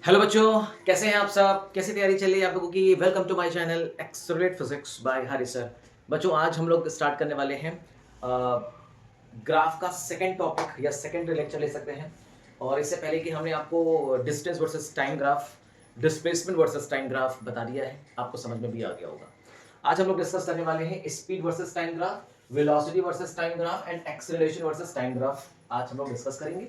Hello बच्चों, कैसे हैं आप सब? कैसी तैयारी चल रही है आप लोगों की? Welcome to my channel accelerate physics by Hari sir. बच्चों, आज हम लोग स्टार्ट करने वाले हैं ग्राफ का सेकंड टॉपिक या सेकंड लेक्चर ले सकते हैं। और इससे पहले कि हमने आपको distance versus time graph, displacement versus time graph बता दिया है, आपको समझ में भी आ गया होगा। आज हम लोग डिस्कस करने वाले हैं speed versus time graph, velocity versus time graph and acceleration versus time graph. आज हम लोग डिस्कस करेंगे,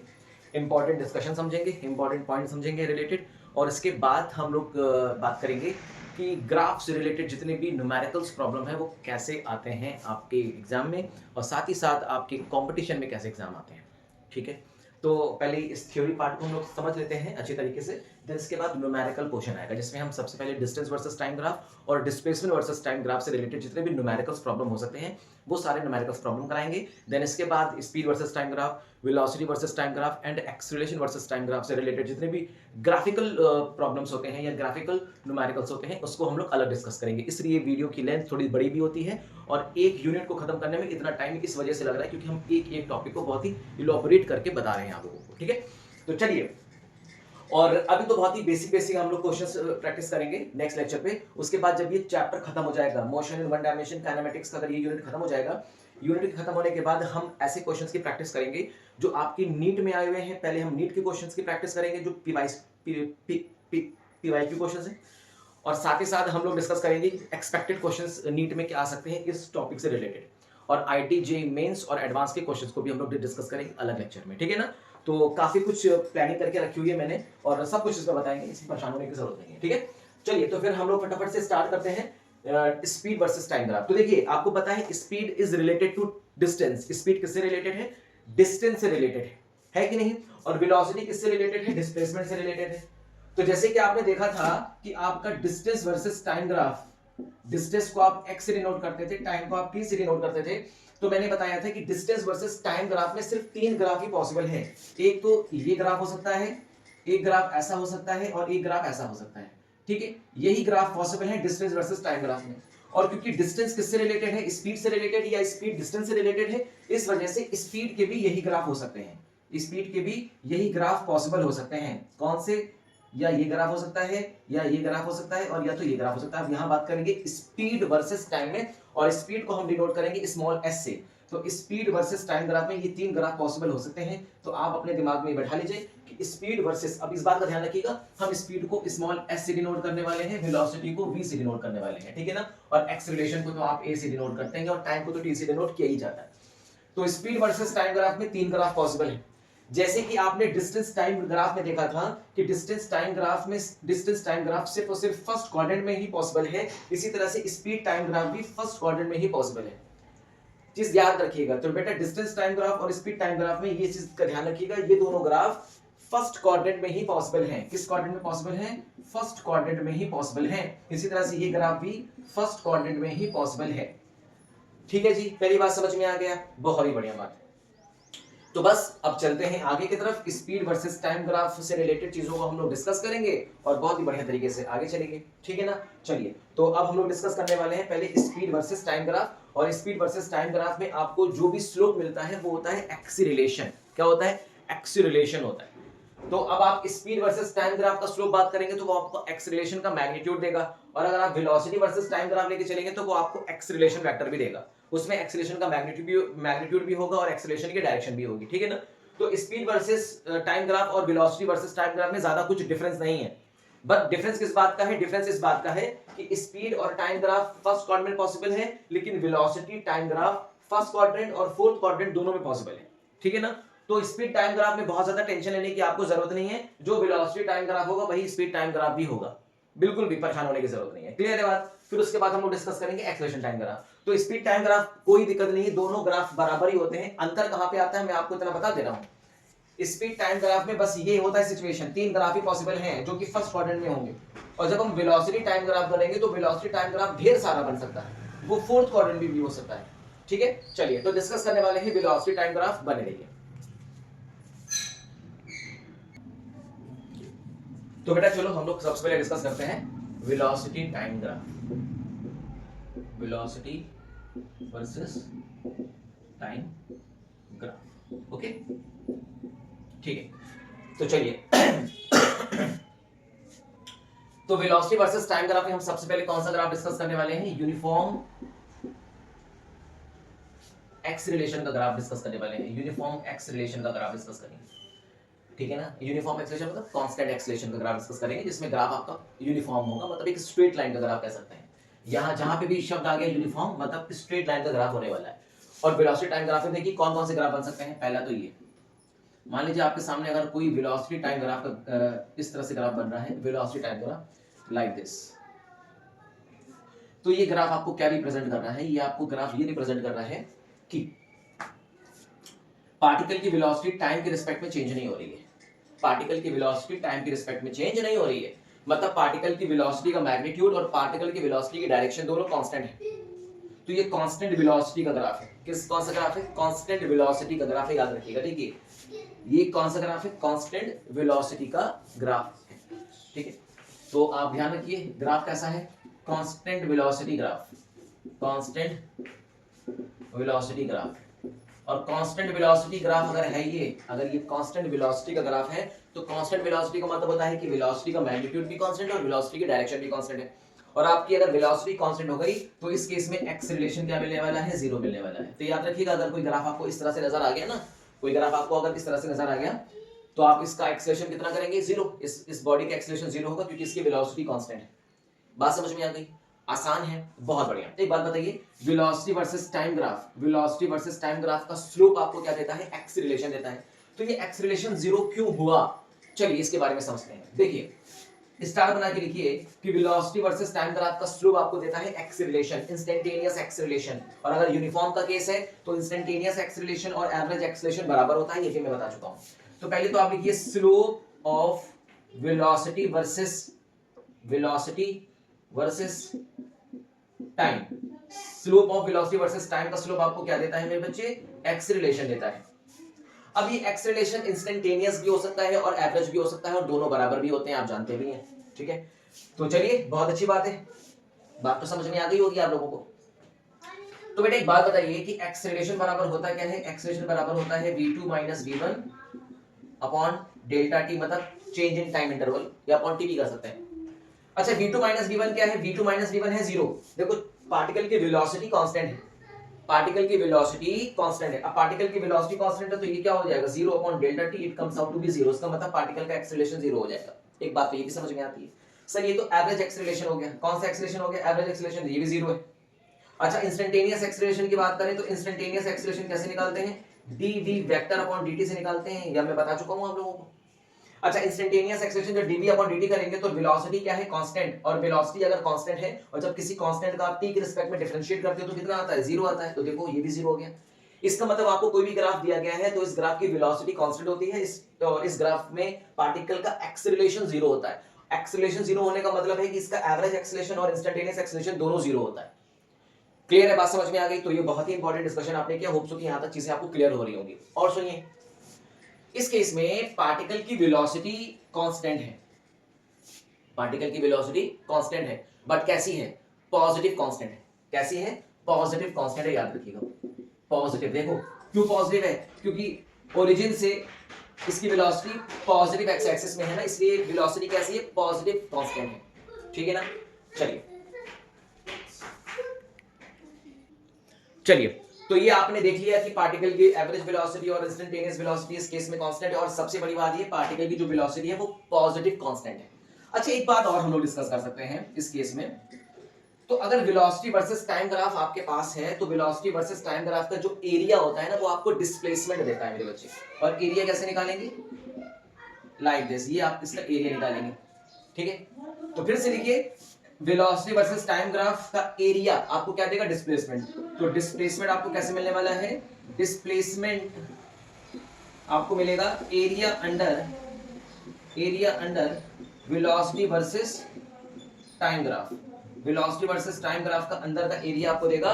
इंपॉर्टेंट डिस्कशन समझेंगे, इंपॉर्टेंट पॉइंट समझेंगे रिलेटेड। और इसके बाद हम लोग बात करेंगे कि ग्राफ से रिलेटेड जितने भी न्यूमेरिकल्स प्रॉब्लम है वो कैसे आते हैं आपके एग्जाम में, और साथ ही साथ आपके कंपटीशन में कैसे एग्जाम आते हैं। ठीक है, तो पहले इस थ्योरी पार्ट को हम लोग समझ लेते हैं अच्छी तरीके से। देन इसके बाद न्यूमेरिकल क्वेश्चन आएगा जिसमें हम सबसे पहले डिस्टेंस वर्सेस टाइम ग्राफ और डिस्प्लेसमेंट वर्सेस टाइम ग्राफ से रिलेटेड जितने भी न्यूमेरिकल्स प्रॉब्लम हो सकते हैं वो सारे न्यूमेरिकल्स प्रॉब्लम कराएंगे। देन इसके बाद speed versus time graph, velocity versus time graph and acceleration versus time graph से रिलेटेड जितने भी ग्राफिकल प्रॉब्लम्स होते हैं या ग्राफिकल न्यूमेरिकल्स होते हैं उसको हम लोग अलग डिस्कस करेंगे। इसलिए वीडियो की लेंथ थोड़ी बड़ी भी होती है और एक यूनिट को खत्म करने में इतना टाइम इस वजह से लग रहा है क्योंकि हम एक एक टॉपिक को बहुत ही इलोबोरेट करके बता रहे हैं आप लोगों को। ठीक है, तो चलिए, और अभी तो बहुत ही बेसिक बेसिक हम लोग क्वेश्चंस प्रैक्टिस करेंगे नेक्स्ट लेक्चर पे। उसके बाद जब ये चैप्टर खत्म हो जाएगा, motion in one dimension kinematics का, अगर ये यूनिट खत्म हो जाएगा, यूनिट खत्म होने के बाद हम ऐसे क्वेश्चंस की प्रैक्टिस करेंगे जो आपकी नीट में आए हुए हैं। पहले हम नीट के क्वेश्चंस की प्रैक्टिस करेंगे जो पीवाईक्यू क्वेश्चंस हैं, और साथ ही साथ हम लोग डिस्कस करेंगे एक्सपेक्टेड क्वेश्चंस नीट में क्या आ सकते हैं इस टॉपिक से रिलेटेड। और आईटी जे मेंस और एडवांस के क्वेश्चंस को भी हम लोग डिस्कस करेंगे अलग लेक्चर में। ठीक है ना? तो काफी कुछ प्लानिंग करके रखी हुई है मैंने और सब कुछ इसमें बताएंगे, इसमें परेशान होने की जरूरत नहीं है। ठीक है, चलिए तो फिर हम लोग फटाफट से स्टार्ट करते हैं स्पीड वर्सेस टाइम ग्राफ। तो देखिए, आपको पता है speed is related to distance. Speed किससे रिलेटेड है? डिस्टेंस से रिलेटेड है कि नहीं? और वेलोसिटी किससे रिलेटेड है? डिस्प्लेसमेंट से रिलेटेड है। तो जैसे कि आपने देखा था कि आपका distance versus time graph, distance को आप x से डिनोट करते थे, टाइम को आप t से डिनोट करते थे। तो मैंने बताया था कि डिस्टेंस वर्सेस टाइम ग्राफ में सिर्फ तीन ग्राफ ही पॉसिबल है। एक तो ये ग्राफ हो सकता है, एक ग्राफ ऐसा हो सकता है और एक ग्राफ ऐसा हो सकता है। ठीक है, यही ग्राफ पॉसिबल है डिस्टेंस वर्सेस टाइम ग्राफ में। और क्योंकि डिस्टेंस किससे रिलेटेड है? स्पीड से रिलेटेड, या स्पीड डिस्टेंस से रिलेटेड है, इस वजह से स्पीड के भी यही ग्राफ हो सकते हैं। स्पीड के भी यही ग्राफ पॉसिबल हो सकते हैं। कौन से? या ये ग्राफ हो सकता है, या ये ग्राफ हो सकता है, और या तो ये ग्राफ हो सकता है। अब यहां बात करेंगे स्पीड वर्सेस टाइम में, और स्पीड को हम डिनोट करेंगे स्मॉल s से। तो स्पीड वर्सेस टाइम ग्राफ में ये तीन ग्राफ पॉसिबल हो सकते हैं। तो आप अपने दिमाग में बैठा लीजिए कि स्पीड वर्सेस, अब इस बात का ध्यान रखिएगा, हम स्पीड को स्मॉल s से डिनोट करने वाले हैं, वेलोसिटी को v से डिनोट करने वाले हैं। ठीक है ना? और एक्सेलरेशन को तो आप a से डिनोट करते हैं और टाइम को तो t से डिनोट किया ही जाता है। तो स्पीड वर्सेस टाइम ग्राफ में तीन ग्राफ पॉसिबल है। जैसे कि आपने डिस्टेंस टाइम ग्राफ में देखा था कि डिस्टेंस टाइम ग्राफ में डिस्टेंस टाइम ग्राफ सिर्फ और सिर्फ फर्स्ट क्वाड्रेंट में ही पॉसिबल है। इसी तरह से स्पीड टाइम ग्राफ भी फर्स्ट क्वाड्रेंट में ही पॉसिबल है। चीज याद रखिएगा। तो बेटा, डिस्टेंस टाइम ग्राफ और स्पीड टाइम ग्राफ में ये चीज का ध्यान रखिएगा, ये दोनों ग्राफ फर्स्ट क्वाड्रेंट में ही पॉसिबल है। किस क्वाड्रेंट में पॉसिबल है? फर्स्ट क्वाड्रेंट में ही पॉसिबल है। इसी तरह से ये ग्राफ भी फर्स्ट क्वाड्रेंट में ही पॉसिबल है। ठीक है जी, पहली बात समझ में आ गया, बहुत ही बढ़िया बात है। तो बस अब चलते हैं आगे की तरफ। स्पीड वर्सेस टाइम ग्राफ से रिलेटेड चीजों को हम लोग डिस्कस करेंगे और बहुत ही बढ़िया तरीके से आगे चलेंगे। ठीक है ना? चलिए, तो अब हम लोग डिस्कस करने वाले हैं पहले स्पीड वर्सेस टाइम ग्राफ। और स्पीड वर्सेस टाइम ग्राफ में आपको जो भी स्लोप मिलता है वो होता है एक्सीलरेशन। क्या होता है? एक्सीलरेशन होता है। तो अब आप स्पीड वर्सेस टाइम ग्राफ का स्लोप बात करेंगे तो वो आपको एक्सेलरेशन का मैग्नीट्यूड देगा, और अगर आप वेलोसिटी वर्सेस टाइम ग्राफ लेके चलेंगे तो वो आपको एक्सेलरेशन वेक्टर भी देगा। उसमें एक्सेलरेशन का मैग्नीट्यूड भी होगा और एक्सेलरेशन की डायरेक्शन भी होगी। ठीक है ना? तो स्पीड वर्सेस टाइम ग्राफ और वेलोसिटी वर्सेस टाइम ग्राफ में ज्यादा कुछ डिफरेंस नहीं है। बट डिफरेंस किस बात का है? डिफरेंस इस बात का है कि स्पीड और time graph first quadrant possible है, लेकिन velocity time graph first quadrant और फोर्थ क्वाड्रेंट दोनों में पॉसिबल है। ठीक है ना? तो स्पीड टाइम ग्राफ में बहुत ज्यादा टेंशन लेने की आपको जरूरत नहीं है। जो वेलोसिटी टाइम ग्राफ होगा वही स्पीड टाइम ग्राफ भी होगा। बिल्कुल भी परेशान होने की जरूरत नहीं है। क्लियर है बात? फिर उसके बाद हम लोग डिस्कस करेंगे एक्सेलरेशन टाइम ग्राफ। तो स्पीड टाइम ग्राफ कोई दिक्कत नहीं है, दोनों ग्राफ बराबर ही होते हैं। अंतर कहां पे आता है मैं आपको इतना बता दे रहा हूं। स्पीड टाइम ग्राफ में बस ये होता है सिचुएशन, तीन ग्राफ ही पॉसिबल हैं जो कि फर्स्ट क्वाड्रेंट में होंगे। और जब हम वेलोसिटी टाइम ग्राफ बनेंगे तो वेलोसिटी टाइम ग्राफ ढेर सारा बन सकता है, वो फोर्थ क्वाड्रेंट भी हो सकता है। ठीक है, चलिए तो डिस्कस करने वाले हैं वेलोसिटी टाइम ग्राफ। बने रहिए। तो बेटा चलो हम लोग सबसे पहले डिस्कस करते हैं velocity time graph, velocity versus time graph. Okay, ठीक है, तो चलिए तो वेलोसिटी वर्सेस टाइम ग्राफ में हम सबसे पहले कौन सा ग्राफ डिस्कस करने वाले हैं? यूनिफॉर्म एक्सीलरेशन का ग्राफ डिस्कस करने वाले हैं। यूनिफॉर्म एक्सीलरेशन का ग्राफ डिस्कस करेंगे, ठीक है ना। यूनिफॉर्म एक्सीलरेशन मतलब कांस्टेंट एक्सीलरेशन का ग्राफ डिस्कस करेंगे, जिसमें ग्राफ आपका यूनिफॉर्म होगा, मतलब एक स्ट्रेट लाइन का ग्राफ कह सकते हैं। यहाँ जहां पे भी शब्द आ गया यूनिफॉर्म, मतलब स्ट्रेट लाइन का ग्राफ होने वाला है। और वेलोसिटी टाइम ग्राफ में देखिए कौन कौन से ग्राफ बन सकते हैं। पहला तो ये, मान लीजिए आपके सामने अगर कोई वेलोसिटी टाइम ग्राफ का इस तरह से ग्राफ बन रहा है, velocity time graph like this, तो ये ग्राफ आपको क्या रिप्रेजेंट कर रहा है? ये आपको ग्राफ ये रिप्रेजेंट कर रहा है कि पार्टिकल की वेलोसिटी टाइम के रिस्पेक्ट में चेंज नहीं हो रही है। पार्टिकल की वेलोसिटी टाइम के रिस्पेक्ट में चेंज नहीं हो रही है, मतलब पार्टिकल की वेलोसिटी का मैग्नीट्यूड और पार्टिकल की वेलोसिटी की डायरेक्शन दोनों कांस्टेंट है। तो ये कांस्टेंट वेलोसिटी का ग्राफ है। कौन सा ग्राफ है? कांस्टेंट वेलोसिटी का ग्राफ है, याद रखिएगा, ठीक है। ये कौन सा ग्राफ है? कांस्टेंट वेलोसिटी का ग्राफ है, ठीक है। तो आप ध्यान रखिए ग्राफ कैसा है? Constant velocity graph, constant velocity graph. और कांस्टेंट वेलोसिटी ग्राफ अगर है ये, अगर ये कांस्टेंट वेलोसिटी का ग्राफ है, तो कांस्टेंट वेलोसिटी का मतलब होता है कि वेलोसिटी का मैग्नीट्यूड भी कांस्टेंट है और वेलोसिटी की डायरेक्शन भी कांस्टेंट है। और आपकी अगर वेलोसिटी कांस्टेंट हो गई तो इस केस में एक्सीलरेशन क्या मिलने वाला है? जीरो मिलने वाला है। तो याद रखिएगा, अगर कोई ग्राफ आपको इस तरह से नजर आ गया ना, कोई ग्राफ आपको अगर इस तरह से नजर आ गया, तो आप इसका एक्सीलरेशन कितना करेंगे? जीरो। इस बॉडी का एक्सीलरेशन जीरो होगा क्योंकि इसकी वेलोसिटी कांस्टेंट है। बात समझ में आ गई? आसान है, बहुत बढ़िया। एक बात बताइए, velocity versus time graph, velocity versus time graph का स्लोप आपको क्या देता है? एक्सीलरेशन देता है। तो ये एक्सीलरेशन जीरो क्यों हुआ? चलिए इसके बारे में समझते हैं। देखिए स्टार बना के लिखिए कि वेलोसिटी वर्सेस टाइम ग्राफ का स्लोप आपको देता है एक्सीलरेशन, इंस्टेंटेनियस एक्सीलरेशन। और अगर यूनिफॉर्म का केस है तो इंस्टेंटेनियस एक्सीलरेशन और एवरेज एक्सीलरेशन बराबर होता है, ये भी मैं बता चुका हूं। तो पहले तो आप लिखिए slope of velocity versus time. Slope of velocity versus time का स्लोप आपको क्या देता है मेरे बच्चे? एक्सीलरेशन देता है। अब ये एक्सीलरेशन इंस्टेंटेनियस भी हो सकता है और एवरेज भी हो सकता है, और दोनों बराबर भी होते हैं, आप जानते भी हैं, ठीक है। तो चलिए बहुत अच्छी बात है, बात तो समझ में आ गई होगी आप लोगों को। तो बेटा एक बात बताइए कि एक्सीलरेशन बराबर होता क्या है? एक्सीलरेशन बराबर होता है v2 minus v1 upon delta T, मतलब चेंज इन टाइम इंटरवल, या अपॉन टी भी कर सकते हैं। अच्छा v2 माइनस v1 क्या है? v2 माइनस v1 है जीरो। देखो पार्टिकल की वेलोसिटी कांस्टेंट है, पार्टिकल की वेलोसिटी कांस्टेंट है। अब पार्टिकल की वेलोसिटी कांस्टेंट है तो ये क्या हो जाएगा? Zero upon delta T, it comes out to be zero. इसका मतलब पार्टिकल का एक्सीलरेशन जीरो हो जाएगा। एक बात तो ये भी समझ में आती है। सर ये तो एवरेज एक्सीलरेशन हो गया। कौन सा एक्सीलरेशन हो गया? एवरेज एक्सीलरेशन, ये भी जीरो है। अच्छा इंस्टेंटेनियस एक्सीलरेशन की बात करें तो इंस्टेंटेनियस एक्सीलरेशन कैसे निकालते हैं? dv वेक्टर अपॉन dt से निकालते हैं, या मैं बता चुका हूं आप लोगों को। अच्छा इंस्टेंटेनियस एक्सीलरेशन जब dv अपॉन dt करेंगे तो वेलोसिटी क्या है? कांस्टेंट। और वेलोसिटी अगर कांस्टेंट है और जब किसी कांस्टेंट का आप t के रिस्पेक्ट में डिफरेंशिएट करते हो तो कितना आता है? जीरो आता है। तो देखो ये भी जीरो हो गया। इसका मतलब आपको कोई भी ग्राफ दिया गया है तो इस ग्राफ की वेलोसिटी कांस्टेंट होती है, इस ग्राफ में पार्टिकल का एक्सीलरेशन जीरो होता है। एक्सीलरेशन जीरो होने का मतलब है कि इसका एवरेज एक्सीलरेशन और इंस्टेंटेनियस एक्सीलरेशन दोनों जीरो होता है। क्लियर है? बात समझ में आ गई? तो ये बहुत ही इंपॉर्टेंट डिस्कशन आपने किया। होप सो कि यहां तक चीजें आपको क्लियर हो रही होंगी। और सुनिए, इस केस में पार्टिकल की वेलोसिटी कांस्टेंट है, पार्टिकल की वेलोसिटी कांस्टेंट है, बट कैसी है? पॉजिटिव कांस्टेंट है। कैसी है? पॉजिटिव कांस्टेंट है, याद रखिएगा। पॉजिटिव, देखो क्यों पॉजिटिव है? क्योंकि ओरिजिन से इसकी वेलोसिटी पॉजिटिव एक्स एक्सिस में है ना, इसलिए वेलोसिटी कैसी है? पॉजिटिव कांस्टेंट है, ठीक है ना। चलिए तो ये आपने देख लिया कि पार्टिकल की एवरेज वेलोसिटी और इंस्टेंटेनियस वेलोसिटी इस केस में कांस्टेंट है, और सबसे बड़ी बात ये पार्टिकल की जो वेलोसिटी है वो पॉजिटिव कांस्टेंट है। अच्छा एक बात और हम लोग डिस्कस कर सकते हैं इस केस में। तो अगर वेलोसिटी वर्सेस टाइम ग्राफ आपके पास है तो वेलोसिटी वर्सेस टाइम ग्राफ का जो एरिया होता है ना वो आपको डिस्प्लेसमेंट देता है मेरे बच्चे। और एरिया कैसे निकालेंगे? लाइक दिस, ये आप इसका एरिया निकालेंगे, ठीक है। तो फिर से लिखिए वेलोसिटी वर्सेस टाइम ग्राफ का एरिया आपको क्या देगा? डिस्प्लेसमेंट। तो डिस्प्लेसमेंट आपको कैसे मिलने वाला है? डिस्प्लेसमेंट आपको मिलेगा area under velocity versus time graph. Velocity versus time graph का अंदर का एरिया आपको देगा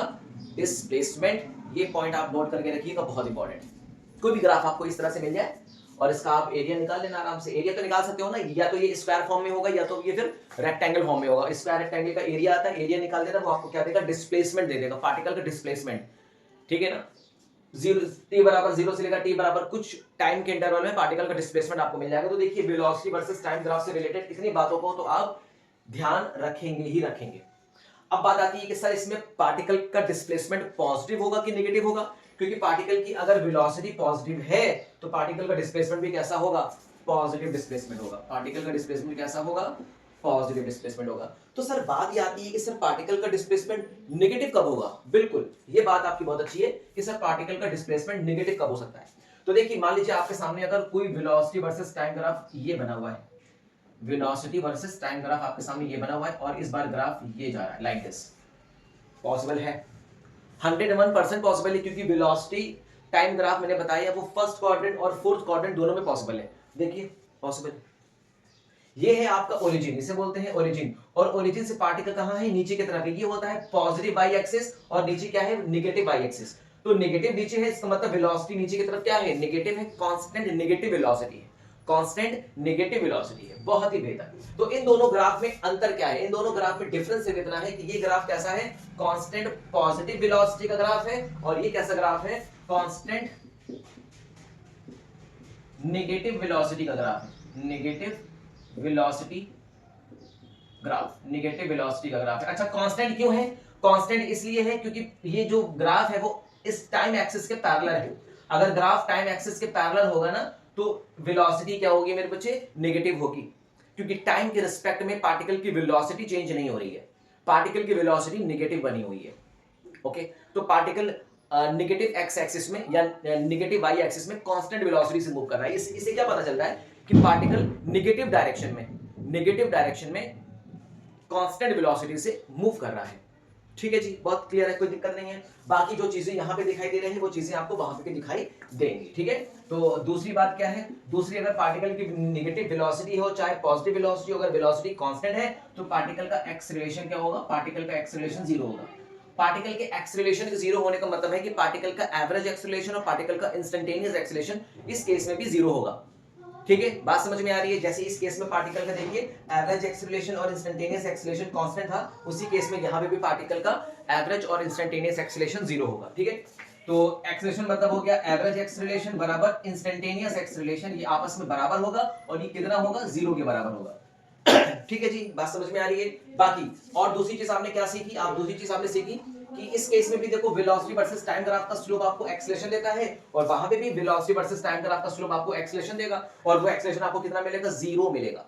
डिस्प्लेसमेंट। ये पॉइंट आप नोट करके रखिएगा, बहुत इंपॉर्टेंट है। कोई भी ग्राफ आपको इस तरह से मिल जाए और इसका आप एरिया निकाल लेना आराम से। एरिया तो निकाल सकते हो ना, या तो ये स्क्वायर फॉर्म में होगा या तो ये फिर रेक्टेंगल फॉर्म में होगा। स्क्वायर रेक्टेंगल का एरिया आता है, एरिया निकाल देना, वो आपको क्या देगा? डिस्प्लेसमेंट दे देगा, पार्टिकल का डिस्प्लेसमेंट, ठीक है ना। t बराबर 0 से लेकर t बराबर कुछ टाइम के इंटरवल में पार्टिकल का डिस्प्लेसमेंट आपको मिल जाएगा। तो देखिए वेलोसिटी वर्सेस टाइम ग्राफ से रिलेटेड इतनी बातों को तो आप ध्यान रखेंगे ही रखेंगे। अब बात आती है कि सर इसमें पार्टिकल का डिस्प्लेसमेंट पॉजिटिव होगा कि नेगेटिव होगा, क्योंकि पार्टिकल की अगर वेलोसिटी पॉजिटिव है तो पार्टिकल का डिस्प्लेसमेंट भी कैसा होगा, पॉजिटिव डिस्प्लेसमेंट होगा। पार्टिकल का डिस्प्लेसमेंट कैसा होगा, पॉजिटिव डिस्प्लेसमेंट होगा। तो सर बात ये आती है कि सर पार्टिकल का डिस्प्लेसमेंट नेगेटिव कब होगा। बिल्कुल, ये बात आपकी बहुत अच्छी है कि सर पार्टिकल का डिस्प्लेसमेंट नेगेटिव कब हो सकता है। तो देखिए मान लीजिए आपके सामने अगर कोई वेलोसिटी वर्सेस टाइम ग्राफ ये बना हुआ है, वेलोसिटी वर्सेस टाइम ग्राफ आपके सामने ये बना हुआ है और इस बार ग्राफ ये जा रहा है लाइक दिस। पॉसिबल है, 101% पॉसिबल है, क्योंकि वेलोसिटी टाइम ग्राफ मैंने बताया वो फर्स्ट क्वाड्रेंट और फोर्थ क्वाड्रेंट दोनों में पॉसिबल है। देखिए पॉसिबल, ये है आपका ओरिजिन, इसे बोलते हैं ओरिजिन, और ओरिजिन से पार्टिकल कहां है, नीचे की तरफ है। ये होता है पॉजिटिव वाई एक्सिस और नीचे क्या है, नेगेटिव वाई एक्सिस। तो नेगेटिव नीचे है, इसका मतलब वेलोसिटी नीचे की तरफ क्या है, नेगेटिव है, कांस्टेंट नेगेटिव वेलोसिटी है, कांस्टेंट नेगेटिव वेलोसिटी है। बहुत ही बेहतर। तो इन दोनों ग्राफ में अंतर क्या है, इन दोनों ग्राफ में डिफरेंस इतना है कि ये ग्राफ कैसा है, कांस्टेंट पॉजिटिव वेलोसिटी का ग्राफ है, और ये कैसा ग्राफ है, कांस्टेंट नेगेटिव वेलोसिटी का ग्राफ है, negative velocity graph, negative velocity का ग्राफ है। अच्छा कांस्टेंट क्यों है, कांस्टेंट इसलिए है क्योंकि ये जो ग्राफ है वो इस टाइम एक्सिस के पैरेलल है। अगर ग्राफ टाइम एक्सिस के पैरेलल होगा ना तो वेलोसिटी क्या होगी मेरे बच्चे, नेगेटिव होगी, क्योंकि टाइम के रिस्पेक्ट में पार्टिकल की वेलोसिटी चेंज नहीं हो रही है, पार्टिकल की वेलोसिटी नेगेटिव बनी हुई है। ओके, तो पार्टिकल नेगेटिव एक्स एक्सिस में या नेगेटिव वाई एक्सिस में कांस्टेंट वेलोसिटी से मूव कर रहा है। इससे क्या पता चलता है कि पार्टिकल नेगेटिव डायरेक्शन में कांस्टेंट वेलोसिटी से मूव कर रहा है। ठीक है जी, बहुत क्लियर है, कोई दिक्कत नहीं है। बाकी जो चीजें यहाँ पे दिखाई दे रही है वो चीजें आपको वहां पे दिखाई देंगी। ठीक है, तो दूसरी बात क्या है, दूसरी अगर पार्टिकल की नेगेटिव वेलोसिटी हो चाहे पॉजिटिव वेलोसिटी हो, अगर वेलोसिटी कांस्टेंट है तो पार्टिकल का एक्सेलरेशन क्या होगा, पार्टिकल का एक्सेलरेशन जीरो होगा। पार्टिकल के एक्सेलरेशन के जीरो होने का मतलब है कि पार्टिकल का एवरेज एक्सेलरेशन और पार्टिकल का इंस्टेंटेनियस एक्सेलरेशन इस केस में भी जीरो होगा। ठीक है, बात समझ में आ रही है। जैसे इस केस में पार्टिकल का देखिए एवरेज एक्सेलरेशन और इंस्टेंटेनियस एक्सेलरेशन कांस्टेंट था, उसी केस में यहां पे भी पार्टिकल का एवरेज और इंस्टेंटेनियस एक्सेलरेशन जीरो होगा। ठीक है, तो एक्सेलरेशन मतलब हो गया एवरेज एक्सेलरेशन बराबर इंस्टेंटेनियस एक्सेलरेशन, ये आपस में बराबर होगा और ये कितना होगा, जीरो के बराबर होगा। ठीक है जी, बात समझ में आ रही है। बाकी और दूसरी चीज आपने क्या सीखी, आप दूसरी चीज आपने सीखी कि इस केस में भी देखो वेलोसिटी वर्सेस टाइम ग्राफ का स्लोप आपको एक्सेलरेशन देता है, और वहां पे भी वेलोसिटी वर्सेस टाइम ग्राफ का स्लोप आपको एक्सेलरेशन देगा, और वो एक्सेलरेशन आपको कितना मिलेगा, जीरो मिलेगा।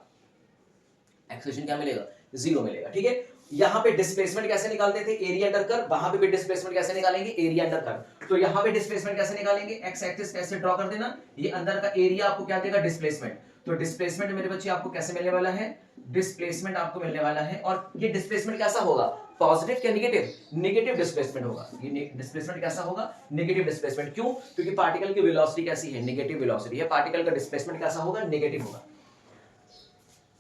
एक्सेलरेशन क्या मिलेगा, जीरो मिलेगा। ठीक है, यहां पे डिस्प्लेसमेंट कैसे निकालते थे, एरिया अंडर कर्व, वहां पे भी डिस्प्लेसमेंट कैसे निकालेंगे, एरिया अंडर कर्व। तो यहां पे डिस्प्लेसमेंट कैसे निकालेंगे, एक्स एक्सिस कैसे ड्रॉ कर देना, ये अंदर का एरिया आपको क्या देगा, डिस्प्लेसमेंट। तो डिस्प्लेसमेंट मेरे बच्चे आपको कैसे मिलने वाला है, डिस्प्लेसमेंट आपको मिलने वाला है, और ये डिस्प्लेसमेंट कैसा होगा, पॉजिटिव क्या नेगेटिव, नेगेटिव डिस्प्लेसमेंट होगा। ये डिस्प्लेसमेंट कैसा होगा, नेगेटिव डिस्प्लेसमेंट। क्यों, क्योंकि पार्टिकल की वेलोसिटी कैसी है, नेगेटिव वेलोसिटी है, पार्टिकल का डिस्प्लेसमेंट कैसा होगा, नेगेटिव होगा।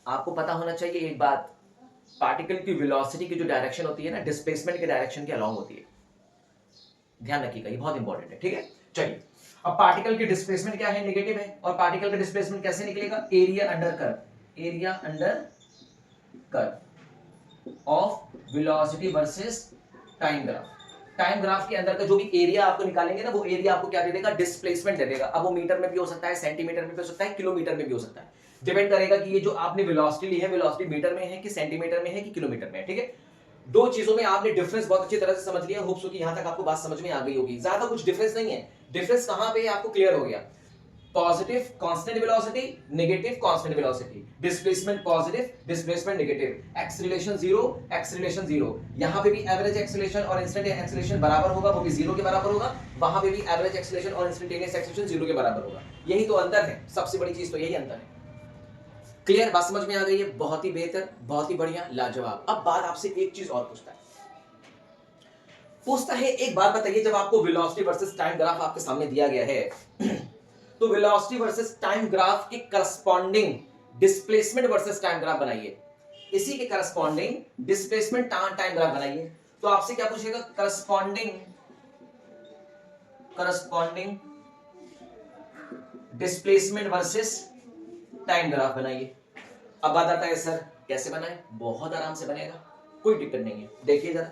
आपको पता होना चाहिए एक बात, पार्टिकल की वेलोसिटी की जो डायरेक्शन होती है ना, डिस्प्लेसमेंट के डायरेक्शन के अलोंग होती है, ध्यान रखिएगा, ये बहुत इंपॉर्टेंट है। ठीक है, चलिए अब पार्टिकल की डिस्प्लेसमेंट क्या है, नेगेटिव है, और पार्टिकल का डिस्प्लेसमेंट कैसे निकलेगा, area under curve, area under curve of velocity versus time graph. Time graph के अंदर का जो भी एरिया आपको निकालेंगे ना, वो एरिया आपको क्या दे देगा, डिस्प्लेसमेंट दे देगा। अब वो मीटर में भी हो सकता है, सेंटीमीटर में भी हो सकता है, किलोमीटर में भी हो सकता है, डिपेंड करेगा कि ये जो आपने वेलोसिटी ली है, वेलोसिटी मीटर में है कि सेंटीमीटर में है कि किलोमीटर में है। ठीक है, दो चीजों में आपने डिफरेंस बहुत अच्छी तरह से समझ लिया, होप सो कि यहां तक आपको बात समझ में आ गई होगी। ज्यादा कुछ डिफरेंस नहीं है, डिफरेंस कहां पे है आपको क्लियर हो गया, positive constant velocity, negative constant velocity, displacement positive, displacement negative, acceleration zero, acceleration zero. यहां पे भी एवरेज एक्सेलरेशन और इंस्टेंटेनियस एक्सेलरेशन बराबर होगा, वो भी जीरो के बराबर होगा, वहां पे भी एवरेज एक्सेलरेशन और इंस्टेंटेनियस एक्सेलरेशन जीरो के बराबर होगा। यही तो अंतर है, सबसे बड़ी चीज तो यही अंतर है। क्लियर, बात समझ में आ गई है, बहुत ही बेहतर, बहुत ही बढ़िया, लाजवाब। अब बात आपसे एक चीज और पूछता है, एक बात बताइए, जब आपको वेलोसिटी वर्सेस टाइम ग्राफ आपके सामने दिया गया है तो वेलोसिटी वर्सेस टाइम ग्राफ के corresponding displacement versus time graph बनाइए, इसी के करस्पॉन्डिंग डिस्प्लेसमेंट टाइम ग्राफ बनाइए। तो आपसे क्या पूछेगा, corresponding displacement versus time graph बनाइए। अब बात आता है सर कैसे बनाए, बहुत आराम से बनेगा, कोई दिक्कत नहीं है। देखिए जरा,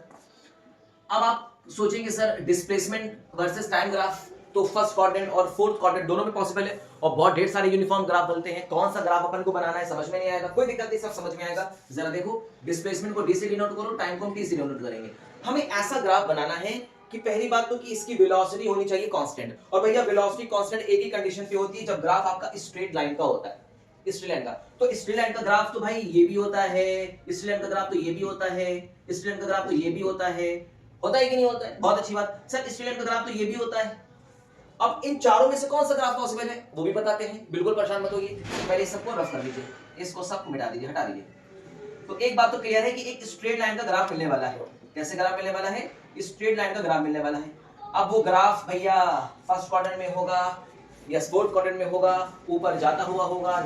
अब आप सोचेंगे sir displacement versus time graph तो फर्स्ट क्वाड्रेंट और फोर्थ क्वाड्रेंट दोनों में पॉसिबल है, और बहुत ढेर सारे यूनिफॉर्म ग्राफ बनते हैं, कौन सा ग्राफ अपन को बनाना है समझ में नहीं आएगा, कोई दिक्कत नहीं, सब समझ में आएगा। जरा देखो, डिस्प्लेसमेंट को डी से डिनोट करो, टाइम को हम टी से डिनोट करेंगे। हमें ऐसा ग्राफ बनाना है कि पहली बात तो कि इसकी वेलोसिटी होनी चाहिए कांस्टेंट, और भैया वेलोसिटी कांस्टेंट एक ही कंडीशन पे होती है, जब ग्राफ आपका स्ट्रेट लाइन का होता है, स्ट्रेट लाइन का। तो स्ट्रेट लाइन का ग्राफ तो भाई ये भी होता है, स्ट्रेट लाइन का ग्राफ तो ये भी होता है, स्ट्रेट लाइन का ग्राफ तो ये भी होता है कि नहीं होता है? बहुत अच्छी बात सर, स्ट्रेट लाइन का ग्राफ तो ये भी होता है। अब इन चारों में से कौन सा ग्राफ पॉसिबल है वो भी बताते हैं, बिल्कुल परेशान मत होइए। पहले सबको रफ कर लीजिए, इसको सबको मिटा दीजिए, हटा दीजिए। तो एक बात तो क्लियर है कि एक स्ट्रेट लाइन का ग्राफ मिलने वाला है। कैसे ग्राफ मिलने वाला है? स्ट्रेट लाइन का ग्राफ मिलने वाला है। अब वो ग्राफ भैया फर्स्ट क्वाड्रेंट में होगा या फोर्थ क्वाड्रेंट में होगा, ऊपर जाता हुआ होगा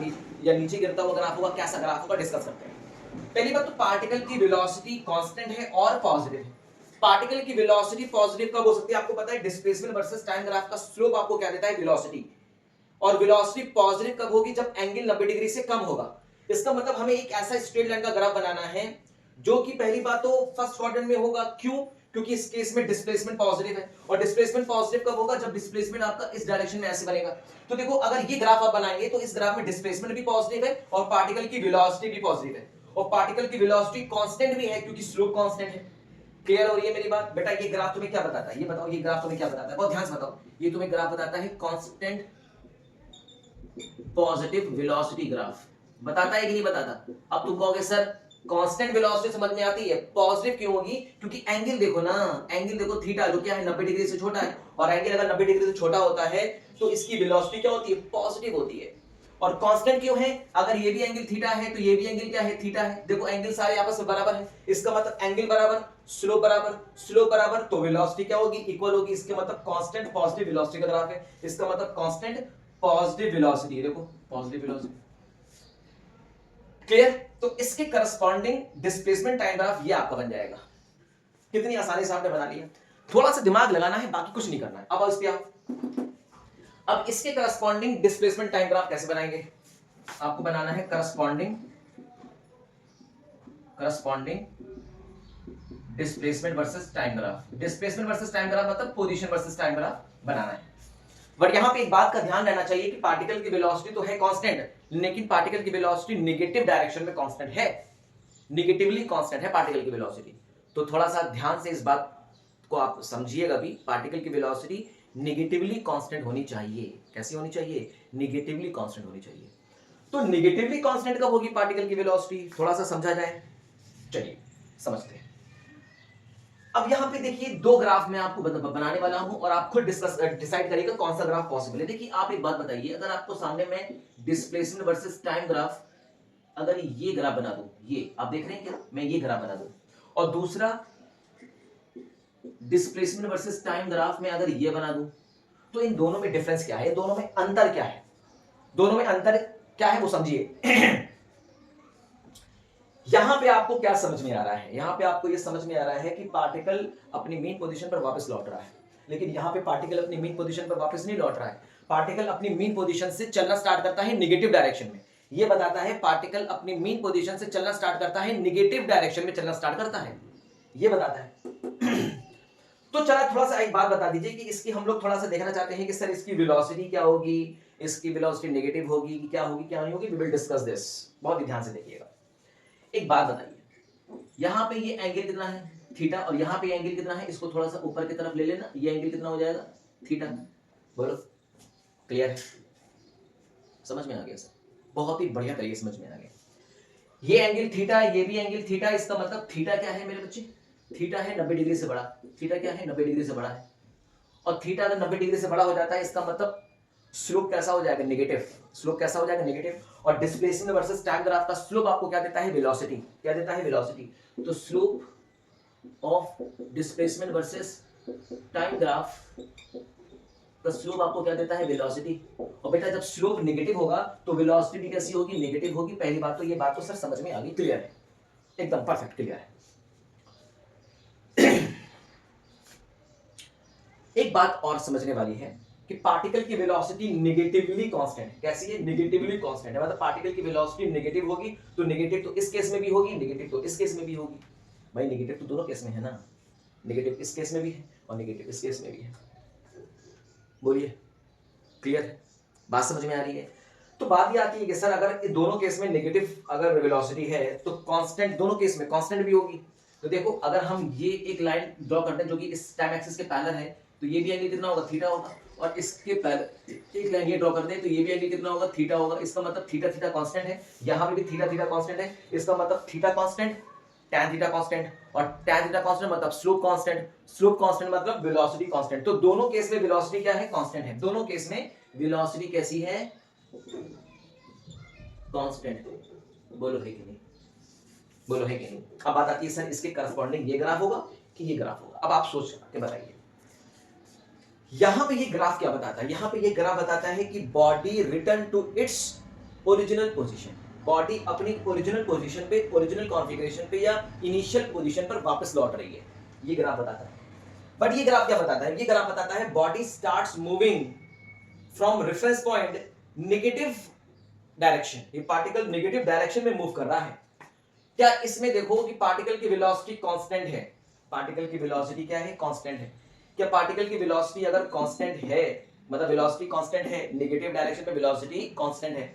या नीचे गिरता हुआ ग्राफ होगा, कैसा ग्राफ होगा डिस्कस करते हैं। पहली बात तो पार्टिकल की वेलोसिटी कांस्टेंट है और पॉजिटिव है। पार्टिकल की वेलोसिटी पॉजिटिव कब हो सकती है? आपको पता है डिस्प्लेसमेंट वर्सेस टाइम ग्राफ का स्लोप आपको क्या देता है? वेलोसिटी। और वेलोसिटी पॉजिटिव कब होगी? जब एंगल 90 डिग्री से कम होगा। इसका मतलब हमें एक ऐसा स्ट्रेट लाइन का ग्राफ बनाना है जो कि पहली बात तो फर्स्ट क्वाड्रेंट में होगा। क्यों? क्योंकि इस केस में डिस्प्लेसमेंट पॉजिटिव है, और डिस्प्लेसमेंट पॉजिटिव कब होगा? जब डिस्प्लेसमेंट आपका इस डायरेक्शन में ऐसे बनेगा। तो देखो, अगर ये ग्राफ आप बनाएंगे तो इस ग्राफ में डिस्प्लेसमेंट भी पॉजिटिव है और पार्टिकल की वेलोसिटी भी पॉजिटिव है, और पार्टिकल की वेलोसिटी कांस्टेंट भी है क्योंकि स्लोप कांस्टेंट है। क्लियर हो रही है मेरी बात? बेटा ये ग्राफ तुम्हें क्या बताता है? ये बताओ, ये ग्राफ तुम्हें क्या बताता है? बहुत ध्यान से बताओ। ये तुम्हें ग्राफ बताता है कांस्टेंट पॉजिटिव वेलोसिटी ग्राफ। बताता है कि नहीं बताता? अब तुम कहोगे सर कांस्टेंट वेलोसिटी समझ में आती है, पॉजिटिव क्यों होगी? क्योंकि एंगल देखो ना, एंगल देखो थीटा, जो क्या है 90 डिग्री से छोटा है, और एंगल अगर 90 डिग्री से छोटा होता है तो इसकी वेलोसिटी क्या होती है? पॉजिटिव होती है। और कांस्टेंट क्यों है? अगर ये भी एंगल थीटा है तो ये भी एंगल क्या है? थीटा है। देखो एंगल सारे आपस में बराबर है, इसका मतलब एंगल बराबर, स्लोप बराबर, स्लोप बराबर, तो वेलोसिटी क्या होगी? इक्वल होगी। इसके मतलब कांस्टेंट पॉजिटिव वेलोसिटी का ग्राफ है। इसका मतलब कांस्टेंट पॉजिटिव वेलोसिटी, देखो पॉजिटिव वेलोसिटी। क्लियर? तो इसके करस्पॉन्डिंग डिस्प्लेसमेंट टाइम ग्राफ ये आपका बन जाएगा। कितनी आसानी से आपने बना लिया। थोड़ा सा दिमाग लगाना है, बाकी कुछ नहीं करना है। अब इस पे आओ। अब इसके करस्पॉन्डिंग डिस्प्लेसमेंट टाइम ग्राफ कैसे बनाएंगे? आपको बनाना है corresponding displacement versus time graph. Displacement versus time graph मतलब पोजीशन वर्सेस टाइम ग्राफ बनाना है। बट यहां पे एक बात का ध्यान रहना चाहिए कि पार्टिकल की वेलोसिटी तो है कांस्टेंट, लेकिन पार्टिकल की वेलोसिटी नेगेटिव डायरेक्शन में कांस्टेंट है, नेगेटिवली कांस्टेंट है पार्टिकल की वेलोसिटी। तो थोड़ा सा ध्यान से इस बात को आप समझिएगा भी, पार्टिकल की वेलोसिटी नेगेटिवली कांस्टेंट होनी चाहिए। कैसी होनी चाहिए? नेगेटिवली कांस्टेंट होनी चाहिए। तो नेगेटिवली कांस्टेंट कब होगी पार्टिकल की वेलोसिटी? थोड़ा सा समझा जाए, चलिए समझते हैं। अब यहां पे देखिए दो ग्राफ मैं आपको बनाने वाला हूं, और आप खुद डिसाइड करिएगा कौन सा ग्राफ पॉसिबल है। देखिए आप एक बात बताइए, अगर आपको सामने में डिस्प्लेसमेंट वर्सेस टाइम ग्राफ, अगर ये ग्राफ बना दूं, ये आप देख रहे हैं क्या? मैं ये ग्राफ बना दूं, और दूसरा डिस्प्लेसमेंट वर्सेस टाइम ग्राफ में अगर ये बना दूं, तो इन दोनों में डिफरेंस क्या है? दोनों में अंतर क्या है? दोनों में अंतर क्या है वो समझिए। यहां पे आपको क्या समझ में आ रहा है? यहां पे आपको ये समझ में आ रहा है कि पार्टिकल अपनी मेन पोजीशन पर वापस लौट रहा है, लेकिन यहां पे पार्टिकल अपनी मेन पोजीशन पर वापस नहीं लौट रहा है। पार्टिकल अपनी मेन पोजीशन से चलना स्टार्ट करता है नेगेटिव डायरेक्शन में। ये बताता है पार्टिकल अपनी मेन पोजीशन से चलना स्टार्ट करता है नेगेटिव डायरेक्शन में चलना स्टार्ट करता है, ये बताता है। तो चला थोड़ा सा एक बात बता दीजिए कि इसकी हम लोग थोड़ा सा देखना चाहते हैं कि सर इसकी वेलोसिटी क्या होगी, इसकी वेलोसिटी नेगेटिव होगी कि क्या होगी, क्या नहीं होगी। वी विल डिस्कस दिस, बहुत ही ध्यान से देखिएगा। एक बात बताइए, यहां पे ये एंगल कितना है? थीटा, और यहां पे एंगल कितना है? इसको थोड़ा सा ऊपर की तरफ ले लेना, ये एंगल कितना हो जाएगा? थीटा। बोलो क्लियर है? समझ में आ गया सर? बहुत ही बढ़िया तरीके समझ में आ गया। ये एंगल थीटा, ये भी एंगल थीटा, इसका मतलब थीटा क्या है मेरे बच्चे? थीटा है 90 डिग्री से बड़ा। थीटा क्या है? 90 डिग्री से बड़ा है। और थीटा अगर 90 डिग्री से बड़ा हो जाता है, इसका मतलब स्लोप कैसा हो जाएगा? नेगेटिव। स्लोप कैसा हो जाएगा? नेगेटिव। और डिस्प्लेसमेंट वर्सेस टाइम ग्राफ का स्लोप आपको क्या देता है? वेलोसिटी। क्या देता है? वेलोसिटी। तो slope of displacement versus time graph का स्लोप आपको क्या देता है? वेलोसिटी। और बेटा जब स्लोप नेगेटिव होगा तो वेलोसिटी भी कैसी होगी? नेगेटिव होगी। पहली बात तो ये बात तो सर समझ में आ गई, क्लियर है, एकदम परफेक्ट क्लियर है। एक बात और समझने वाली है कि पार्टिकल की वेलोसिटी नेगेटिवली कांस्टेंट है। कैसी है? नेगेटिवली कांस्टेंट है, मतलब पार्टिकल की वेलोसिटी नेगेटिव होगी, तो नेगेटिव तो इस केस में भी होगी, नेगेटिव तो इस केस में भी होगी। भाई नेगेटिव तो दोनों केस में है ना, नेगेटिव इस केस में भी है और नेगेटिव इस केस में भी है। बोलिए क्लियर है? बात समझ में आ रही है? तो बात ये आती है कि सर अगर दोनों केस में नेगेटिव अगर वेलोसिटी है तो कांस्टेंट दोनों केस में कांस्टेंट भी होगी। तो देखो अगर हम ये एक लाइन ड्रॉ करते हैं जो कि इस टाइम एक्सिस के पैरेलल है तो ये भी एंगल कितना होगा, थीटा होगा। और इसके पैरेलल एक लाइन ये ड्रॉ करते हैं तो ये भी एंगल कितना होगा, थीटा होगा। इसका मतलब थीटा थीटा कांस्टेंट है, यहाँ पे भी थीटा थीटा कांस्टेंट है। इसका मतलब theta constant, tan theta constant, और tan थीटा कांस्टेंट मतलब स्लोप कांस्टेंट, स्लोप कांस्टेंट मतलब वेलोसिटी कांस्टेंट। तो दोनों केस में वेलोसिटी क्या है, कांस्टेंट है। दोनों केस में वेलोसिटी कैसी है, कांस्टेंट। बोलो है कि नहीं, बोलो है कि नहीं। अब बात आती है सर इसके करस्पॉन्डिंग ये ग्राफ होगा कि ये ग्राफ होगा। अब आप सोच के बताइए यहां पे ये ग्राफ क्या बताता है, यहां पे ये ग्राफ बताता है कि body return to its original position. Body अपनी ओरिजिनल पोजीशन पे, ओरिजिनल कॉन्फ़िगरेशन पे या इनिशियल पोजीशन पर वापस लौट रही है, ये ग्राफ बताता है। बट ये ग्राफ क्या बताता है, ये ग्राफ बताता है body starts moving from reference point negative direction. ये पार्टिकल नेगेटिव डायरेक्शन में मूव कर रहा है। क्या इसमें देखो कि पार्टिकल की वेलोसिटी कांस्टेंट है, पार्टिकल की वेलोसिटी क्या है, कांस्टेंट है। क्या पार्टिकल की वेलोसिटी अगर कांस्टेंट है, मतलब वेलोसिटी कांस्टेंट है, नेगेटिव डायरेक्शन में वेलोसिटी कांस्टेंट है,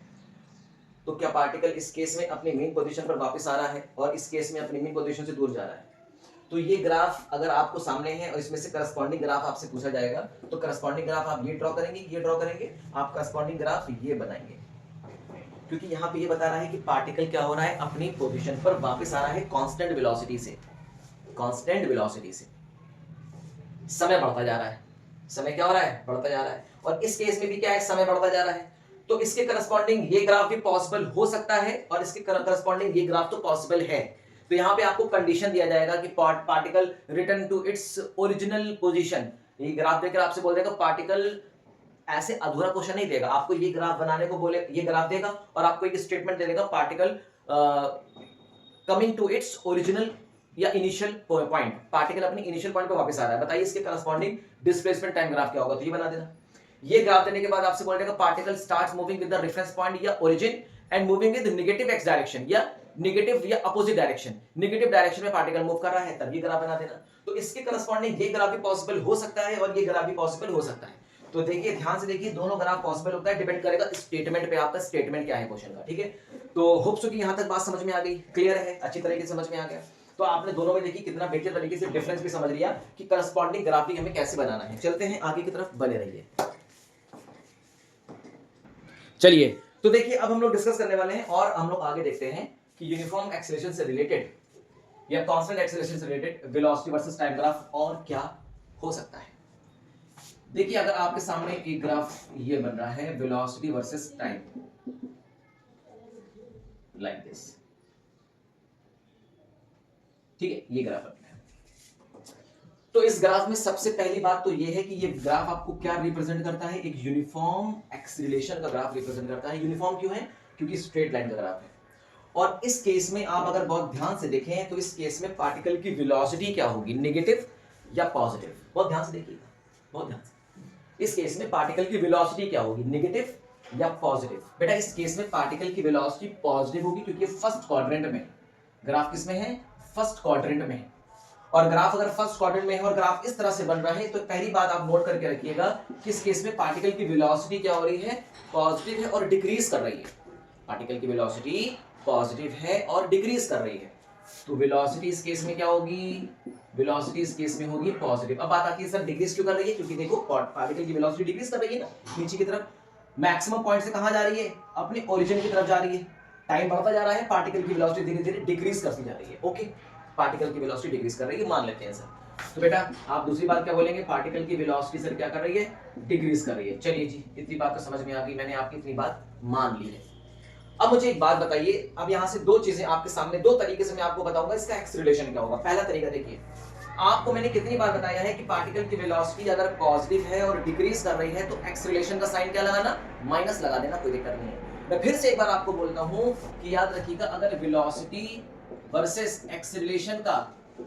तो क्या पार्टिकल इस केस में अपनी मेन पोजीशन पर वापस आ रहा है और इस केस में अपनी मेन पोजीशन से दूर जा रहा है? तो ये ग्राफ अगर आपको सामने है और इसमें से करस्पॉन्डिंग ग्राफ आपसे पूछा जाएगा तो करस्पॉन्डिंग ग्राफ आप ये ड्रॉ करेंगे, ये ड्रॉ करेंगे, आप करस्पॉन्डिंग ग्राफ ये बनाएंगे। क्योंकि यहां पे ये बता रहा है कि पार्टिकल क्या हो रहा है, अपनी पोजीशन पर वापस आ रहा है कांस्टेंट वेलोसिटी से, कांस्टेंट वेलोसिटी से। समय बढ़ता जा रहा है, समय क्या हो रहा है, बढ़ता जा रहा है। और इस केस में भी क्या है, समय बढ़ता जा रहा है। तो इसके करस्पॉन्डिंग ये ग्राफ भी पॉसिबल हो सकता है और इसके करस्पॉन्डिंग ये ग्राफ तो पॉसिबल है। तो यहाँ पे आपको कंडीशन दिया जाएगा कि particle return to its original position. ये ग्राफ देखकर आपसे बोल देगा पार्टिकल, ऐसे अधूरा क्वेश्चन नहीं देगा आपको, ये ग्राफ बनाने को बोले, ये ग्राफ देगा और आपको एक स्टेटमेंट दे देगा particle coming to its original या इनिशियल पॉइंट, पार्टिकल अपनी इनिशियल पॉइंट पे वापस आ रहा है। बताइए इसके करस्पॉन्डिंग डिस्प्लेसमेंट टाइम ग्राफ क्या होगा, तो ये बना देना। ये ग्राफ देने के बाद आपसे बोल देगा particle starts moving with the reference point या origin and moving with negative x direction या नेगेटिव या अपोजिट डायरेक्शन, नेगेटिव डायरेक्शन में पार्टिकल मूव कर रहा है, तब ये ग्राफ बना देना। तो इसके करस्पॉन्डिंग ये ग्राफ भी पॉसिबल हो सकता है और ये ग्राफ भी पॉसिबल हो सकता है। तो देखिए ध्यान से देखिए, दोनों ग्राफ पॉसिबल होता है, डिपेंड करेगा स्टेटमेंट पे, आपका स्टेटमेंट क्या है क्वेश्चन का, ठीक है। तो होप सो कि यहां तक बात समझ में आ गई, क्लियर है, अच्छी तरीके से समझ में आ गया। तो आपने दोनों में देखिए कितना बेहतर तरीके से डिफरेंस भी समझ लिया कि करस्पॉन्डिंग ग्राफिक हमें कैसे बनाना है। चलते हैं आगे की तरफ, बने रहिए। चलिए तो देखिए अब हम लोग डिस्कस करने वाले हैं और हम लोग आगे देखते हैं कि यूनिफॉर्म एक्सेलरेशन से रिलेटेड या कांस्टेंट एक्सेलरेशन से related velocity versus time graph और क्या हो सकता है। देखिए अगर आपके सामने एक ग्राफ ये बन रहा है velocity versus time, like this, ठीक है, ये ग्राफ बन रहा है। तो इस ग्राफ में सबसे पहली बात तो ये है कि ये ग्राफ आपको क्या रिप्रेजेंट करता है, एक यूनिफॉर्म एक्सीलरेशन का ग्राफ रिप्रेजेंट करता है। यूनिफॉर्म क्यों है, क्योंकि स्ट्रेट लाइन का ग्राफ है। और इस केस में आप अगर बहुत ध्यान से देखें तो इस केस में पार्टिकल की वेलोसिटी क्या होगी, नेगेटिव या पॉजिटिव, बहुत ध्यान से देखिएगा, बहुत ध्यान से। इस केस में पार्टिकल की वेलोसिटी क्या होगी, नेगेटिव या पॉजिटिव। बेटा इस केस में पार्टिकल की वेलोसिटी पॉजिटिव होगी क्योंकि फर्स्ट क्वाड्रेंट में, ग्राफ किसमें है, फर्स्ट क्वाड्रेंट में है। और ग्राफ अगर फर्स्ट क्वाड्रेंट में है और ग्राफ इस तरह से बन रहा है तो पहली बात आप नोट करके रखिएगा कि इस केस में पार्टिकल की वेलोसिटी क्या हो रही है, पॉजिटिव है और डिक्रीज कर रही है। पार्टिकल की वेलोसिटी पॉजिटिव है और डिक्रीज कर रही है। तो वेलोसिटी इस केस में क्या होगी, वेलोसिटी इस केस में होगी पॉजिटिव। अब बात आती है सर डिक्रीज क्यों कर रही है, क्योंकि देखो पार्टिकल की वेलोसिटी डिक्रीज कर रही है ना, नीचे की तरफ, मैक्सिमम पॉइंट से कहां जा रही है, अपने ओरिजिन की तरफ जा रही है। टाइम बढ़ता जा रहा है, पार्टिकल की वेलोसिटी धीरे धीरे डिक्रीज करती जा रही है। ओके, पार्टिकल की वेलोसिटी डिक्रीज कर रही है, मान लेते हैं सर। तो बेटा आप दूसरी बात क्या बोलेंगे, पार्टिकल की वेलोसिटी सर क्या कर रही है, डिक्रीज कर रही है। चलिए जी, इतनी बात तो समझ में आ गई, मैंने आपकी इतनी बात मान ली है। अब मुझे एक बात बताइए, अब यहां से दो चीजें आपके सामने, दो तरीके से मैं आपको बताऊंगा इसका एक्सेलरेशन क्या होगा। पहला तरीका देखिए, आपको मैंने कितनी बार बताया है कि पार्टिकल की वेलोसिटी अगर पॉजिटिव है और डिक्रीज कर रही है तो एक्सेलरेशन का साइन क्या लगाना, माइनस लगा देना, कोई दिक्कत नहीं है। मैं फिर से एक बार आपको बोलता हूं कि याद रखिएगा, अगर वेलोसिटी वर्सेस एक्सेलरेशन का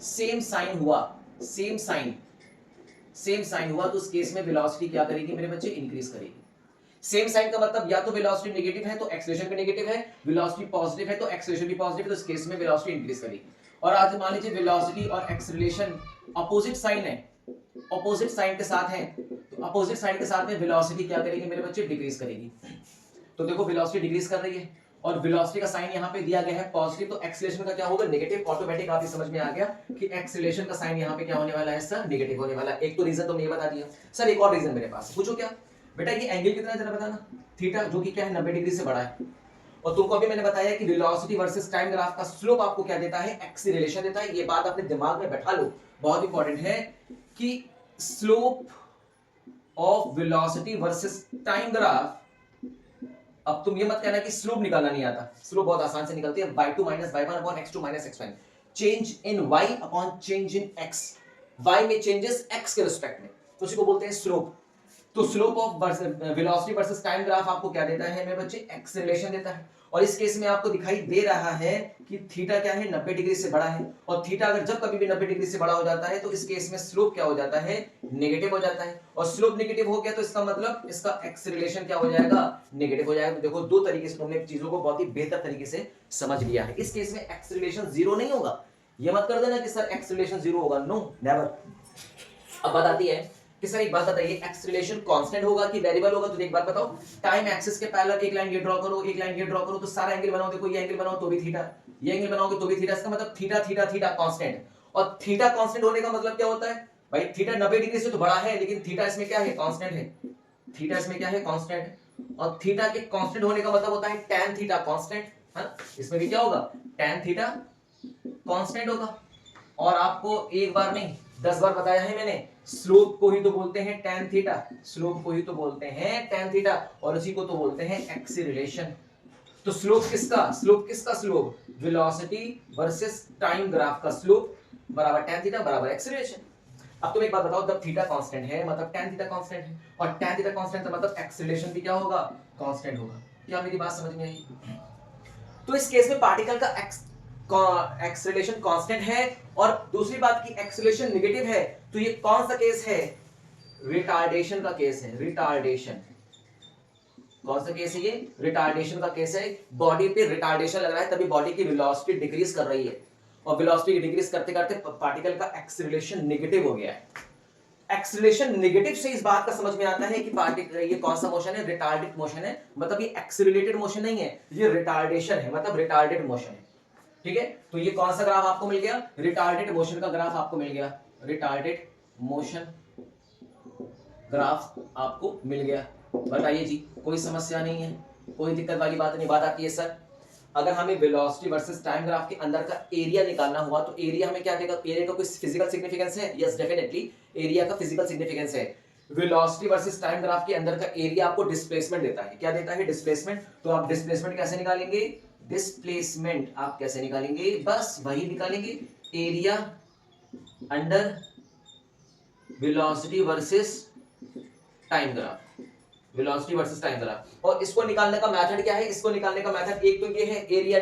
सेम साइन हुआ, सेम साइन हुआ तो उस केस में वेलोसिटी क्या करेगी मेरे बच्चे, इंक्रीज करेगी। सेम साइन का मतलब या तो वेलोसिटी नेगेटिव है तो एक्सेलरेशन भी नेगेटिव है, वेलोसिटी पॉजिटिव है तो एक्सेलरेशन भी पॉजिटिव है, तो इस केस में वेलोसिटी इंक्रीज करेगी। और आज मान लीजिए वेलोसिटी और एक्सेलरेशन अपोजिट साइन है, अपोजिट साइन के साथ है, तो तो अपोजिट साइड के साथ में वेलोसिटी क्या करेगी मेरे बच्चे, डिक्रीज करेगी। तो देखो वेलोसिटी डिक्रीज कर रही है और वेलोसिटी का साइन यहाँ पे दिया गया है पॉजिटिव, तो एक्सीलरेशन का क्या होगा, नेगेटिव। ऑटोमेटिक आप समझ में आ गया कि एक्सीलरेशन का साइन यहाँ पे क्या होने वाला है सर, नेगेटिव होने वाला है। एक तो रीजन तो ये बता दिया सर, एक और रीजन मेरे पास, पूछो क्या बेटा, ये एंगल कितना है जरा बताना, थीटा, जो कि क्या है 90 डिग्री से बड़ा है। और तुमको अभी मैंने बताया कि वेलोसिटी वर्सेस टाइम ग्राफ का स्लोप आपको क्या देता है, एक्सीलरेशन देता है। ये बात अपने दिमाग में बैठा लो, बहुत इंपॉर्टेंट है कि slope of velocity versus time graph. अब तुम ये मत कहना कि स्लोप निकालना नहीं आता, स्लोप बहुत आसान से निकलती है, y2 - y1 upon x2 - x1, change in y upon change in x, y में चेंजेस x के रिस्पेक्ट में, तो उसी को बोलते हैं स्लोप। तो slope of velocity versus time graph आपको क्या देता है मेरे बच्चे, एक्सीलरेशन देता है। और इस केस में आपको दिखाई दे रहा है कि थीटा क्या है, 90 डिग्री से बड़ा है। और थीटा अगर जब कभी भी 90 डिग्री से बड़ा हो जाता है तो इस केस में स्लोप क्या हो जाता है, नेगेटिव हो जाता है। और स्लोप नेगेटिव हो गया तो इसका मतलब इसका एक्सीलरेशन क्या हो जाएगा, नेगेटिव हो जाएगा। तो देखो दो तरीके से तुमने चीजों को बहुत ही बेहतर तरीके से समझ लिया है। इस केस में एक्सीलरेशन जीरो नहीं होगा, ये मत कर देना कि सर एक्सीलरेशन जीरो होगा, नो नेवर। अब बात आती है कि सर एक बात बताइए, एक्सीलरेशन कांस्टेंट होगा कि वेरिएबल होगा, तो एक बात बताओ, टाइम एक्सिस के पैरेलल एक लाइन ये ड्रॉ करो, एक लाइन ये ड्रॉ करो, तो सारा एंगल बनाओ, देखो ये एंगल बनाओ तो भी थीटा, ये एंगल बनाओगे तो भी थीटा, इसका मतलब थीटा थीटा थीटा कांस्टेंट। और थीटा कांस्टेंट होने का मतलब क्या होता है भाई, थीटा 90 डिग्री से तो बड़ा है, लेकिन थीटा इसमें क्या है, कांस्टेंट है। थीटा इसमें क्या है, कांस्टेंट है। और थीटा के कांस्टेंट होने का मतलब होता है tan थीटा कांस्टेंट, हां इसमें भी क्या होगा, tan थीटा कांस्टेंट होगा। और आपको एक बार नहीं 10 बार बताया है मैंने, स्लोप को ही तो बोलते हैं tan थीटा, स्लोप को ही तो बोलते हैं tan थीटा, और उसी को तो बोलते हैं एक्सीलरेशन। तो स्लोप किसका, slope velocity versus time graph का स्लोप बराबर tan थीटा बराबर एक्सीलरेशन। अब तुम एक बात बताओ, जब थीटा कांस्टेंट है मतलब tan थीटा कांस्टेंट है, और tan थीटा कांस्टेंट का मतलब एक्सीलरेशन भी क्या होगा, कांस्टेंट होगा। क्या मेरी बात समझ में आई? तो इस केस में पार्टिकल का एक्सीलरेशन कांस्टेंट है, और दूसरी बात की एक्सीलरेशन नेगेटिव है, तो ये कौन सा केस है, रिटार्डेशन का केस है। रिटार्डेशन कौन सा केस है, ये रिटार्डेशन का केस है। बॉडी पे रिटार्डेशन लग रहा है, तभी बॉडी की वेलोसिटी डिक्रीज कर रही है, और वेलोसिटी डिक्रीज करते करते पार्टिकल का एक्सीलरेशन नेगेटिव हो गया है। एक्सीलरेशन नेगेटिव से इस बात का समझ में आता है कि पार्टिकल ये कौन सा मोशन है, रिटार्डेड मोशन है। मतलब ये एक्सीलरेटेड मोशन नहीं है, ये रिटार्डेशन है, मतलब रिटार्डेड मोशन है। ठीक है, तो ये कौन सा ग्राफ आपको मिल गया, रिटार्डेड मोशन का ग्राफ आपको मिल गया, रिटार्डेड मोशन ग्राफ आपको मिल गया। बताइए जी, कोई समस्या नहीं है, कोई दिक्कत वाली बात नहीं। बात आती है सर, अगर हमें वेलोसिटी वर्सेस टाइम ग्राफ के अंदर का एरिया निकालना हुआ तो एरिया हमें क्या देगा, एरिया का कोई फिजिकल सिग्निफिकेंस है? यस डेफिनेटली, एरिया का फिजिकल सिग्निफिकेंस है। वेलोसिटी वर्सेस टाइम ग्राफ के अंदर का एरिया आपको डिस्प्लेसमेंट देता है। क्या देता है, डिस्प्लेसमेंट। तो आप डिस्प्लेसमेंट कैसे निकालेंगे, डिस्प्लेसमेंट आप कैसे निकालेंगे, बस वही निकालेंगे, area under velocity versus time graph, velocity versus time graph. और इसको निकालने का मेथड क्या है, इसको निकालने का मेथड एक तो ये है area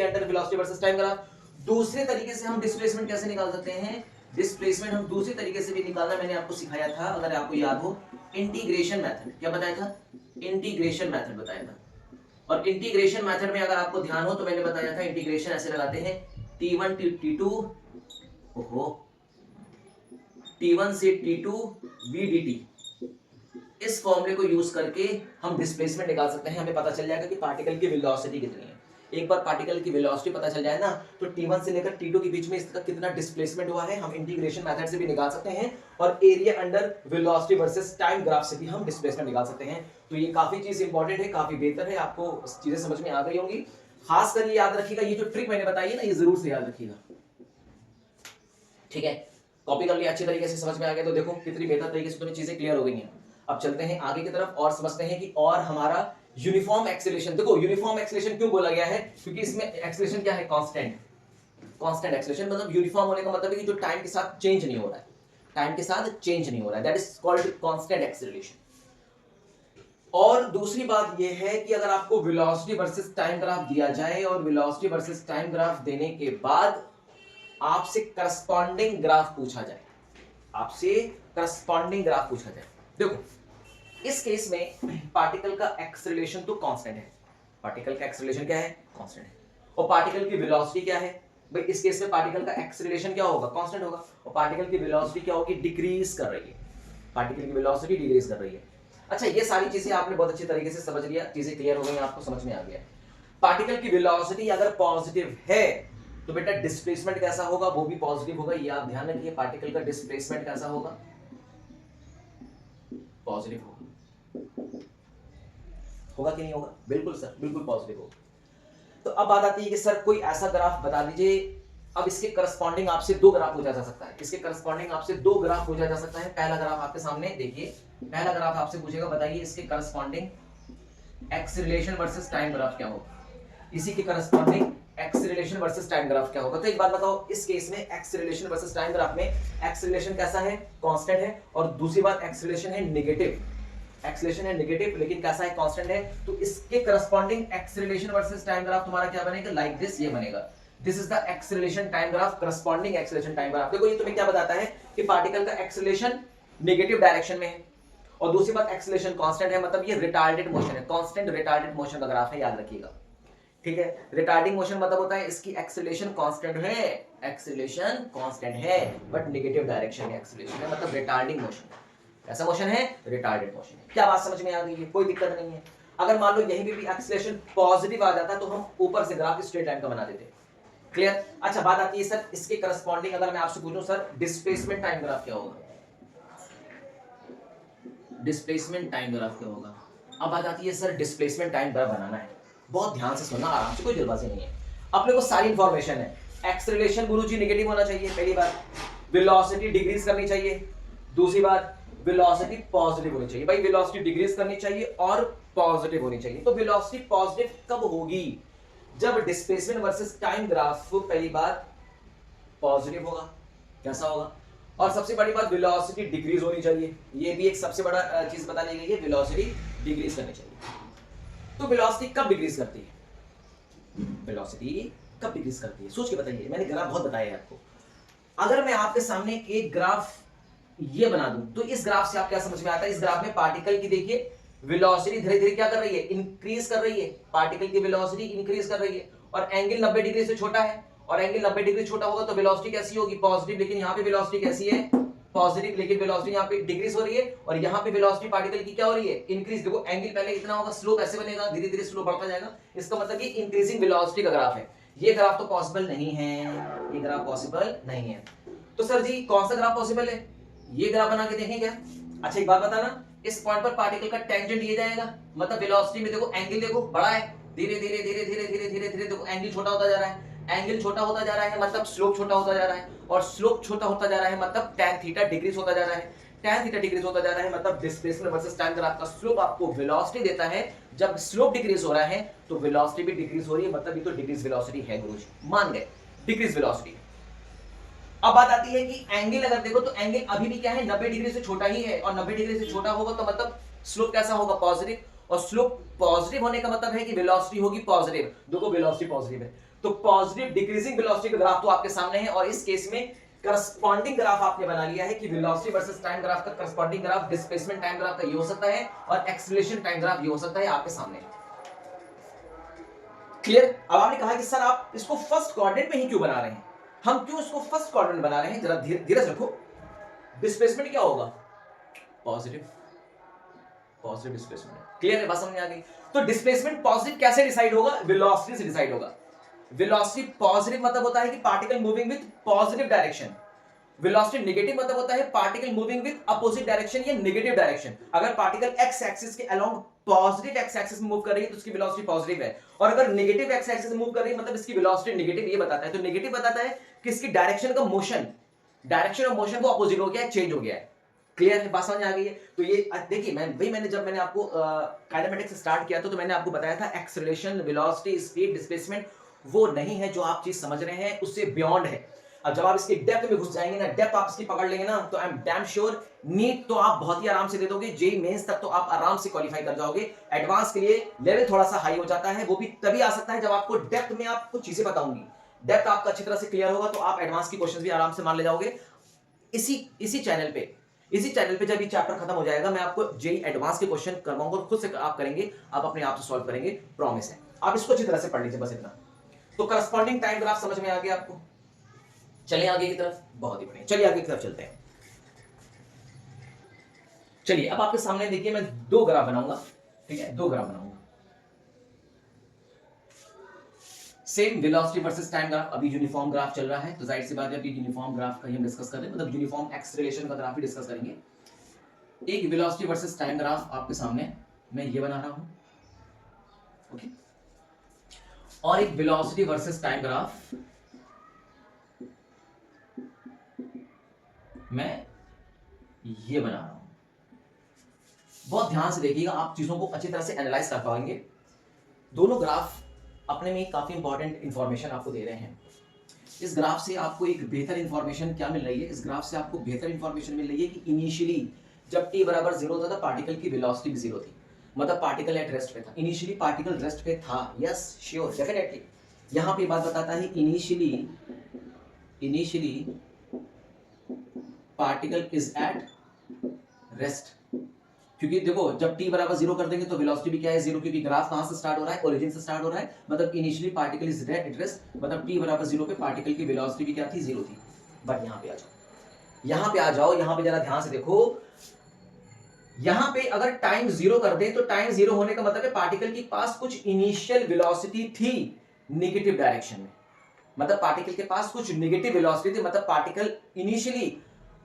under velocity versus time graph. दूसरे तरीके से हम डिस्प्लेसमेंट कैसे निकाल सकते हैं, डिस्प्लेसमेंट हम दूसरे तरीके से भी निकालना मैंने आपको सिखाया था, अगर आपको याद हो, इंटीग्रेशन मेथड। क्या बताया था, इंटीग्रेशन मेथड बताया था। और इंटीग्रेशन मेथड में अगर आपको ध्यान हो तो मैंने बताया था इंटीग्रेशन ऐसे लगाते हैं, T1 to T2, ओहो T1 से T2 VDT, इस फॉर्मूले को यूज करके हम डिस्प्लेसमेंट निकाल सकते हैं। हमें पता चल जाएगा कि पार्टिकल की वेलोसिटी कितनी है। एक बार पार्टिकल की वेलोसिटी पता चल जाए ना, तो T1 से लेकर T2 के बीच में इसका कितना डिस्प्लेसमेंट हुआ है हम इंटीग्रेशन मेथड से भी निकाल सकते हैं, और area under velocity versus time graph से भी हम डिस्प्लेसमेंट निकाल सकते हैं। तो ये काफी चीज इंपॉर्टेंट है, काफी बेहतर है, आपको चीजें समझ में आ गई होंगी। खासकर ये याद रखिएगा, ये जो ट्रिक मैंने बताई है ना, ये जरूर से याद रखिएगा, ठीक है। कॉपी कर लिया, अच्छी तरीके से समझ में आ गया, तो देखो कितनी बेहतर तरीके से तुम्हें चीजें क्लियर हो गई हैं। अब चलते हैं आगे की तरफ और समझते हैं कि और हमारा यूनिफॉर्म एक्सीलरेशन। देखो यूनिफॉर्म एक्सीलरेशन क्यों बोला गया है, क्योंकि इसमें एक्सीलरेशन क्या है, कांस्टेंट। कांस्टेंट एक्सीलरेशन मतलब यूनिफॉर्म होने का मतलब है कि जो टाइम के साथ चेंज नहीं हो रहा है, टाइम के साथ चेंज नहीं हो रहा है, that is called constant acceleration. और दूसरी बात यह है कि अगर आपको वेलोसिटी वर्सेस टाइम ग्राफ दिया जाए और वेलोसिटी वर्सेस टाइम ग्राफ देने के बाद आपसे करस्पॉन्डिंग ग्राफ पूछा जाए, आपसे करस्पॉन्डिंग ग्राफ पूछा जाए, देखो इस केस में पार्टिकल का एक्सीलरेशन तो कांस्टेंट है, पार्टिकल का एक्सीलरेशन क्या है, कांस्टेंट है, और पार्टिकल की वेलोसिटी क्या है भाई, इस केस में पार्टिकल का एक्सीलरेशन क्या होगा, कांस्टेंट होगा, और पार्टिकल की वेलोसिटी क्या होगी, डिक्रीज कर रही है। पार्टिकल की वेलोसिटी डिक्रीज कर रही है। अच्छा, ये सारी चीजें आपने बहुत अच्छी तरीके से समझ लिया, चीजें क्लियर हो गई, आपको समझ में आ गया। पार्टिकल की वेलोसिटी अगर पॉजिटिव है तो बेटा डिस्प्लेसमेंट कैसा होगा, वो भी पॉजिटिव होगा। ये आप ध्यान रखिए, पार्टिकल का डिस्प्लेसमेंट कैसा होगा, पॉजिटिव होगा। होगा कि नहीं होगा? बिल्कुल सर, बिल्कुल पॉजिटिव होगा। तो अब बात आती है कि सर कोई ऐसा ग्राफ बता दीजिए, अब इसके करस्पॉन्डिंग आपसे दो ग्राफ पूछा जा सकता है, इसके करस्पॉन्डिंग आपसे दो ग्राफ पूछा जा सकता है। पहला ग्राफ आपके सामने देखिए, पहला ग्राफ आपसे पूछेगा बताइए इसके corresponding acceleration versus time graph क्या होगा, इसी के corresponding acceleration versus time graph क्या होगा। तो एक बात बताओ, इस केस में एक्सीलरेशन वर्सेस टाइम ग्राफ में एक्सीलरेशन कैसा है, कांस्टेंट है, और दूसरी बात एक्सीलरेशन है नेगेटिव, एक्सीलरेशन है नेगेटिव लेकिन कैसा है, कांस्टेंट है। तो इसके corresponding acceleration versus time graph तुम्हारा क्या बनेगा, लाइक दिस, ये बनेगा। This is the acceleration time graph, corresponding acceleration time graph. देखो ये तुम्हें क्या बताता है कि पार्टिकल का एक्सीलरेशन नेगेटिव डायरेक्शन में है, और दूसरी बात एक्सीलरेशन कांस्टेंट है, मतलब ये रिटार्डेड मोशन है, कांस्टेंट रिटार्डेड मोशन का ग्राफ है, याद रखिएगा। ठीक है, रिटार्डिंग मोशन मतलब होता है इसकी एक्सीलरेशन कांस्टेंट है, एक्सीलरेशन कांस्टेंट है बट नेगेटिव डायरेक्शन में एक्सीलरेशन है, मतलब रिटार्डिंग मोशन। ऐसा मोशन है, रिटार्डेड मोशन है। क्या बात समझ में आ गई है? कोई दिक्कत नहीं है। अगर मान लो यहीं पे भी एक्सीलरेशन पॉजिटिव आ जाता तो हम ऊपर से ग्राफ स्ट्रेट लाइन का बना देते। क्लियर? अच्छा, बात आती है सर इसके करस्पॉन्डिंग अगर मैं आपसे पूछूं सर डिस्प्लेसमेंट टाइम ग्राफ क्या होगा, डिस्प्लेसमेंट टाइम ग्राफ क्या होगा। अब बात आती है सर डिस्प्लेसमेंट टाइम ग्राफ बनाना है, बहुत ध्यान से सुनना, आराम से, कोई जल्दबाजी नहीं है। अपने को सारी इंफॉर्मेशन है। एक्सेलरेशन गुरुजी नेगेटिव होना चाहिए, पहली बात। वेलोसिटी डिक्रीज करनी चाहिए, दूसरी बात वेलोसिटी पॉजिटिव होनी चाहिए। भाई वेलोसिटी डिक्रीज करनी चाहिए और पॉजिटिव होनी चाहिए। तो वेलोसिटी पॉजिटिव कब होगी, जब डिस्प्लेसमेंट वर्सेस टाइम ग्राफ पहली बात पॉजिटिव होगा। कैसा होगा? और सबसे बड़ी बात वेलोसिटी डिक्रीज होनी चाहिए, ये भी एक सबसे बड़ा चीज बताने गई है, वेलोसिटी डिक्रीज करनी चाहिए। तो वेलोसिटी कब डिक्रीज करती है, वेलोसिटी कब डिक्रीज करती है, सोच के बताइए। मैंने ग्राफ बहुत बताया है आपको। अगर मैं आपके सामने एक ग्राफ ये बना दूं तो इस ग्राफ से आप क्या समझ में आता है, इस ग्राफ में पार्टिकल की देखिए वेलोसिटी धीरे धीरे क्या कर रही है, इंक्रीज कर रही है। पार्टिकल की वेलोसिटी इंक्रीज कर रही है और एंगल 90 डिग्री से छोटा है, और एंगल 90 डिग्री छोटा होगा तो वेलोसिटी कैसी होगी, पॉजिटिव। लेकिन यहाँ पे वेलोसिटी कैसी है, पॉजिटिव, लेकिन वेलोसिटी यहाँ पे डिक्रीज हो रही है, और यहाँ पे वेलोसिटी पार्टिकल की क्या हो रही है, इंक्रीज। देखो एंगल पहले इतना होगा, स्लोप ऐसे बनेगा, धीरे धीरे स्लोप बढ़ता जाएगा। इसका मतलब ये इंक्रीजिंग वेलोसिटी का ग्राफ है। ये ग्राफ तो पॉसिबल नहीं है, ये ग्राफ पॉसिबल नहीं है। तो सर जी कौन सा ग्राफ पॉसिबल है, ये ग्राफ बना के देखें क्या। अच्छा एक बात बताना, इस पॉइंट पर पार्टिकल का टेंजेंट ये जाएगा, मतलब वेलोसिटी में देखो एंगल देखो बड़ा है, धीरे धीरे धीरे धीरे धीरे धीरे धीरे देखो एंगल छोटा होता जा रहा है, एंगल छोटा होता जा रहा है मतलब स्लोप छोटा होता जा रहा है, और स्लोप छोटा होता जा रहा है मतलब tan थीटा डिक्रीज होता जा रहा है, tan थीटा डिक्रीज होता जा रहा है, मतलब डिस्प्लेसमेंट वर्सेस टाइम ग्राफ का स्लोप आपको वेलोसिटी देता है। जब स्लोप डिक्रीज हो रहा है तो वेलोसिटी भी डिक्रीज हो रही है, मतलब ये तो डिक्रीज वेलोसिटी है गुरुजी, मान गए डिक्रीज वेलोसिटी। अब बात आती है कि एंगल अगर देखो तो एंगल अभी भी क्या है, 90 डिग्री से छोटा ही है, और 90 डिग्री से छोटा होगा तो मतलब स्लोप कैसा होगा, पॉजिटिव, और स्लोप पॉजिटिव होने का मतलब है कि वेलोसिटी होगी पॉजिटिव। देखो वेलोसिटी पॉजिटिव है तो पॉजिटिव डिक्रीजिंग वेलोसिटी का ग्राफ तो आपके सामने है, और इस केस में करस्पॉन्डिंग ग्राफ आपने बना लिया है कि वेलोसिटी वर्सेस टाइम ग्राफ का corresponding graph displacement time graph का ये हो सकता है, और एक्सीलरेशन टाइम ग्राफ ये हो सकता है आपके सामने। क्लियर? अब आपने कहा कि सर आप इसको फर्स्ट क्वाड्रेंट में ही क्यों बना रहे हैं, हम क्यों इसको फर्स्ट क्वाड्रेंट बना रहे हैं, जरा धीरज रखो। डिस्प्लेसमेंट क्या होगा, पॉजिटिव, पॉजिटिव डिस्प्लेसमेंट। क्लियर है, बात समझ में आ गई। तो डिस्प्लेसमेंट पॉजिटिव कैसे डिसाइड होगा, वेलोसिटी से डिसाइड होगा। वेलोसिटी पॉजिटिव मतलब होता है कि particle moving with positive direction, velocity negative मतलब होता है particle moving with opposite direction या नेगेटिव डायरेक्शन। अगर पार्टिकल एक्स एक्सिस के अलोंग पॉजिटिव एक्स एक्सिस में मूव कर रही है तो उसकी वेलोसिटी पॉजिटिव है, और अगर नेगेटिव एक्स एक्सिस में मूव कर रही है मतलब इसकी वेलोसिटी नेगेटिव। ये बताता है, तो नेगेटिव बताता है कि इसकी डायरेक्शन का मोशन, डायरेक्शन ऑफ मोशन वो अपोजिट हो गया है, चेंज हो गया है। क्लियर है, बात समझ आ गई है। तो ये देखिए मैंने जब मैंने आपको काइनेमेटिक्स स्टार्ट किया तो मैंने आपको बताया था एक्सेलरेशन, वेलोसिटी, स्पीड, डिस्प्लेसमेंट वो नहीं है जो आप चीज समझ रहे हैं, उससे बियॉन्ड है। अब जब आप इसके डेप्थ में घुस जाएंगे ना, डेप्थ आप इसकी पकड़ लेंगे ना, तो I am damn sure NEET तो आप बहुत ही आराम से दे दोगे, जेई मेंस तक तो आप आराम से क्वालिफाई कर जाओगे। एडवांस के लिए लेवल थोड़ा सा हाई हो जाता है, वो भी तभी आ सकता है जब आपको डेप्थ में आपको चीजें बताऊंगी। डेप्थ आपका अच्छी तरह से क्लियर होगा तो आप एडवांस की क्वेश्चंस भी आराम से मान ले जाओगे। इसी चैनल पे जब ये चैप्टर खत्म हो जाएगा मैं आपको जेई एडवांस के क्वेश्चन करवाऊंगा, और खुद से आप करेंगे, आप अपने आप से सॉल्व करेंगे, प्रॉमिस है। आप इसको अच्छी तरह से पढ़ लीजिए, बस इतना। तो करस्पॉन्डिंग टाइम ग्राफ समझ में आ गया आपको। चलिए आगे की तरफ, बहुत ही बढ़िया, चलिए आगे की तरफ चलते हैं। चलिए अब आपके सामने देखिए मैं दो ग्राफ बनाऊंगा, ठीक है, दो ग्राफ बनाऊंगा, same velocity versus time graph. अभी यूनिफॉर्म ग्राफ चल रहा है तो जाहिर सी बात है अभी यूनिफॉर्म ग्राफ का ही हम डिस्कस कर रहे हैं, मतलब यूनिफॉर्म एक्सेलरेशन का ग्राफ ही डिस्कस करेंगे। एक वेलोसिटी वर्सेस टाइम ग्राफ आपके सामने मैं ये बना रहा हूं, ओके, और एक वेलोसिटी वर्सेस टाइम ग्राफ मैं ये बना रहा हूं। बहुत ध्यान से देखिएगा, आप चीजों को अच्छी तरह से एनालाइज कर पाएंगे। दोनों ग्राफ अपने में काफी इंपॉर्टेंट इंफॉर्मेशन आपको दे रहे हैं। इस ग्राफ से आपको एक बेहतर इंफॉर्मेशन क्या मिल रही है, इस ग्राफ से आपको बेहतर इंफॉर्मेशन मिल रही है कि इनिशियली जब t बराबर 0 होता था पार्टिकल की वेलोसिटी भी 0 थी, मतलब पार्टिकल एट रेस्ट पे था। इनिशियली पार्टिकल रेस्ट पे था, यस श्योर डेफिनेटली। यहां पे बात बताता है initially particle is at rest, क्योंकि देखो जब t बराबर 0 कर देंगे तो वेलोसिटी भी क्या है 0, क्योंकि ग्राफ कहां से स्टार्ट हो रहा है, ओरिजिन से स्टार्ट हो रहा है, मतलब initially particle is at rest, मतलब t बराबर 0 पे पार्टिकल की वेलोसिटी भी क्या थी 0 थी। बट यहां पे आ जाओ, यहां पे आ जाओ, यहां पे जरा ध्यान से देखो, यहां पे अगर टाइम 0 कर दे तो टाइम 0 होने का मतलब है पार्टिकल के पास कुछ इनिशियल वेलोसिटी थी नेगेटिव डायरेक्शन में, मतलब पार्टिकल के पास कुछ नेगेटिव वेलोसिटी थी, मतलब पार्टिकल इनिशियली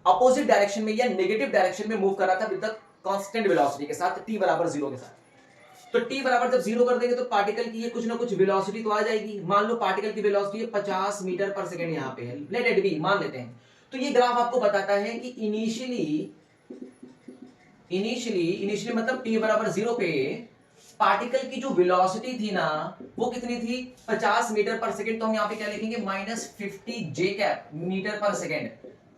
अपोजिट डायरेक्शन में या नेगेटिव डायरेक्शन में मूव कर रहा था विद द कांस्टेंट वेलोसिटी के साथ, t बराबर 0 के साथ। तो t बराबर जब 0 कर देंगे तो पार्टिकल की ये कुछ ना कुछ वेलोसिटी तो आ जाएगी। मान लो पार्टिकल की वेलोसिटी है 50 मीटर पर सेकंड, यहां पे है, लेट इट बी, मान लेते हैं। तो ये ग्राफ आपको बताता है कि इनिशियली मतलब t बराबर 0 पे पार्टिकल की जो वेलोसिटी थी ना वो कितनी थी 50 मीटर पर सेकंड, तो हम यहां पे क्या लिखेंगे -50 j कैप मीटर पर सेकंड,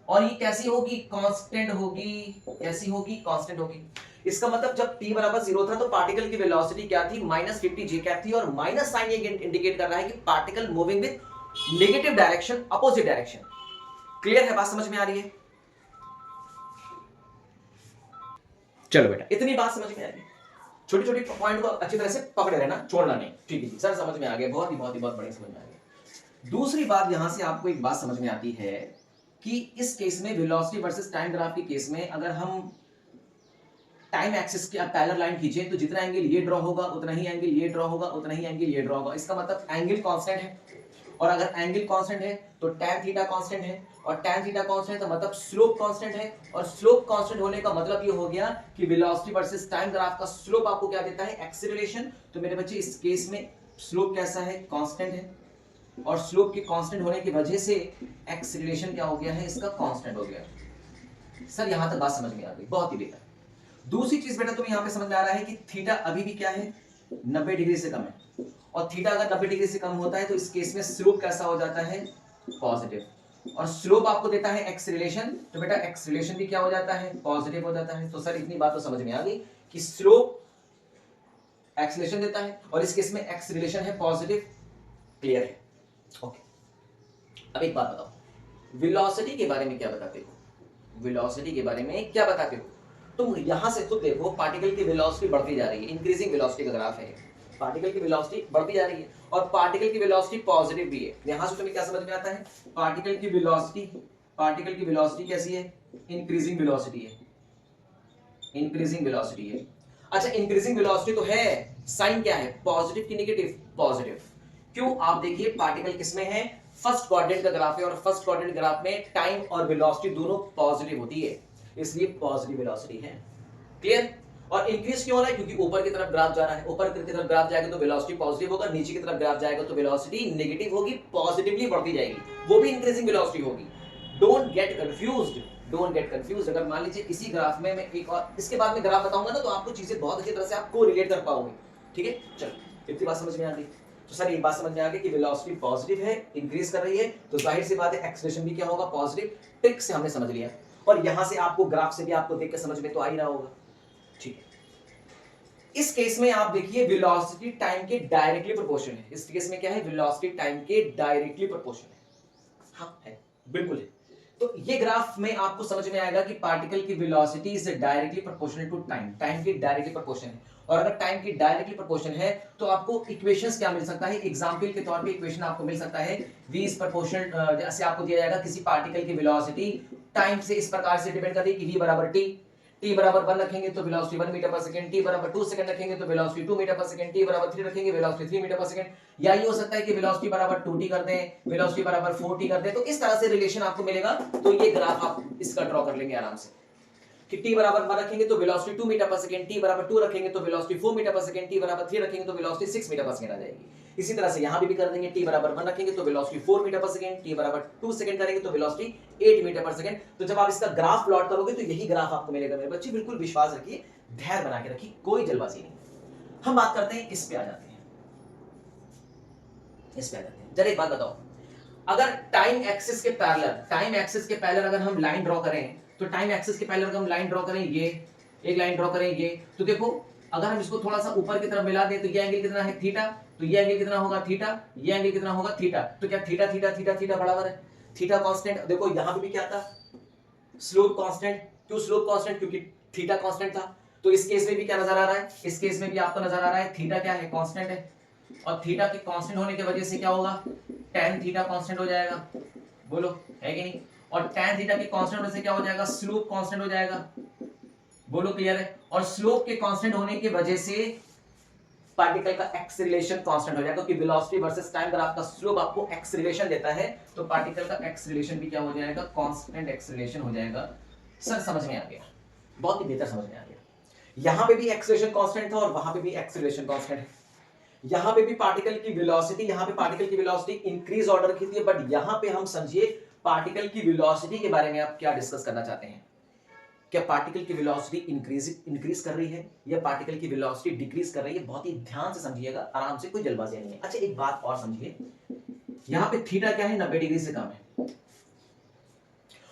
और ये कैसी होगी कांस्टेंट होगी, कैसी होगी कांस्टेंट होगी। इसका मतलब जब t बराबर 0 था तो पार्टिकल की वेलोसिटी क्या थी -50 j कैप थी, और माइनस साइन ये इंडिकेट कर रहा है कि particle moving with negative direction, opposite direction. Clear है, बात समझ में आ रही है? चलो बेटा इतनी बात समझ में आ रही है, छोटी छोटी पॉइंट को अच्छी तरह से पकड़े रहना, छोड़ना नहीं, ठीक है जी सर, समझ में आ गया, बहुत बड़ी समझ में आ गया। दूसरी बात यहां से आपको एक बात समझ में आती है कि इस केस में वेलोसिटी वर्सेस टाइम ग्राफ के केस में अगर हम टाइम एक्सिस की पैरेलल लाइन खींचे तो जितना एंगल ये ड्रॉ होगा उतना ही एंगल ये ड्रॉ होगा, उतना ही एंगल ये ड्रॉ होगा। इसका मतलब एंगल कांस्टेंट है, और अगर एंगल कांस्टेंट है तो tan थीटा कांस्टेंट है, और tan थीटा कांस्टेंट है तो मतलब स्लोप कांस्टेंट है, और स्लोप कांस्टेंट होने का मतलब ये हो गया कि वेलोसिटी वर्सेस टाइम ग्राफ का स्लोप आपको क्या देता है एक्सीलरेशन। तो मेरे बच्चे इस केस में स्लोप कैसा है कांस्टेंट है, और स्लोप के कांस्टेंट होने की वजह से एक्सीलरेशन क्या हो गया है इसका कांस्टेंट हो गया। सर यहां तक बात समझ में आ गई, बहुत ही बेहतर। दूसरी चीज बेटा तुम्हें यहां पे समझ में आ रहा है कि थीटा अभी भी क्या है 90 डिग्री से कम है, और थीटा अगर 90 डिग्री से कम होता है तो इस केस में स्लोप कैसा हो जाता है पॉजिटिव, और स्लोप आपको देता है एक्सीलरेशन, तो बेटा एक्सीलरेशन भी क्या हो जाता है पॉजिटिव हो जाता है। तो सर इतनी बात तो समझ में आ गई कि स्लोप एक्सीलरेशन देता है और इस केस में एक्सीलरेशन है पॉजिटिव, क्लियर है? ओके, अब एक बात बताओ, वेलोसिटी के बारे में क्या बताते हो, वेलोसिटी के बारे में क्या बताते हो? तुम यहां से खुद देखो पार्टिकल की वेलोसिटी बढ़ती जा रही है, इंक्रीजिंग वेलोसिटी का ग्राफ है, पार्टिकल की वेलोसिटी बढ़ती जा रही है और पार्टिकल की वेलोसिटी पॉजिटिव भी है। यहां से तुम्हें क्या समझ में आता है, पार्टिकल की वेलोसिटी कैसी है इंक्रीजिंग वेलोसिटी है, इंक्रीजिंग वेलोसिटी है। अच्छा इंक्रीजिंग वेलोसिटी तो है, साइन क्या है पॉजिटिव की नेगेटिव, पॉजिटिव। क्यों? आप देखिए पार्टिकल किसमें है, फर्स्ट क्वाड्रेंट का ग्राफ है, और फर्स्ट क्वाड्रेंट ग्राफ में टाइम और वेलोसिटी दोनों पॉजिटिव होती है, इसलिए पॉजिटिव वेलोसिटी है, क्लियर? और इंक्रीज क्यों हो रहा है, क्योंकि ऊपर की तरफ ग्राफ जा रहा है, ऊपर की तरफ ग्राफ जाएगा तो वेलोसिटी पॉजिटिव होगा, नीचे की तरफ ग्राफ जाएगा तो वेलोसिटी नेगेटिव होगी, पॉजिटिवली बढ़ती जाएगी, वो भी इंक्रीजिंग वेलोसिटी होगी। Don't get confused, don't get confused. अगर मान लीजिए इसी ग्राफ में मैं एक और इसके बाद में ग्राफ बताऊंगा ना तो आपको चीजें बहुत अच्छी तरह से आपको रिलेट कर पाओगे, ठीक है? चलो इतनी बात समझ में आ गई। तो सर ये बात समझ में आ गई कि वेलोसिटी पॉजिटिव है, इंक्रीज कर रही है, तो जाहिर सी बात है एक्सीलरेशन भी क्या होगा पॉजिटिव, ट्रिक से हमने समझ लिया, और यहां से आपको ग्राफ से भी आपको देख के समझ में तो आ ही रहा होगा, ठीक है? इस केस में आप देखिए वेलोसिटी टाइम के डायरेक्टली प्रोपोर्शनल है, इस केस में क्या है वेलोसिटी टाइम के डायरेक्टली प्रोपोर्शनल है, हाँ है, बिल्कुल है। तो ये ग्राफ में आपको समझ में आएगा कि पार्टिकल की velocity is directly proportional to time, time की डायरेक्टली प्रोपोर्शनल है, और अगर टाइम की डायरेक्टली प्रोपोर्शनल है तो आपको इक्वेशंस क्या मिल सकता है, एग्जांपल के तौर पे इक्वेशन आपको मिल सकता है v इज प्रोपोर्शनल, जैसे आपको दिया जाएगा किसी पार्टिकल की वेलोसिटी टाइम से इस प्रकार से डिपेंड करती है कि v बराबर t, t बराबर 1 रखेंगे तो वेलोसिटी 1 मीटर पर सेकंड, t बराबर 2 सेकंड रखेंगे तो वेलोसिटी 2 मीटर पर सेकंड, t बराबर 3 रखेंगे वेलोसिटी 3 मीटर पर सेकंड। या ये हो सकता है कि वेलोसिटी बराबर 2t कर दें, वेलोसिटी बराबर 4t कर दें, तो इस तरह से रिलेशन आपको मिलेगा। तो ये ग्राफ आप इसका ड्रॉ कर लेंगे आराम से कि t बराबर 1 रखेंगे तो वेलोसिटी 2 मीटर पर सेकंड, t बराबर 2 रखेंगे तो वेलोसिटी 4 मीटर पर सेकंड, t बराबर 3 रखेंगे तो वेलोसिटी 6 मीटर पर सेकंड आ जाएगी। इसी तरह से यहां भी कर देंगे, t बराबर 1 रखेंगे तो वेलोसिटी 4 मीटर पर सेकंड, t बराबर 2 सेकंड करेंगे तो वेलोसिटी 8 मीटर पर सेकंड। तो जब आप इसका ग्राफ प्लॉट करोगे तो यही ग्राफ आपको मिलेगा मेरे बच्चे, बिल्कुल विश्वास रखिए, धैर्य बना के रखिए, कोई जल्दबाजी नहीं। हम बात करते हैं, इस पे आ जाते हैं, इस पे आ जाते हैं। जरा एक बात बताओ, अगर टाइम एक्सिस के पैरेलल अगर हम लाइन ड्रॉ करें, तो टाइम एक्सिस के पैरेलल अगर हम लाइन ड्रॉ करें, ये एक लाइन ड्रॉ करें, ये तो देखो अगर हम इसको थोड़ा सा ऊपर की तरफ मिला दें तो ये एंगल कितना है थीटा, तो ये एंगल कितना होगा थीटा, ये एंगल कितना होगा थीटा। तो क्या थीटा थीटा थीटा थीटा बराबर है थीटा कांस्टेंट। देखो यहां पे भी क्या था, स्लोप कांस्टेंट। क्यों स्लोप कांस्टेंट, क्योंकि थीटा कांस्टेंट था। तो इस केस में भी क्या नजर आ रहा है, इस केस में भी आपको नजर आ रहा है थीटा क्या है, कांस्टेंट है। और थीटा के कांस्टेंट होने की वजह से क्या होगा, tan थीटा कांस्टेंट हो जाएगा, बोलो है कि नहीं। और tan थीटा के कांस्टेंट होने से क्या हो जाएगा, स्लोप कांस्टेंट हो जाएगा, बोलो क्लियर है। और स्लोप के कांस्टेंट होने की वजह से पार्टिकल का एक्सेलरेशन कांस्टेंट हो जाएगा, क्योंकि वेलोसिटी वर्सेस टाइम अगर आपका स्लोप आपको एक्सेलरेशन देता है तो पार्टिकल का एक्सेलरेशन भी क्या हो जाएगा, कांस्टेंट एक्सेलरेशन हो जाएगा। सर समझ में आ गया, बहुत ही बेहतर समझ में आ गया। यहां पे भी एक्सेलरेशन कांस्टेंट था और वहां पे भी एक्सेलरेशन कांस्टेंट है। यहां पे भी पार्टिकल की वेलोसिटी, यहां पे पार्टिकल की वेलोसिटी इंक्रीज ऑर्डर की थी, बट यहां पे हम समझिए पार्टिकल की वेलोसिटी के बारे में आप क्या डिस्कस करना चाहते हैं। क्या पार्टिकल की वेलोसिटी इंक्रीज कर रही है या पार्टिकल की वेलोसिटी डिक्रीज कर रही है, बहुत ही ध्यान से समझिएगा, आराम से, कोई जल्दबाजी नहीं है। अच्छा एक बात और समझिए, यहां पे थीटा क्या है, 90 डिग्री से कम है।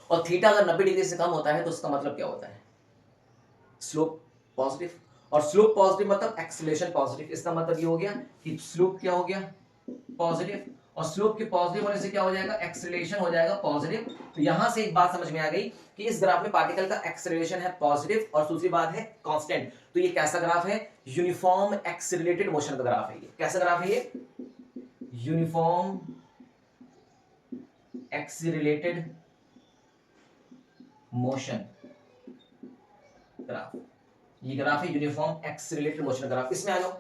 और थीटा अगर 90 डिग्री से कम होता है तो उसका मतलब क्या होता है, स्लोप पॉजिटिव। और स्लोप पॉजिटिव मतलब एक्सेलरेशन पॉजिटिव। इसका मतलब ये हो गया कि स्लोप क्या हो गया, पॉजिटिव। और स्लोप के पॉजिटिव होने से क्या हो जाएगा, एक्सेलरेशन हो जाएगा पॉजिटिव। तो यहां से एक बात समझ में आ गई कि इस ग्राफ में पार्टिकल का एक्सेलरेशन है पॉजिटिव और दूसरी बात है कांस्टेंट। तो ये कैसा ग्राफ है, यूनिफॉर्म एक्सेलरेटेड मोशन का ग्राफ है। ये कैसा ग्राफ है, ये यूनिफॉर्म एक्सेलरेटेड मोशन ग्राफ। ये ग्राफ है यूनिफॉर्म एक्सेलरेटेड मोशन ग्राफ। इसमें आ जाओ,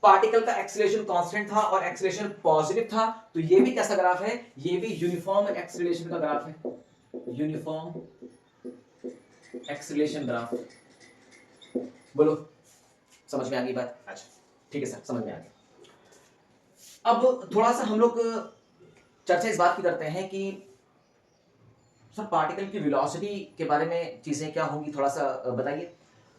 पार्टिकल का एक्सेलरेशन कांस्टेंट था और एक्सेलरेशन पॉजिटिव था, तो ये भी कैसा ग्राफ है, ये भी यूनिफॉर्म एक्सेलरेशन का ग्राफ है, यूनिफॉर्म एक्सेलरेशन ग्राफ। बोलो समझ में आ गई बात। अच्छा ठीक है सर, समझ में आ गया। अब थोड़ा सा हम लोग चर्चा इस बात की करते हैं कि सर पार्टिकल की वेलोसिटी के बारे में चीजें क्या होंगी, थोड़ा सा बताइए।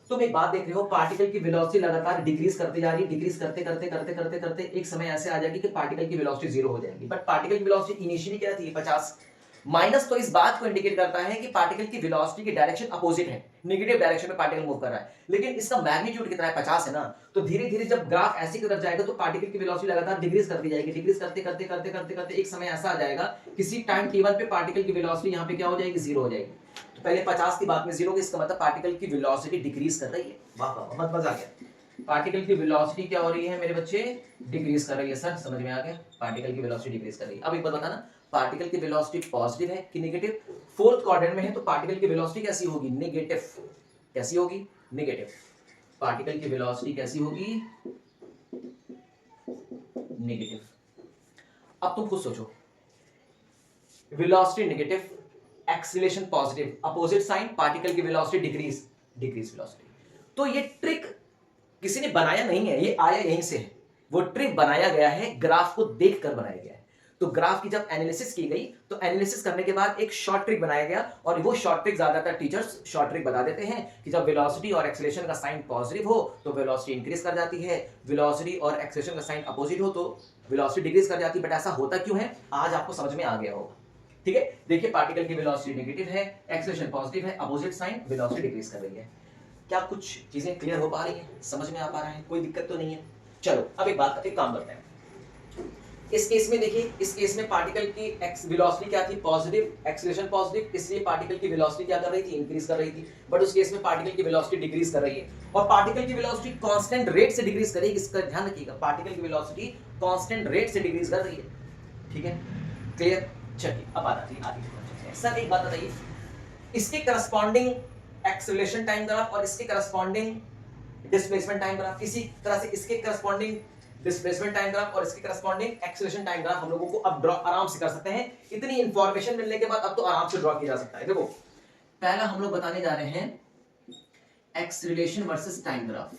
तुम एक बात देख रहे हो, पार्टिकल की वेलोसिटी लगातार डिक्रीज करती जा रही है, डिक्रीज करते करते करते करते करते एक समय ऐसे आ जाएगी कि पार्टिकल की वेलोसिटी 0 हो जाएगी। बट पार्टिकल की वेलोसिटी इनिशियली क्या थी, 50। माइनस तो इस बात को इंडिकेट करता है कि पार्टिकल की वेलोसिटी की डायरेक्शन अपोजिट है, नेगेटिव डायरेक्शन में पार्टिकल मूव कर रहा है। लेकिन इसका मैग्नीट्यूड कितना है, 50 है ना। तो धीरे धीरे जब ग्राफ ऐसी की तरफ जाएगा तो पार्टिकल की वेलोसिटी लगातार डिक्रीज करती जाएगी, डिक्रीज करते करते करते करते करते एक समय ऐसा आ जाएगा, किसी टाइम t1 पे पार्टिकल की वेलोसिटी यहाँ पे क्या हो जाएगी, 0 हो जाएगी। तो पहले 50 की बात में 0 होगी, इसका मतलब पार्टिकल की वेलोसिटी डिक्रीज कर रही है। वाह वाह, मत मजा आ गया। पार्टिकल की वेलोसिटी क्या हो रही है मेरे बच्चे, डिक्रीज कर रही है। सर समझ में आ गया, पार्टिकल की वेलोसिटी डिक्रीज कर रही है। अब एक बात बताना, पार्टिकल की वेलोसिटी पॉजिटिव है कि नेगेटिव, फोर्थ क्वाड्रेंट में है, तो पार्टिकल की वेलोसिटी कैसी होगी, नेगेटिव। कैसी होगी, नेगेटिव। पार्टिकल की वेलोसिटी कैसी होगी, नेगेटिव। अब तुम खुद सोचो, velocity negative, acceleration positive, opposite sign, particle की वेलोसिटी डिक्रीज, डिक्रीज वेलोसिटी। तो ये ट्रिक किसी ने बनाया नहीं है, ये आया यहीं से है। वो ट्रिक बनाया गया है, ग्राफ को देखकर बनाया गया है। तो ग्राफ की जब एनालिसिस की गई तो एनालिसिस करने के बाद एक शॉर्ट ट्रिक बनाया गया, और वो शॉर्ट ट्रिक ज्यादातर टीचर्स शॉर्ट ट्रिक बता देते हैं कि जब वेलोसिटी और एक्सेलरेशन का साइन पॉजिटिव हो तो वेलोसिटी इंक्रीज कर जाती है, वेलोसिटी और एक्सेलरेशन का साइन अपोजिट हो तो वेलोसिटी डिक्रीज कर जाती है। बट ऐसा होता क्यों है, आज आपको समझ में आ गया होगा। ठीक है, देखिए पार्टिकल की वेलोसिटी नेगेटिव है, एक्सेलरेशन पॉजिटिव है, अपोजिट साइन, वेलोसिटी डिक्रीज कर रही है। क्या कुछ चीजें क्लियर हो पा रही हैं, समझ में आ पा रहा है, कोई दिक्कत तो नहीं है। चलो अब एक बात, एक काम करते हैं। इस केस में देखिए, इस केस में पार्टिकल की वेलोसिटी क्या थी, पॉजिटिव, एक्सेलरेशन पॉजिटिव, इसलिए पार्टिकल की वेलोसिटी क्या कर रही थी, इंक्रीज कर रही थी। बट उस केस में पार्टिकल की वेलोसिटी डिक्रीज कर रही है, और पार्टिकल की वेलोसिटी कांस्टेंट रेट से डिक्रीज कर रही है। इसका ध्यान रखिएगा, पार्टिकल की वेलोसिटी कांस्टेंट रेट से डिक्रीज कर रही है। ठीक है, क्लियर। चलिए अब आती है सर एक बात बताइए, इसके करस्पॉन्डिंग एक्सेलरेशन टाइम ग्राफ और इसके करस्पॉन्डिंग डिस्प्लेसमेंट टाइम ग्राफ, इसी तरह से इसके करस्पॉन्डिंग डिस्प्लेसमेंट टाइम ग्राफ और इसके करस्पॉन्डिंग एक्सेलरेशन टाइम ग्राफ हम लोगों को अब ड्रॉ आराम से कर सकते हैं। इतनी इंफॉर्मेशन मिलने के बाद अब तो आराम से ड्रॉ किया जा सकता है। देखो पहला हम लोग बताने जा रहे हैं acceleration versus time graph,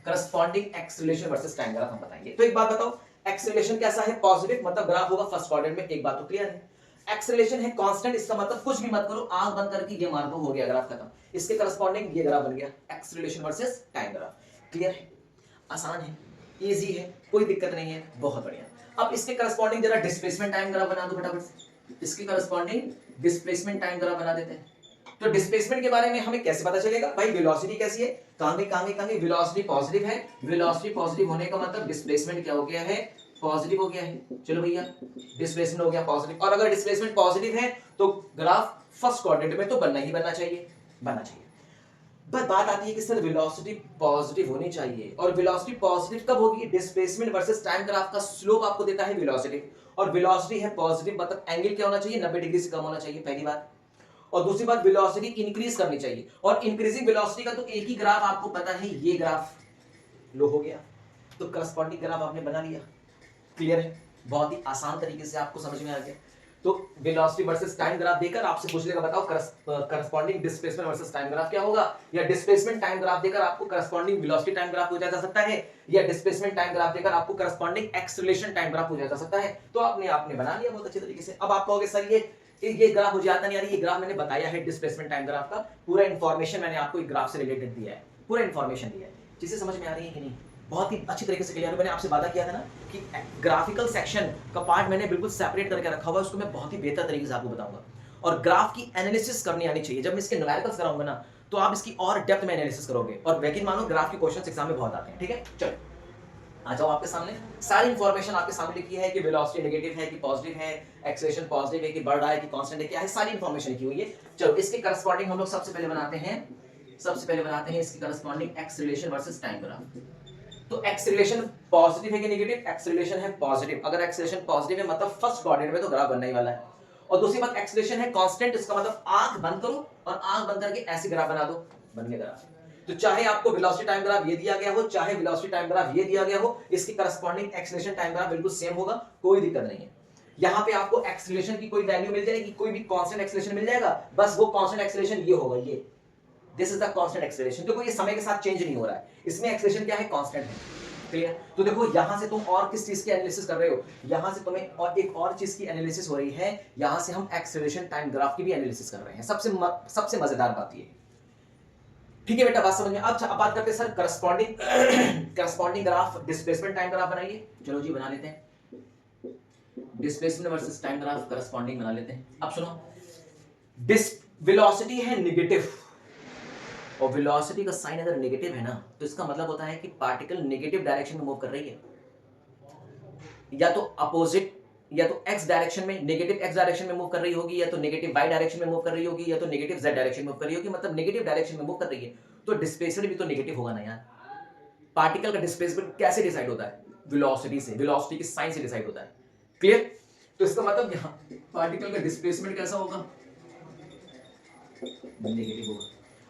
corresponding acceleration versus time graph हम बताएंगे। तो एक बात बताओ, एक्सेलरेशन कैसा है? पॉजिटिव, मतलब ग्राफ होगा फर्स्ट क्वाड्रेंट में। एक बात तो क्लियर है। एक्सेलरेशन है कांस्टेंट, इसका मतलब कुछ भी मत करो, आंख बंद करके ये मार दो, हो गया ग्राफ खत्म। इसके करस्पॉन्डिंग ये ग्राफ बन गया, acceleration versus time graph. Clear है, आसान है, इजी है, कोई दिक्कत नहीं है, बहुत बढ़िया। अब इसके करस्पॉन्डिंग जरा डिस्प्लेसमेंट टाइम ग्राफ बना दो फटाफट से। इसके करस्पॉन्डिंग डिस्प्लेसमेंट टाइम ग्राफ बना देते हैं। तो डिस्प्लेसमेंट के बारे में हमें कैसे पता चलेगा? भाई वेलोसिटी कैसी है, कहां गई, वेलोसिटी पॉजिटिव है। वेलोसिटी पॉजिटिव होने का मतलब डिस्प्लेसमेंट क्या हो गया है? पॉजिटिव हो गया है। चलो भैया, डिस्प्लेसमेंट हो गया पॉजिटिव, और अगर डिस्प्लेसमेंट पॉजिटिव है तो ग्राफ फर्स्ट क्वाड्रेंट में तो बनना ही बनना चाहिए, बस बात आती है कि सर वेलोसिटी पॉजिटिव होनी चाहिए, और वेलोसिटी पॉजिटिव कब होगी? डिस्प्लेसमेंट वर्सेस टाइम ग्राफ का स्लोप आपको देता है वेलोसिटी, और वेलोसिटी है पॉजिटिव, मतलब एंगल क्या होना चाहिए? 90 डिग्री से कम होना चाहिए, पहली बात। और दूसरी बात, वेलोसिटी इंक्रीज करनी चाहिए, और इंक्रीजिंग वेलोसिटी का तो एक ही ग्राफ आपको पता है, ये ग्राफ लो हो गया, तो करस्पॉन्डिंग ग्राफ आपने बना लिया। क्लियर है, बहुत ही आसान तरीके से आपको समझ में आ गया। तो वेलोसिटी वर्सेस टाइम ग्राफ देकर आपसे पूछ लेगा बताओ corresponding displacement versus time graph क्या होगा, या डिस्प्लेसमेंट टाइम ग्राफ देकर आपको करस्पॉन्डिंग वेलोसिटी टाइम ग्राफ पूछा जा सकता है, या डिस्प्लेसमेंट टाइम ग्राफ देकर आपको करस्पॉन्डिंग एक्सेलरेशन टाइम ग्राफ पूछा जा सकता है। तो आपने बना लिया बहुत अच्छे तरीके से। अब आप कहोगे सर ये ग्राफ मुझे आता नहीं आ रही, ये ग्राफ मैंने बताया है डिस्प्लेसमेंट टाइम ग्राफ का पूरा इंफॉर्मेशन मैंने आपको एक ग्राफ से रिलेटेड दिया है, पूरा इंफॉर्मेशन दिया है। चीजें समझ में आ रही है कि नहीं? बहुत ही अच्छी तरीके से क्लियर। मैंने आपसे वादा किया था ना कि ग्राफिकल सेक्शन का पार्ट मैंने बिल्कुल सेपरेट करके रखा हुआ है, उसको मैं बहुत ही बेहतर तरीके से आपको बताऊंगा। और ग्राफ की एनालिसिस करनी आनी चाहिए। जब मैं इसके न्यूमेरिकल्स कराऊंगा ना, तो आप इसकी और डेप्थ में एनालिसिस करोगे, और यकीन मानो ग्राफ के क्वेश्चंस एग्जाम में बहुत आते हैं। ठीक है, चलो आ जाओ, आपके सामने सारी इंफॉर्मेशन आपके सामने लिखी है कि वेलोसिटी नेगेटिव है कि पॉजिटिव है, एक्सेलरेशन पॉजिटिव है कि बढ़ रहा है कि कांस्टेंट है, क्या है, सारी इंफॉर्मेशन लिखी हुई है। चलो इसके करस्पॉन्डिंग हम लोग सबसे पहले बनाते हैं इसकी corresponding acceleration versus time graph. तो एक्सेलरेशन पॉजिटिव है कि नेगेटिव? एक्सेलरेशन है पॉजिटिव। अगर एक्सेलरेशन पॉजिटिव है मतलब फर्स्ट क्वाड्रेंट में तो ग्राफ बनने ही वाला है। और दूसरी बात, एक्सेलरेशन है कांस्टेंट, इसका मतलब आंख बंद करो और आंख बंद करके ऐसे ग्राफ बना दो, बन गया ग्राफ। तो चाहे आपको वेलोसिटी टाइम ग्राफ ये दिया गया हो, चाहे वेलोसिटी टाइम ग्राफ ये दिया गया हो, इसकी करस्पॉन्डिंग एक्सेलरेशन टाइम ग्राफ बिल्कुल सेम होगा, कोई दिक्कत नहीं है। यहां पे आपको एक्सेलरेशन की कोई वैल्यू मिल जाएगी, कोई भी कांस्टेंट एक्सेलरेशन मिल जाएगा, बस वो कांस्टेंट एक्सेलरेशन ये होगा, ये this is the constant acceleration. देखो ये समय के साथ चेंज नहीं हो रहा है, इसमें एक्सेलरेशन क्या है? कांस्टेंट है। क्लियर? तो देखो यहां से तुम और किस चीज की एनालिसिस कर रहे हो, यहां से तुम्हें और एक और चीज की एनालिसिस हो रही है, यहां से हम एक्सेलरेशन टाइम ग्राफ की भी एनालिसिस कर रहे हैं। सबसे मजेदार बात ये, ठीक है बेटा, बात समझ में। अब बात करते हैं sir corresponding graph displacement time graph बनाइए। चलो जी बना लेते हैं, displacement versus time graph corresponding बना लेते हैं। अब सुनो, वेलोसिटी है नेगेटिव, और वेलोसिटी का साइन अगर नेगेटिव है ना, तो इसका मतलब होता है कि पार्टिकल नेगेटिव डायरेक्शन में मूव कर रही है, या तो अपोजिट, या तो एक्स डायरेक्शन में, नेगेटिव एक्स डायरेक्शन में मूव कर रही होगी, या तो नेगेटिव वाई डायरेक्शन में मूव कर रही होगी, या तो नेगेटिव जेड डायरेक्शन में मूव कर रही होगी, मतलब नेगेटिव डायरेक्शन में मूव कर रही है, तो डिस्प्लेसमेंट भी तो नेगेटिव होगा ना यार। पार्टिकल का डिस्प्लेसमेंट कैसे डिसाइड होता है? वेलोसिटी से, वेलोसिटी की साइन से डिसाइड होता है। क्लियर? तो इसका मतलब यहां पार्टिकल का डिस्प्लेसमेंट कैसा होगा? नेगेटिव होगा।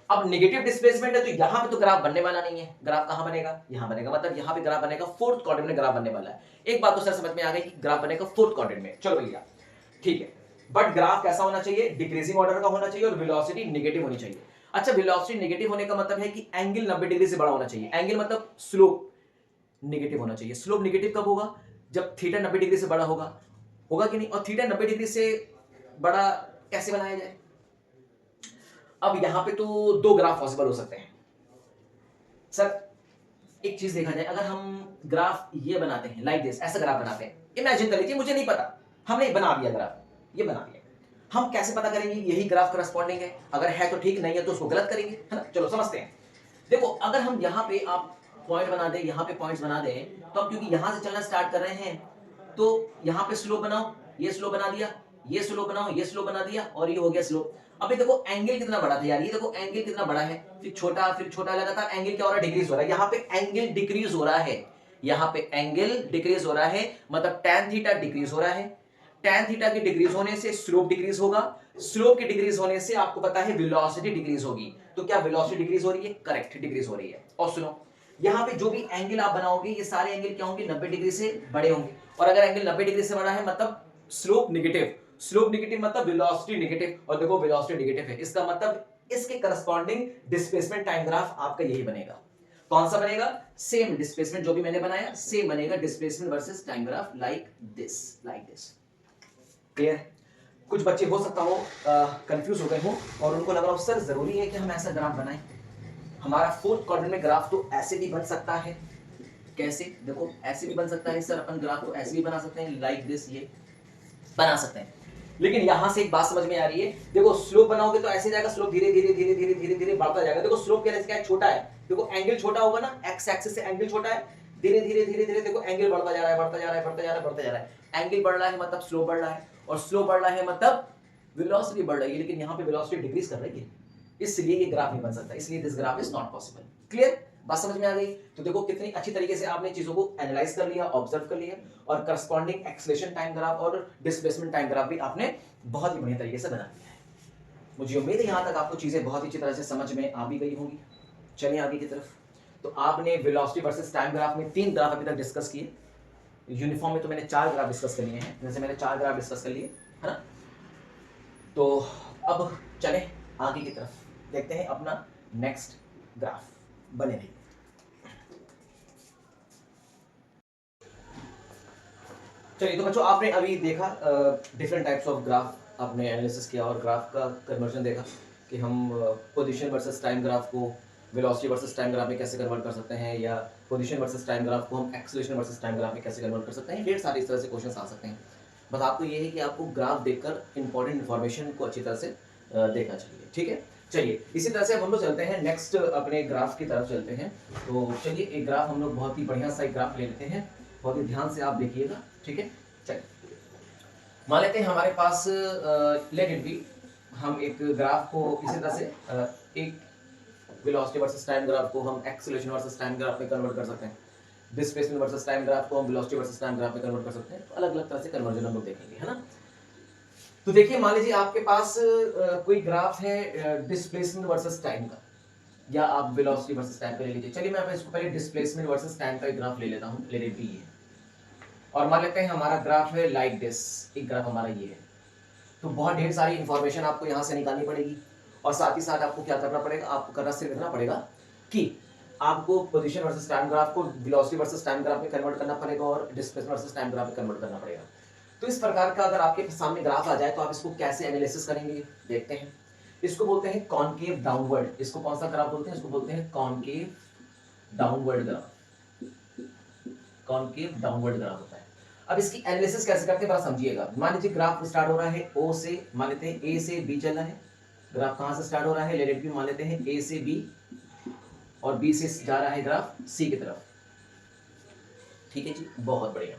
अब नेगेटिव डिस्प्लेसमेंट है तो यहां पे तो ग्राफ बनने वाला नहीं है, ग्राफ कहां बनेगा? यहां बनेगा, मतलब यहां पे ग्राफ बनेगा फोर्थ क्वाड्रेंट में ग्राफ बनने वाला है। एक बात तो सर समझ में आ गई कि ग्राफ बनेगा फोर्थ क्वाड्रेंट में। चलो भैया ठीक है, बट ग्राफ कैसा होना चाहिए? डिक्रीजिंग ऑर्डर का होना चाहिए, और वेलोसिटी नेगेटिव होनी चाहिए। अच्छा, वेलोसिटी नेगेटिव होने का मतलब है कि एंगल 90 डिग्री से बड़ा होना चाहिए। एंगल मतलब स्लोप नेगेटिव होना चाहिए। स्लोप नेगेटिव कब होगा? जब थीटा 90 डिग्री से बड़ा होगा, होगा कि नहीं? और थीटा 90 डिग्री से बड़ा कैसे बनाया जाए? अब यहां पे तो दो ग्राफ पॉसिबल हो सकते हैं सर। एक चीज देखा जाए, अगर हम ग्राफ ये बनाते हैं लाइक दिस, ऐसा ग्राफ बनाते हैं, इमेजिन कर लीजिए, मुझे नहीं पता, हमने बना दिया ग्राफ, ये बना दिया, हम कैसे पता करेंगे यही ग्राफ करस्पॉन्डिंग है? अगर है तो ठीक, नहीं है तो उसको गलत करेंगे, है ना? चलो समझते हैं। देखो अगर हम यहाँ पे आप पॉइंट बना दें, यहाँ पे पॉइंट्स बना दें, तो अब क्योंकि यहाँ से चलना स्टार्ट कर रहे हैं, तो यहाँ पे स्लोप बनाओ, ये स्लोप बना दिया, ये स्लोप बनाओ, ये स्लोप बना दिया, और ये हो गया स्लोप। अभी देखो एंगल कितना बड़ा था यार, ये देखो एंगल कितना बड़ा है, फिर छोटा, लगातार एंगल क्या हो रहा है? डिक्रीज हो रहा है। यहाँ पे एंगल डिक्रीज हो रहा है, यहाँ पे एंगल डिक्रीज हो रहा है, मतलब tan थीटा डिक्रीज हो रहा है, tan थीटा की डिक्रीज होने से स्लोप डिक्रीज होगा, स्लोप की डिक्रीज होने से आपको पता है वेलोसिटी डिक्रीज होगी। तो क्या वेलोसिटी डिक्रीज हो रही है? करेक्ट, डिक्रीज हो रही है। और सुनो, यहां पे जो भी एंगल आप बनाओगे ये सारे एंगल क्या होंगे? 90 डिग्री से बड़े होंगे। और अगर एंगल 90 डिग्री से बड़ा है मतलब स्लोप नेगेटिव, स्लोप नेगेटिव मतलब वेलोसिटी नेगेटिव। और देखो वेलोसिटी नेगेटिव है, इसका मतलब इसके करस्पॉन्डिंग डिस्प्लेसमेंट टाइम ग्राफ आपका यही बनेगा। कौन सा बनेगा? सेम डिस्प्लेसमेंट जो भी मैंने बनाया सेम बनेगा, displacement versus time graph like this, like this. Clear? कुछ बच्चे हो सकता हो कंफ्यूज हो गए हो और उनको लग रहा हो सर जरूरी है कि हम ऐसा ग्राफ बनाएं? हमारा फोर्थ क्वाड्रेंट में ग्राफ तो ऐसे भी बन सकता है। कैसे? देखो ऐसे भी बन सकता है सर, अपन ग्राफ को ऐसे भी बना सकते हैं, लाइक दिस, ये बना सकते हैं। लेकिन यहां से एक बात समझ में आ रही है, देखो स्लोप बनाओगे तो ऐसे जाएगा, स्लोप धीरे धीरे धीरे धीरे धीरे धीरे बढ़ता जाएगा। देखो स्लोप क्या है? छोटा है। देखो एंगल छोटा होगा ना, एक्स एक्सिस से एंगल छोटा है, धीरे धीरे धीरे धीरे देखो एंगल बढ़ता जा रहा है, बढ़ता जा रहा है, बढ़ता जा रहा है, बढ़ता जा रहा है। एंगल बढ़ रहा है मतलब स्लोप बढ़ रहा है, और स्लोप बढ़ रहा है मतलब वेलोसिटी बढ़ रही है। लेकिन यहाँ पे वेलोसिटी डिक्रीज कर रही है, इसलिए ये ग्राफ नहीं बन सकता, इसलिए this graph is not possible. Clear? बात समझ में आ गई? तो देखो कितनी अच्छी तरीके से आपने चीजों को एनालाइज कर लिया, ऑब्जर्व कर लिया, और करस्पॉन्डिंग एक्सेलरेशन टाइम ग्राफ और डिस्प्लेसमेंट टाइम ग्राफ भी आपने बहुत ही बढ़िया तरीके से बना लिया है। मुझे उम्मीद है यहां तक आपको चीजें बहुत ही अच्छी तरह से समझ में आ भी गई होंगी। चलिए आगे की तरफ। तो आपने वेलोसिटी वर्सेस टाइम ग्राफ में 3 ग्राफ अभी तक डिस्कस किए। यूनिफॉर्म में तो मैंने 4 ग्राफ डिस्कस कर लिए हैं, जैसे मैंने 4 ग्राफ डिस्कस कर लिए, है ना? तो अब चले आगे की तरफ, देखते हैं अपना नेक्स्ट ग्राफ। बने रहिए। चलिए तो बच्चों, आपने अभी देखा डिफरेंट टाइप्स ऑफ ग्राफ आपने एनालिसिस किया और ग्राफ का कन्वर्जन देखा कि हम पोजीशन वर्सेस टाइम ग्राफ को वेलोसिटी वर्सेस टाइम ग्राफ में कैसे कन्वर्ट कर सकते हैं, या पोजीशन वर्सेस टाइम ग्राफ को हम एक्सेलरेशन वर्सेस टाइम ग्राफ में कैसे कन्वर्ट कर सकते हैं। ढेर सारे इस तरह से क्वेश्चंस आ सकते हैं। बस आपको ये है कि आपको ग्राफ देखकर इंपॉर्टेंट इन्फॉर्मेशन को अच्छी तरह से देखना चाहिए। ठीक है, चलिए इसी तरह से हम लोग चलते हैं नेक्स्ट अपने ग्राफ की तरफ चलते हैं। तो चलिए एक ग्राफ हम लोग बहुत ही बढ़िया सा एक ग्राफ ले लेते हैं, बहुत ही ध्यान से आप देखिएगा। ठीक है, चलिए मान लेते हैं हमारे पास लेट इट बी, हम एक ग्राफ को इसी तरह से एक वेलोसिटी वर्सेस टाइम ग्राफ को हम एक्सेलरेशन वर्सेस टाइम ग्राफ में कन्वर्ट कर सकते हैं, डिस्प्लेसमेंट वर्सेस टाइम ग्राफ को हम वेलोसिटी वर्सेस टाइम ग्राफ में कन्वर्ट कर सकते हैं। तो अलग अलग तरह से कन्वर्जन हम लोग देखेंगे, है ना? तो देखिए मान लीजिए आपके पास कोई ग्राफ है डिस्प्लेसमेंट वर्सेस टाइम का, या आप वेलोसिटी वर्सेस टाइम का ले लीजिए। चलिए मैं इसको पहले डिस्प्लेसमेंट वर्सेस टाइम का एक ग्राफ ले लेता हूं, लेट इट बी। और मान लेते हैं हमारा ग्राफ है लाइक दिस, एक ग्राफ हमारा ये है। तो बहुत ढेर सारी इंफॉर्मेशन आपको यहाँ से निकालनी पड़ेगी, और साथ ही साथ आपको क्या करना पड़ेगा? आपको करना सिर्फ इतना पड़ेगा कि आपको पोजीशन वर्सेस टाइम ग्राफ को वेलोसिटी वर्सेस टाइम ग्राफ में कन्वर्ट करना पड़ेगा, और डिस्प्लेसमेंट वर्सेस टाइम ग्राफ में कन्वर्ट करना पड़ेगा। तो इस प्रकार का अगर आपके सामने ग्राफ आ जाए तो आप इसको कैसे एनालिसिस करेंगे, देखते हैं। इसको बोलते हैं कॉनकेव डाउनवर्ड। इसको कौन सा ग्राफ बोलते हैं? इसको बोलते हैं concave downward graph. Concave downward graph होता है। अब इसकी एनालिसिस कैसे करते हैं बड़ा समझिएगा। मान लीजिए ग्राफ स्टार्ट हो रहा है ओ से, मान लेते हैं ए से बी चल रहा है। ग्राफ कहां से स्टार्ट हो रहा है? लेट इट बी, मान लेते हैं ए से बी, और बी से जा रहा है ग्राफ सी की तरफ। ठीक है जी, बहुत बढ़िया।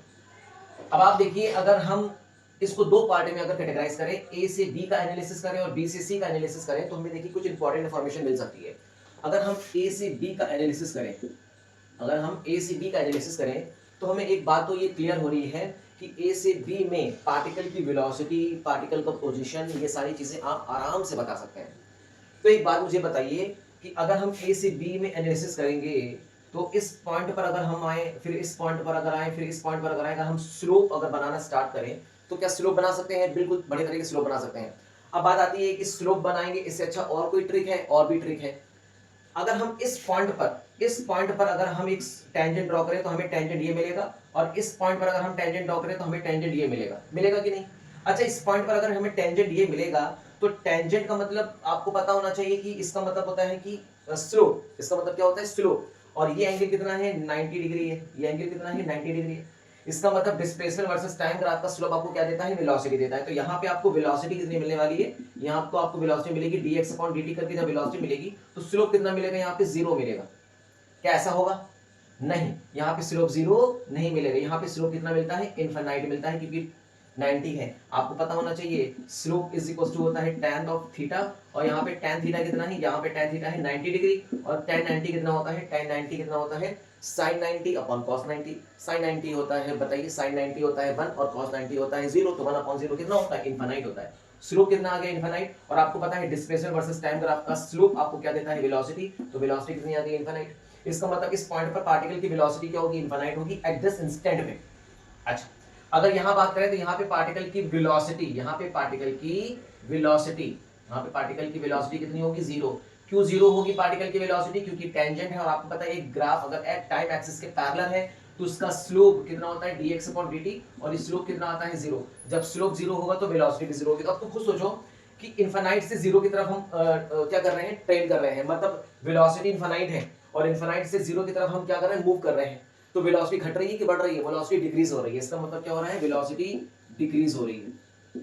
अब आप देखिए, अगर हम इसको दो पार्ट में अगर कैटेगराइज करें, ए से बी का एनालिसिस करें और बी से सी का एनालिसिस करें, तो हमें देखिए कुछ इंपॉर्टेंट इंफॉर्मेशन मिल सकती है। अगर हम ए से बी का एनालिसिस करें, अगर हम ए से बी का एनालिसिस करें तो हमें एक बात तो ये क्लियर हो रही है कि ए से बी में पार्टिकल की वेलोसिटी, पार्टिकल का पोजीशन, ये सारी चीजें आप आराम से बता सकते हैं। तो एक बात मुझे बताइए कि अगर हम ए से बी में एनालिसिस करेंगे तो इस पॉइंट पर अगर हम आए, फिर इस पॉइंट पर अगर आए, फिर इस पॉइंट पर अगर आए, अगर हम स्लोप अगर बनाना स्टार्ट करें तो क्या स्लोप बना सकते हैं? बिल्कुल बढ़िया तरीके से स्लोप बना सकते हैं। अब बात आती है कि स्लोप बनाएंगे, इससे अच्छा और कोई ट्रिक है? और भी ट्रिक है। अगर हम इस पॉइंट पर अगर हम एक टेंजेंट ड्रॉ करें तो हमें टेंजेंट ये मिलेगा, और इस पॉइंट पर अगर हम टेंजेंट ड्रॉ करें तो हमें टेंजेंट ये मिलेगा। मिलेगा कि नहीं? अच्छा, इस पॉइंट पर अगर हमें टेंजेंट ये मिलेगा तो टेंजेंट का मतलब आपको पता होना चाहिए कि इसका मतलब होता है कि स्लोप। इसका मतलब क्या होता है? स्लोप। और ये एंगल कितना है? 90 डिग्री है। ये एंगल कितना है? 90 डिग्री है। इसका मतलब डिस्प्लेसमेंट वर्सेस टाइम ग्राफ का स्लोप आपको क्या देता है? वेलोसिटी देता है। तो यहाँ पे आपको वेलोसिटी कितनी मिलने वाली है? यहाँ आपको वेलोसिटी मिलेगी dx/dt करके। जब वेलोसिटी मिलेगी तो स्लोप कितना मिलेगा? यहाँ पे 0 मिलेगा। क्या ऐसा होगा? नहीं, यहाँ पे स्लोप 0 नहीं मिलेगा। यहाँ पे स्लोप कितना मिलता है? इनफाइनाइट मिलता है, क्योंकि 90 है। आपको पता होना चाहिए स्लोप इज इक्वल टू होता है tan ऑफ थीटा, और यहाँ पे tan थीटा कितना है? यहाँ पे tan थीटा है 90 डिग्री, और tan 90 कितना होता है? tan 90 कितना होता है? Sign 90 upon cos 90। साइन 90 होता है, बताइए, साइन 90 होता है 1 और कॉस 90 होता है 0, तो 1 अपॉन 0 कितना होता है, इनफाइनाइट होता है। स्लोप कितना आ गया, इनफाइनाइट। और आपको पता है डिस्प्लेसमेंट वर्सेस टाइम ग्राफ का स्लोप आपको क्या देता है, वेलोसिटी, तो वेलोसिटी कितनी आ गई, इनफाइनाइट। इसका मतलब इस पॉइंट पर पार्टिकल की वेलोसिटी क्या होगी, इनफाइनाइट होगी एट दिस इंस्टेंट में। अच्छा, अगर यहां बात करें तो यहाँ पे पार्टिकल की वेलोसिटी, यहाँ पे पार्टिकल की वेलोसिटी, यहाँ पे पार्टिकल की वेलोसिटी कितनी होगी, 0। क्यों 0 होगी पार्टिकल की वेलोसिटी, क्योंकि टेंजेंट है और आपको पता है एक ग्राफ अगर एक टाइम एक्सिस के पैरेलल है तो उसका स्लोप कितना होता है, dx अपॉन dt, और स्लोप कितना आता है, 0। जब स्लोप 0 होगा तो वेलोसिटी भी 0 होगी। अब तो खुद सोचो कि इनफाइनाइट से 0 की तरफ हम क्या कर रहे हैं, ट्रेन कर रहे हैं, मतलब वेलोसिटी इनफाइनाइट है और इनफाइनाइट से 0 की तरफ हम क्या कर रहे हैं, मूव कर रहे हैं। तो वेलोसिटी घट रही है कि बढ़ रही है, वेलोसिटी डिक्रीज हो रही है। इसका मतलब क्या हो रहा है, वेलोसिटी डिक्रीज हो रही है,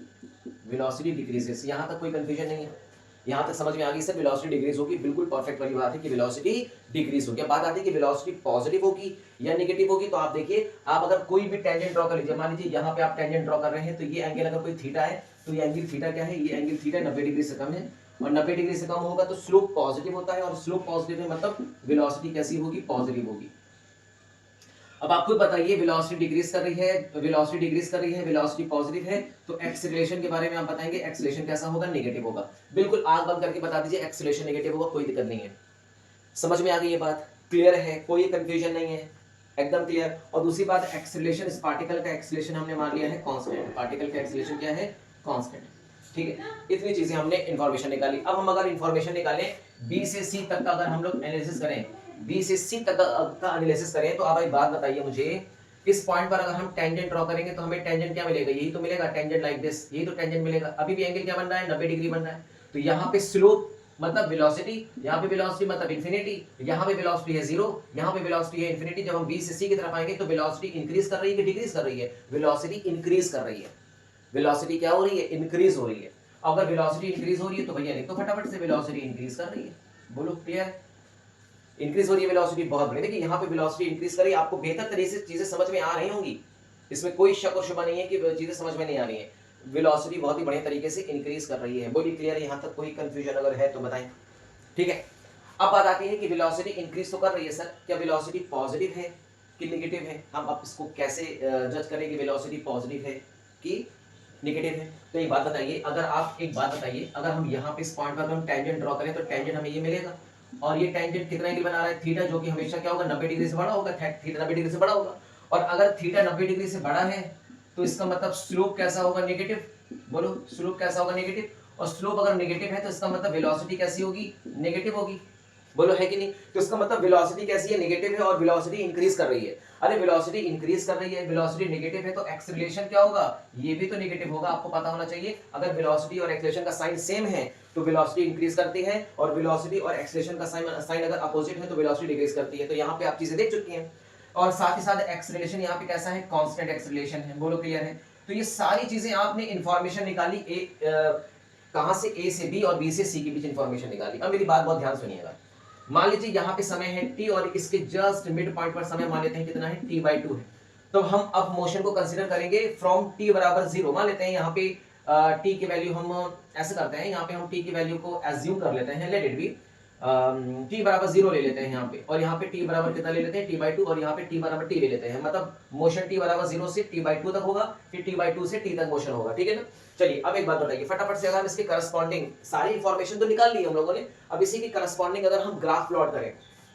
वेलोसिटी डिक्रीजेस। यहां तक कोई कंफ्यूजन नहीं है, यहां तक समझ में आ गई सर, वेलोसिटी डिक्रीज होगी, बिल्कुल परफेक्ट वाली बात है कि वेलोसिटी डिक्रीज होगी। बात आती है कि वेलोसिटी पॉजिटिव होगी या नेगेटिव होगी, तो आप देखिए, आप अगर कोई भी टेंजेंट ड्रॉ कर लीजिए, मान लीजिए यहाँ पे आप टेंजेंट ड्रॉ कर रहे हैं, तो ये एंगल अगर कोई थीटा है तो ये एंगल थीटा क्या है, ये एंगल थीटा 90 डिग्री से कम है, और 90 डिग्री से कम होगा तो स्लोप पॉजिटिव होता है, और स्लोप पॉजिटिव है मतलब वेलोसिटी कैसी होगी, पॉजिटिव होगी। अब आपको बताइए वेलोसिटी डिक्रीज कर रही है, वेलोसिटी डिक्रीज कर रही है, वेलोसिटी पॉजिटिव है, तो एक्सीलरेशन के बारे में आप बताएंगे, एक्सीलरेशन कैसा होगा, नेगेटिव होगा। बिल्कुल आंख बंद करके बता दीजिए, एक्सीलरेशन नेगेटिव होगा, कोई दिक्कत नहीं है। समझ में आ गई ये बात, क्लियर है, कोई कंफ्यूजन नहीं है, एकदम क्लियर। और दूसरी बात, एक्सीलरेशन, इस पार्टिकल का एक्सीलरेशन हमने मान लिया है कांस्टेंट, पार्टिकल का एक्सीलरेशन क्या है, कांस्टेंट, ठीक है। इतनी चीजें हमने इंफॉर्मेशन निकाली। अब हम अगर इंफॉर्मेशन निकालें बी से सी तक का, अगर हम लोग एनालिसिस करें, बी से सी तक का एनालिसिस करें, तो आप एक बात बताइए मुझे, इस पॉइंट पर अगर हम टेंजेंट ड्रॉ करेंगे तो हमें टेंजेंट क्या मिलेगा, यही तो मिलेगा, टेंजेंट लाइक दिस, यही तो टेंजेंट मिलेगा। अभी भी एंगल क्या बन रहा है, 90 डिग्री बन रहा है। तो यहाँ पे स्लोप मतलब वेलोसिटी, यहाँ पे वेलोसिटी मतलब इंफिनिटी, यहाँ पे वेलोसिटी है 0, यहाँ पे वेलोसिटी है इंफिनिटी। जब हम बी से सी की तरफ आएंगे तो वेलोसिटी इंक्रीज कर रही है कि डिक्रीज कर रही है, वेलोसिटी इंक्रीज कर रही है। वेलोसिटी क्या हो रही है, इंक्रीज हो रही है। अगर वेलोसिटी इंक्रीज हो रही है तो भैया लिख तो फटाफट से, वेलोसिटी इंक्रीज कर रही है, बोलो क्लियर, इंक्रीज हो रही है वेलोसिटी, बहुत बढ़िया। देखिए यहाँ पे वेलोसिटी इंक्रीज करी, आपको बेहतर तरीके से चीजें समझ में आ रही होंगी, इसमें कोई शक और शुबा नहीं है कि चीजें समझ में नहीं आ रही है। वेलोसिटी बहुत ही बढ़िया तरीके से इंक्रीज कर रही है, बोलिए क्लियर है, यहाँ तक कोई कंफ्यूजन अगर है तो बताएं, ठीक है। अब बात आती है कि वेलोसिटी इंक्रीज तो कर रही है सर, क्या वेलोसिटी पॉजिटिव है कि नेगेटिव है, हम अब इसको कैसे जज करें कि वेलोसिटी पॉजिटिव है कि नेगेटिव है। तो एक बात बताइए, अगर आप एक बात बताइए, अगर हम यहाँ पे इस पॉइंट पर हम टेंजेंट ड्रॉ करें तो टेंजेंट हमें ये मिलेगा, और ये टेंजेंट कितना एंगल बना रहा है, थीटा, जो कि हमेशा क्या होगा, 90 डिग्री से बड़ा होगा, थीटा 90 डिग्री से बड़ा होगा। और अगर थीटा 90 डिग्री से बड़ा है तो इसका मतलब स्लोप कैसा होगा, नेगेटिव, बोलो स्लोप कैसा होगा, नेगेटिव। और स्लोप अगर नेगेटिव है तो इसका मतलब वेलोसिटी कैसी होगी, नेगेटिव होगी, बोलो है कि नहीं। तो इसका मतलब वेलोसिटी कैसी है, नेगेटिव है, और वेलोसिटी इंक्रीज कर रही है। अरे वेलोसिटी इंक्रीज कर रही है, वेलोसिटी नेगेटिव है, तो एक्सीलरेशन क्या होगा, ये भी तो नेगेटिव होगा, आपको पता होना चाहिए। अगर वेलोसिटी और एक्सीलरेशन का साइन सेम है तो वेलोसिटी इंक्रीज करती है, और वेलोसिटी और एक्सीलरेशन का साइन अगर अपोजिट है तो वेलोसिटी डिक्रीज करती है। तो यहाँ पे आप चीजें देख चुकी हैं। और साथ ही साथ एक्सीलरेशन यहाँ पे कैसा है, कांस्टेंट एक्सीलरेशन है, बोलो क्लियर है। तो ये सारी चीजें आपने इंफॉर्मेशन निकाली, कहां से, ए से बी और बी से सी के बीच इंफॉर्मेशन निकाली। अब मेरी बात बहुत ध्यान सुनिएगा, मान लीजिए यहाँ पे समय है t और इसके जस्ट मिड पॉइंट पर समय मान लेते हैं कितना है, t/2 है। तो हम अब मोशन को कंसीडर करेंगे फ्रॉम t बराबर 0, मान लेते हैं यहाँ पे t की वैल्यू हम ऐसे करते हैं, यहाँ पे हम t की वैल्यू को एज्यूम कर लेते हैं, लेट इट बी t बराबर 0 ले लेते हैं यहाँ पे, और यहाँ पे t बराबर कितना ले लेते हैं, t/2, और यहाँ पे t बराबर t ले लेते हैं। मतलब मोशन t बराबर 0 से t/2 तक होगा, फिर t/2 से t तक मोशन होगा, ठीक है ना। चलिए अब एक बात बताइए फटाफट से, अगर हम इसके करस्पॉन्डिंग, सारी इंफॉर्मेशन तो निकाल ली हम लोगों ने, अब इसी की करस्पॉन्डिंग अगर हम ग्राफ प्लॉट करें,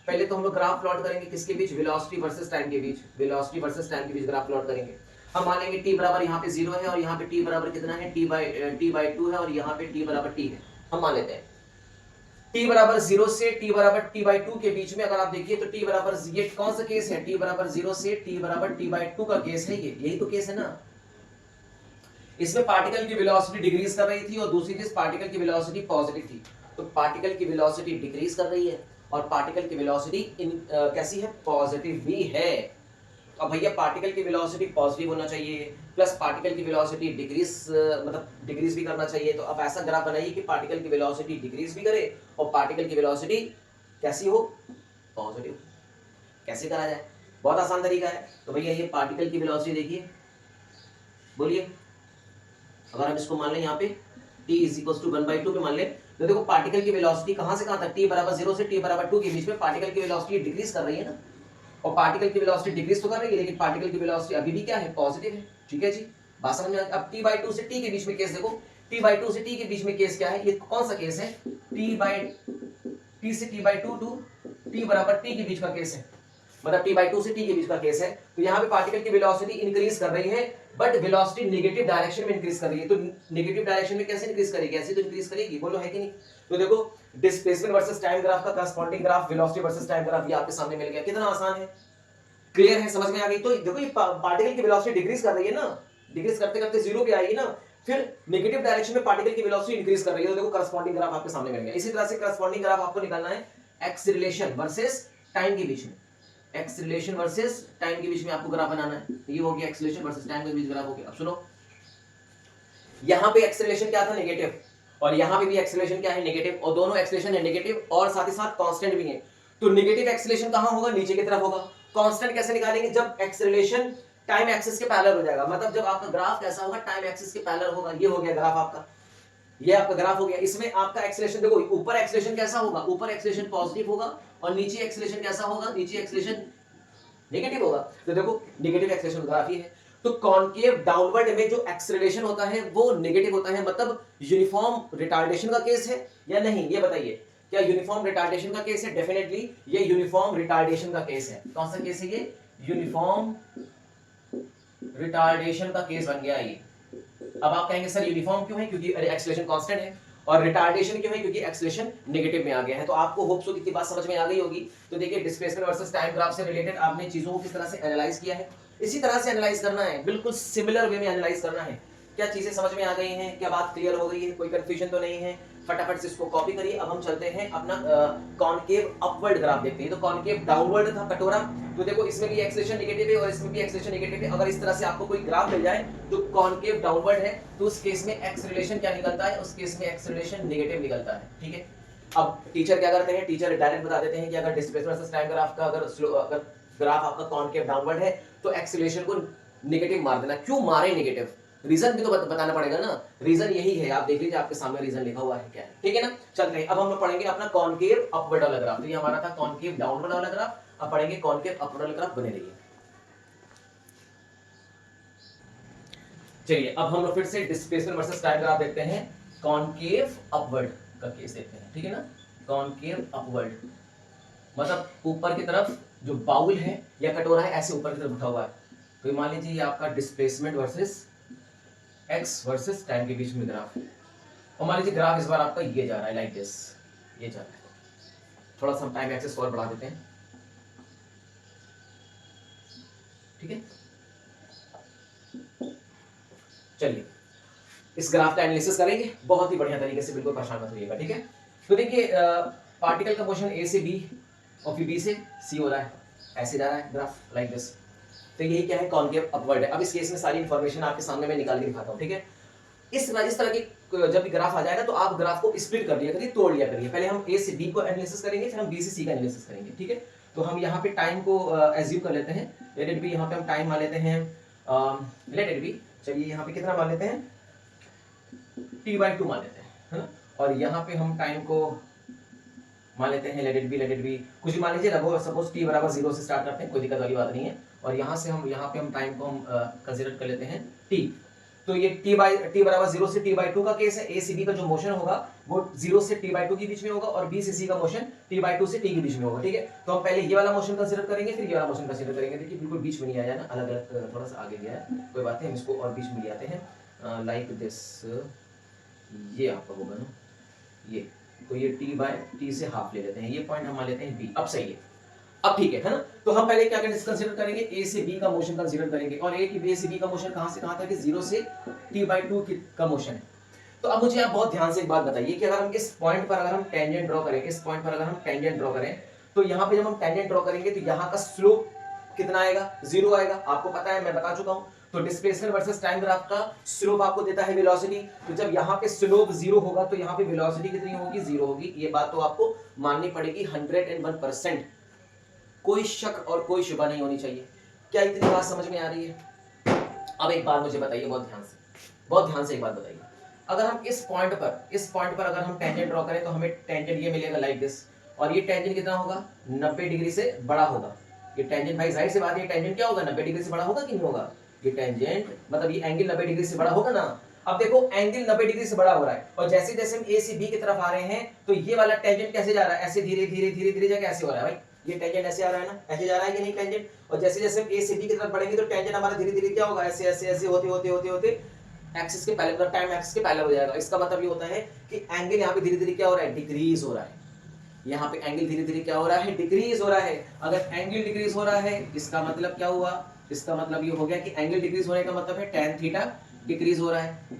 पहले तो हम लोग ग्राफ प्लॉट करेंगे किसके बीच, वेलोसिटी वर्सेस टाइम के बीच, वेलोसिटी वर्सेस टाइम के बीच ग्राफ प्लॉट करेंगे। हम मान लेंगे t बराबर यहाँ पे 0 है, और यहाँ पे t बराबर कितना है, t/2 है, और यहाँ पे t बराबर t है। हम मान लेते हैं t बराबर 0 से t बराबर t/2 के बीच में अगर आप देखिए तो t बराबर, ये कौन सा केस है, t बराबर 0 से t बराबर t/2 का केस है, ये यही तो केस है ना। इसमें पार्टिकल की वेलोसिटी डिक्रीज कर रही थी, और दूसरी चीज पार्टिकल की वेलोसिटी पॉजिटिव थी। तो पार्टिकल की वेलोसिटी डिक्रीज कर रही है और पार्टिकल की वेलोसिटी कैसी है, पॉजिटिव भी है। अब भैया पार्टिकल की वेलोसिटी पॉजिटिव होना चाहिए, प्लस पार्टिकल की वेलोसिटी डिक्रीज, मतलब डिक्रीज भी करना चाहिए। तो अब ऐसा ग्राफ बनाइए कि पार्टिकल की वेलोसिटी डिक्रीज भी करे और पार्टिकल की वेलोसिटी कैसी हो, पॉजिटिव। कैसे करा जाए, बहुत आसान तरीका है। तो भैया ये पार्टिकल की वेलोसिटी देखिए, बोलिए, अगर हम इसको मान लें यहाँ पे t इज इक्वल टू 1/2 पे मान लें, तो देखो पार्टिकल की वेलोसिटी कहां से कहां तक, t बराबर 0 से t बराबर 2 के बीच में पार्टिकल की वेलोसिटी डिक्रीज कर रही है ना। और पार्टिकल की वेलोसिटी डिक्रीज तो कर रही है, लेकिन पार्टिकल की वेलोसिटी अभी भी क्या है, पॉजिटिव है। ठीक है जी, बात समझ में आ गई। अब t/2 से t के बीच में केस देखो, t/2 से t के बीच में केस क्या है, ये कौन सा केस है, t से t/2 टू t बराबर t के बीच का केस है, मतलब t/2 से t के बीच का केस है। तो यहाँ पे पार्टिकल की वेलोसिटी इंक्रीज कर रही है, बट वेलोसिटी नेगेटिव डायरेक्शन में इंक्रीज कर रही है। तो नेगेटिव डायरेक्शन में कैसे इंक्रीज करेगी, ऐसे तो इंक्रीज करेगी, बोलो है कि नहीं। तो देखो डिस्प्लेसमेंट वर्सेस टाइम ग्राफ का corresponding graph velocity versus time graph ये आपके सामने मिल गया, कितना आसान है, क्लियर है, समझ में आ गई। तो देखो ये पार्टिकल की वेलोसिटी डिक्रीज कर रही है ना, डिक्रीज करते करते जीरो पे आएगी ना, फिर नेगेटिव डायरेक्शन में पार्टिकल की वेलोसिटी इंक्रीज कर रही है। तो देखो करस्पॉन्डिंग ग्राफ आपके सामने मिल गया। इसी तरह से करस्पॉन्डिंग ग्राफ आपको निकालना है एक्सीलरेशन वर्सेस टाइम के बीच में, एक्सीलरेशन वर्सेस टाइम के बीच में आपको ग्राफ बनाना है। ये हो गया एक्सीलरेशन वर्सेस टाइम के बीच ग्राफ हो गया। अब सुनो, यहां पे एक्सीलरेशन क्या था, नेगेटिव, और यहां पे भी एक्सीलरेशन क्या है, नेगेटिव, और दोनों एक्सीलरेशन है नेगेटिव और साथ ही साथ कांस्टेंट भी है। तो नेगेटिव एक्सीलरेशन कहां होगा, नीचे की तरफ होगा। कांस्टेंट कैसे निकालेंगे, जब एक्सीलरेशन टाइम एक्सिस के पैरेलल हो जाएगा, मतलब जब आपका ग्राफ कैसा होगा, टाइम एक्सिस के पैरेलल होगा। ये हो गया ग्राफ आपका, ये आपका ग्राफ हो गया। इसमें आपका एक्सीलरेशन देखो, ऊपर एक्सीलरेशन कैसा होगा, ऊपर एक्सीलरेशन पॉजिटिव होगा, और नीचे एक्सीलरेशन कैसा होगा, नीचे एक्सीलरेशन नेगेटिव होगा। तो देखो नेगेटिव एक्सीलरेशन ग्राफ ही है। तो कॉनकेव डाउनवर्ड में जो एक्सेलरेशन होता है वो नेगेटिव होता है, मतलब यूनिफॉर्म रिटार्डेशन का केस है या नहीं, ये बताइए। क्या यूनिफॉर्म रिटार्डेशन का केस है, डेफिनेटली ये यूनिफॉर्म रिटार्डेशन का केस है। कौन सा केस है ये, यूनिफॉर्म रिटार्डेशन का केस बन गया ये। अब आप कहेंगे सर यूनिफॉर्म क्यों है, क्योंकि एक्सेलरेशन कांस्टेंट है, और रिटार्डेशन क्यों है, क्योंकि एक्सेलरेशन नेगेटिव में आ गया है। तो आपको होप सो की बात समझ में आ गई होगी। तो देखिए डिस्प्लेसमेंट वर्सेस टाइम ग्राफ से रिलेटेड आपने चीजों को किस तरह से एनालाइज किया है, इसी तरह से एनालाइज करना है, बिल्कुल सिमिलर वे में एनालाइज करना है। क्या चीजें समझ में आ गई हैं, क्या बात क्लियर हो गई है, कोई कंफ्यूजन तो नहीं है। फटाफट से इसको कॉपी करिए। अब हम चलते हैं अपना कॉनकेव अपवर्ड ग्राफ देखते हैं। तो कॉनकेव डाउनवर्ड था कटोरा, तो देखो इसमें भी एक्सेलरेशन नेगेटिव है और इसमें भी एक्सेलरेशन नेगेटिव है। अगर इस तरह से आपको कोई ग्राफ मिल जाए जो कॉनकेव डाउनवर्ड है, तो उस केस में एक्सेलरेशन क्या निकलता है, उस केस में एक्सेलरेशन नेगेटिव निकलता है। ठीक है, अब टीचर क्या करते हैं, टीचर डायरेक्ट बता देते हैं कि अगर डिस्प्लेसमेंट वर्सेस टाइम ग्राफ का अगर ग्राफ आपका कॉनकेव डाउनवर्ड है तो एक्सेलरेशन को नेगेटिव मार देना। क्यों मारे नेगेटिव, रीजन भी तो बताना पड़ेगा ना। रीजन यही है, आप देख लीजिए आपके सामने रीजन लिखा हुआ है क्या है। ठीक है ना, चलते हैं। अब हम लोग पढ़ेंगे अपना कॉनकेव अपवर्ड वाला ग्राफ। तो ये हमारा था कॉनकेव डाउनवर्ड वाला ग्राफ, अब पढ़ेंगे कॉनकेव अपवर्ड वाला ग्राफ। बने रहिए। चलिए अब हम लोग फिर से डिस्प्लेसमेंट वर्सेस टाइम ग्राफ देखते हैं। कॉनकेव अपवर्ड का केस देखते हैं। ठीक है ना, कॉनकेव अपवर्ड मतलब ऊपर की तरफ जो बाउल है या कटोरा है ऐसे ऊपर की तरफ उठा हुआ है। तो मान लीजिए ये आपका displacement versus x versus time के बीच में ग्राफ है, और मान लीजिए ग्राफ इस बार आपका ये जा रहा है, लाइक दिस, ये जा रहा है। थोड़ा सा हम टाइम एक्सेस और बढ़ा देते हैं। ठीक है, चलिए इस ग्राफ का एनालिसिस करेंगे बहुत ही बढ़िया तरीके से, बिल्कुल परेशान मत होइएगा। ठीक है, तो देखिए पार्टिकल का मोशन ए से बी और फिर बी से सी हो रहा है, ऐसे जा रहा है ग्राफ लाइक दिस। तो यही क्या है, कॉनकेव अपवर्ड है। अब इस केस में सारी इंफॉर्मेशन आपके सामने मैं निकाल के दिखाता हूँ। ठीक है, इस तरह की जब भी ग्राफ आ जाएगा तो आप ग्राफ को स्प्लिट कर लिया करिए, तोड़ लिया करिए। पहले हम ए से बी को एनालिसिस करेंगे, फिर हम बी से सी का एनालिसिस करेंगे। ठीक है, तो हम यहाँ पे टाइम को एज्यूम कर लेते हैं, लेट इट बी। यहाँ पे हम टाइम मान लेते हैं लेट इट बी, चलिए यहाँ पे कितना मान लेते हैं, t/2 मान लेते हैं, है ना। और यहाँ पे हम टाइम को मान लेते हैं लेट इट बी कुछ भी मान लीजिए, सपोज t बराबर 0 से स्टार्ट करते हैं, कोई दिक्कत वाली बात नहीं है। और यहाँ पे हम टाइम को हम कंसीडर कर लेते हैं t। तो ये t बराबर 0 से t/2 का केस है। a से b का जो मोशन होगा वो 0 से t/2 के बीच में होगा, और b से c का मोशन t/2 से t के बीच में होगा। ठीक है, तो हम पहले ये वाला मोशन कंसीडर करेंगे, फिर ये वाला मोशन कंसीडर करेंगे। देखिए बिल्कुल बीच में नहीं आया ना, अलग अलग थोड़ा सा आगे गया है, कोई बात नहीं, हम इसको और बीच में ले आते हैं लाइक दिस। ये आपका होगा ना ये, तो ये t से हाफ ले लेते हैं, ये पॉइंट हम मान लेते हैं b। अब सही है, अब ठीक है ना। तो हम पहले क्या कंसीडर करेंगे, a से b का मोशन कंसीडर करेंगे। और a से b का मोशन कहां से कहां तक है, 0 से t/2 का मोशन है। तो अब मुझे आप बहुत ध्यान से एक बात बताइए कि अगर हम इस पॉइंट पर अगर हम टेंजेंट ड्रॉ करें, इस पॉइंट पर अगर हम टेंजेंट ड्रॉ करें, तो यहाँ पे जब हम टेंजेंट ड्रॉ करेंगे तो यहाँ का स्लोप कितना आएगा, 0 आएगा। आपको पता है, मैं बता चुका हूँ। तो डिस्प्लेसमेंट वर्सेस टाइम ग्राफ का स्लोप आपको देता है वेलोसिटी। तो जब यहाँ पे स्लोप 0 होगा तो यहाँ पे वेलोसिटी कितनी होगी, 0 होगी। ये बात तो आपको माननी पड़ेगी 101%, कोई शक और कोई शुबा नहीं होनी चाहिए। क्या इतनी बात समझ में आ रही है? अब एक बात मुझे बताइए बहुत ध्यान से एक बात बताइए। अगर हम इस पॉइंट पर अगर हम टेंजेंट ड्रॉ करें तो हमें टेंजेंट ये मिलेगा लाइक दिस, और ये टेंजेंट कितना होगा, 90 डिग्री से बड़ा होगा। ये टेंजेंट भाई जाहिर सी बात है टेंजेंट क्या होगा 90 डिग्री से बड़ा होगा कि नहीं होगा, ये टेंजेंट मतलब ये एंगल 90 डिग्री से बड़ा होगा ना। अब देखो एंगल 90 डिग्री से बड़ा हो रहा है और जैसे जैसे हम ए से बी की तरफ आ रहे हैं तो ये वाला टेंजेंट कैसे जा रहा है, ऐसे धीरे धीरे धीरे धीरे जाके ऐसे हो रहा है भाई, ये टेंजेंट ऐसे आ रहा है ना, ऐसे जा रहा है कि नहीं टेंजेंट। और जैसे जैसे हम ए से बी की तरफ बढ़ेंगे तो टेंजेंट हमारा धीरे धीरे क्या होगा, ऐसे ऐसे ऐसे होते होते होते होते एक्सिस के पैरेलल मतलब टाइम एक्सिस के पैरेलल हो जाएगा। इसका मतलब ये होता है कि एंगल यहाँ पे धीरे धीरे क्या हो रहा है, डिक्रीज हो रहा है। यहाँ पे एंगल धीरे धीरे क्या हो रहा है, डिक्रीज हो रहा है। अगर एंगल डिक्रीज हो रहा है इसका मतलब क्या हुआ, इसका मतलब ये हो गया कि एंगल डिक्रीज होने का मतलब है टैन थीटा डिक्रीज हो रहा है,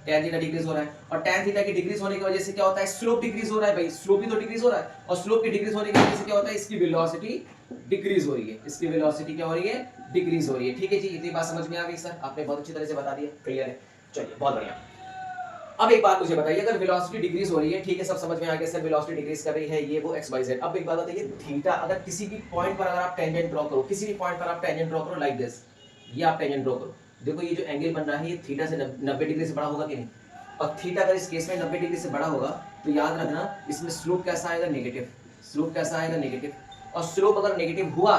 टैन थीटा डिक्रीज हो रहा है। और टैन थीटा की डिक्रीज होने की वजह से क्या होता है, स्लोप डिक्रीज हो रहा है भाई, स्लोप भी तो डिक्रीज हो रहा है। और स्लोप की डिक्रीज होने की वजह से क्या होता है, इसकी वेलोसिटी डिक्रीज हो रही है, इसकी वेलोसिटी क्या हो रही है, डिक्रीज हो रही है। ठीक है जी, इतनी बात समझ में आ गई सर, आपने बहुत अच्छी तरह से बता दिया, क्लियर है। चलिए बहुत बढ़िया। अब एक बात मुझे बताइए, अगर वेलोसिटी डिक्रीज हो रही है, ठीक है सब समझ में आ गया सर, वेलोसिटी डिक्रीज कर रही है ये वो एक्स वाई जेड। अब एक बात बताइए, थीटा अगर किसी भी पॉइंट पर अगर आप टेंजेंट ड्रॉ करो, किसी भी पॉइंट पर आप टेंजेंट ड्रॉ करो लाइक दिस, ये आप टेंजेंट ड्रॉ करो, देखो ये जो एंगल बन रहा है ये थीटा से 90 डिग्री से बड़ा होगा कि नहीं। और थीटा अगर इस केस में 90 डिग्री से बड़ा होगा तो याद रखना इसमें स्लोप कैसा आएगा, नेगेटिव। स्लोप कैसा आएगा, नेगेटिव। और स्लोप अगर नेगेटिव हुआ,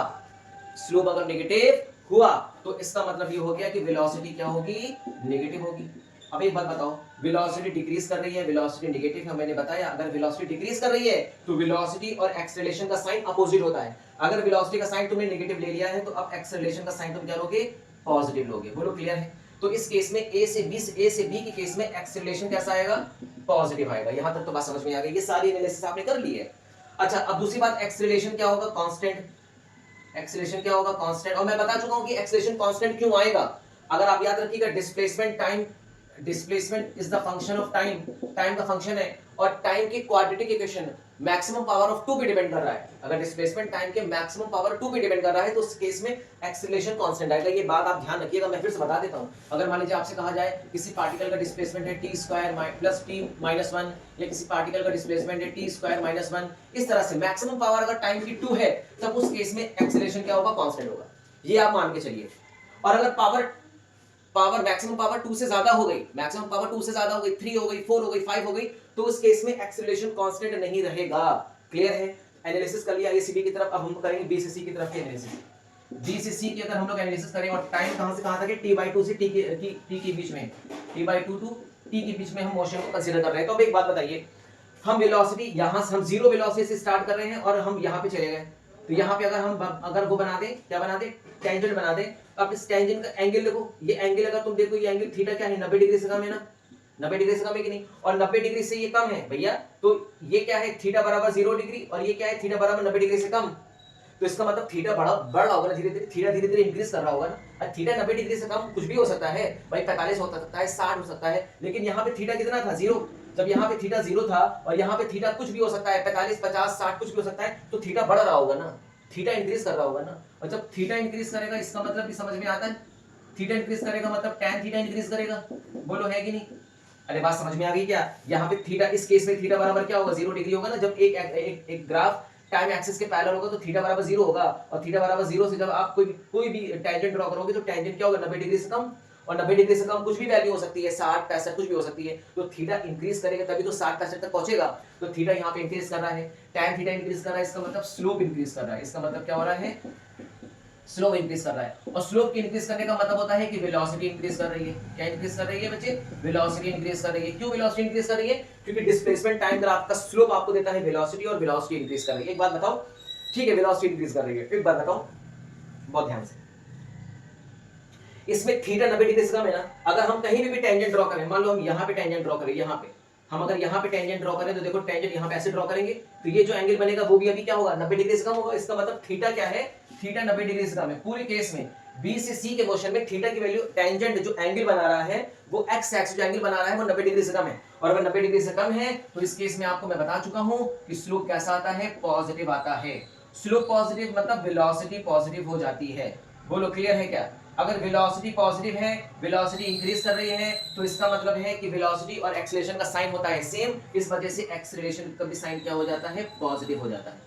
स्लोप अगर नेगेटिव हुआ तो इसका मतलब ये हो गया कि वेलोसिटी क्या होगी, नेगेटिव होगी। अब एक बात बताओ, वेलोसिटी डिक्रीज कर रही है, वेलोसिटी नेगेटिव है, मैंने बताया अगर वेलोसिटी डिक्रीज कर रही है तो वेलोसिटी और एक्सेलरेशन का साइन अपोजिट होता है। अगर वेलोसिटी का साइन तुमने नेगेटिव ले लिया है तो अब एक्सेलरेशन का साइन तुम क्या लोगे, पॉजिटिव लोगे। बोलो क्लियर है। तो इस केस में ए से बी के केस में एक्सेलरेशन कैसा आएगा, पॉजिटिव आएगा। यहां तक तो बात समझ में आ गई, ये सारी एनालिसिस आपने कर ली है। अच्छा अब दूसरी बात, एक्सेलरेशन क्या होगा, कांस्टेंट। एक्सेलरेशन क्या होगा, कांस्टेंट। और मैं बता चुका हूं कि एक्सेलरेशन कांस्टेंट क्यों आएगा। अगर आप याद रखिएगा displacement time, displacement is the function of time, time का फंक्शन है। और टाइम की quadratic equation maximum power of 2 पे डिपेंड कर रहा है। अगर डिस्प्लेसमेंट टाइम के मैक्सिमम पावर 2 पे डिपेंड कर रहा है तो उस केस में एक्सेलरेशन कांस्टेंट आएगा। ये बात आप ध्यान रखिएगा, मैं फिर से बता देता हूं। अगर मान लीजिए आपसे कहा जाए किसी पार्टिकल का डिस्प्लेसमेंट है t square plus t minus 1, या किसी पार्टिकल का डिस्प्लेसमेंट है t स्क्वायर माइनस 1, इस तरह से मैक्सिमम पावर अगर टाइम की 2 है तब उस केस में एक्सेलरेशन क्या होगा, कांस्टेंट होगा। ये आप मान के चलिए। और अगर पावर मैक्सिमम पावर 2 से ज्यादा हो गई, मैक्सिमम पावर 2 से ज्यादा हो गई, 3 हो गई, 4 हो गई, 5 हो गई, तो उस केस में एक्सेलरेशन कांस्टेंट नहीं रहेगा। क्लियर है। एनालिसिस कर लिया ए से बी की तरफ, अब हम करेंगे बी से सी की तरफ की एनालिसिस। बी से सी की अगर हम लोग एनालिसिस करें और टाइम कहां से कहां तक है, t/2 से t के बीच में, t/2 टू t के बीच में हम मोशन को कंसीडर कर रहे हैं। तो अब एक बात बताइए, हम वेलोसिटी यहां से हम जीरो वेलोसिटी से स्टार्ट कर रहे हैं और हम यहां पे चले गए, तो यहां पे अगर वो बना दें, क्या बना दें, टेंजेंट बना दें। अब इस टेंजेंट का एंगल देखो, ये एंगल अगर तुम देखो, ये एंगल थीटा क्या है, 90 डिग्री से कम है ना, 90 डिग्री से कम है कि नहीं। और 90 डिग्री से ये कम है भैया, तो ये क्या है, थीटा बराबर 0 डिग्री, और ये क्या है, थीटा बराबर 90 डिग्री से कम। तो इसका मतलब थीटा बढ़ रहा होगा ना, धीरे धीरे थीटा धीरे धीरे इंक्रीज कर रहा होगा ना। थीटा 90 डिग्री से कम कुछ भी हो सकता है भाई, 45 हो सकता है, 60 हो सकता है, लेकिन यहाँ पे थीटा कितना था, 0। जब यहाँ पे थीटा 0 था और यहाँ पे थीटा कुछ भी हो सकता है, 45, 50, 60 कुछ भी हो सकता है, तो थीटा बढ़ रहा होगा ना, थीटा इंक्रीज कर रहा होगा ना। और जब थीटा इंक्रीज करेगा इसका मतलब भी समझ में आता है, थीटा इंक्रीज करेगा मतलब tan थीटा इंक्रीज करेगा। बोलो है कि नहीं। अरे बात समझ में आ गई क्या। यहाँ पे थीटा, इस केस में थीटा बराबर क्या होगा, 0 डिग्री होगा ना। जब एक ग्राफ टाइम एक्सिस के पैरेलल होगा तो थीटा बराबर 0 होगा। और थीटा बराबर 0 से जब आप कोई भी टेंजेंट ड्रॉ करोगे तो टेंजेंट क्या होगा, 90 डिग्री से कम। और 90 डिग्री से कम कुछ भी वैल्यू हो सकती है, 60, 65 कुछ भी हो सकती है। तो थीटा इंक्रीज करेगा तभी तो 60, 65 तक पहुंचेगा। तो थीटा यहाँ पे इंक्रीज कर रहा है, tan थीटा इंक्रीज कर रहा है, इसका मतलब स्लोप इंक्रीज कर रहा है। इसका मतलब क्या हो रहा है, स्लोप इंक्रीज कर रहा है। और स्लोप की इंक्रीज करने का मतलब होता है कि वेलोसिटी इंक्रीज कर रही है। क्या इंक्रीज कर रही है बच्चे, वेलोसिटी इंक्रीज कर रही है। क्यों वेलोसिटी इंक्रीज कर रही है, क्योंकि डिस्प्लेसमेंट टाइम ग्राफ का स्लोप आपको देता है वेलोसिटी, और वेलोसिटी इंक्रीज कर रही है। एक बात बताओ, ठीक है वेलोसिटी इंक्रीज कर रही है, एक बात बताओ बहुत ध्यान से, इसमें थीटा 90 डिग्री से कम है ना। अगर हम कहीं भी टेंजेंट ड्रॉ करें, मान लो हम यहाँ पे टेंजेंट ड्रॉ करें, यहाँ पे हम अगर यहाँ पे टेंजेंट ड्रॉ करें तो देखो टेंजेंट यहाँ पे ऐसे ड्रॉ करेंगे तो ये जो एंगल बनेगा वो भी अभी क्या होगा, 90 डिग्री से कम होगा। इसका मतलब थीटा क्या है, थीटा 90 डिग्री से कम है। पूरे केस में बी से सी के मोशन में थीटा की वैल्यू, टेंजेंट जो एंगल बना रहा है वो एक्स एक्सिस जो एंगल बना रहा है वो 90 डिग्री से कम है। और अगर 90 डिग्री से कम है तो इस केस में आपको मैं बता चुका हूं कि स्लोप कैसा आता है, पॉजिटिव आता है। स्लोप पॉजिटिव मतलब वेलोसिटी पॉजिटिव हो जाती है। बोलो क्लियर है क्या। अगर वेलोसिटी पॉजिटिव है, वेलोसिटी इंक्रीज कर रही है, तो इसका मतलब है कि वेलोसिटी और एक्सेलरेशन का साइन होता है सेम। इस वजह से एक्सेलरेशन का भी साइन क्या हो जाता है, पॉजिटिव हो जाता है।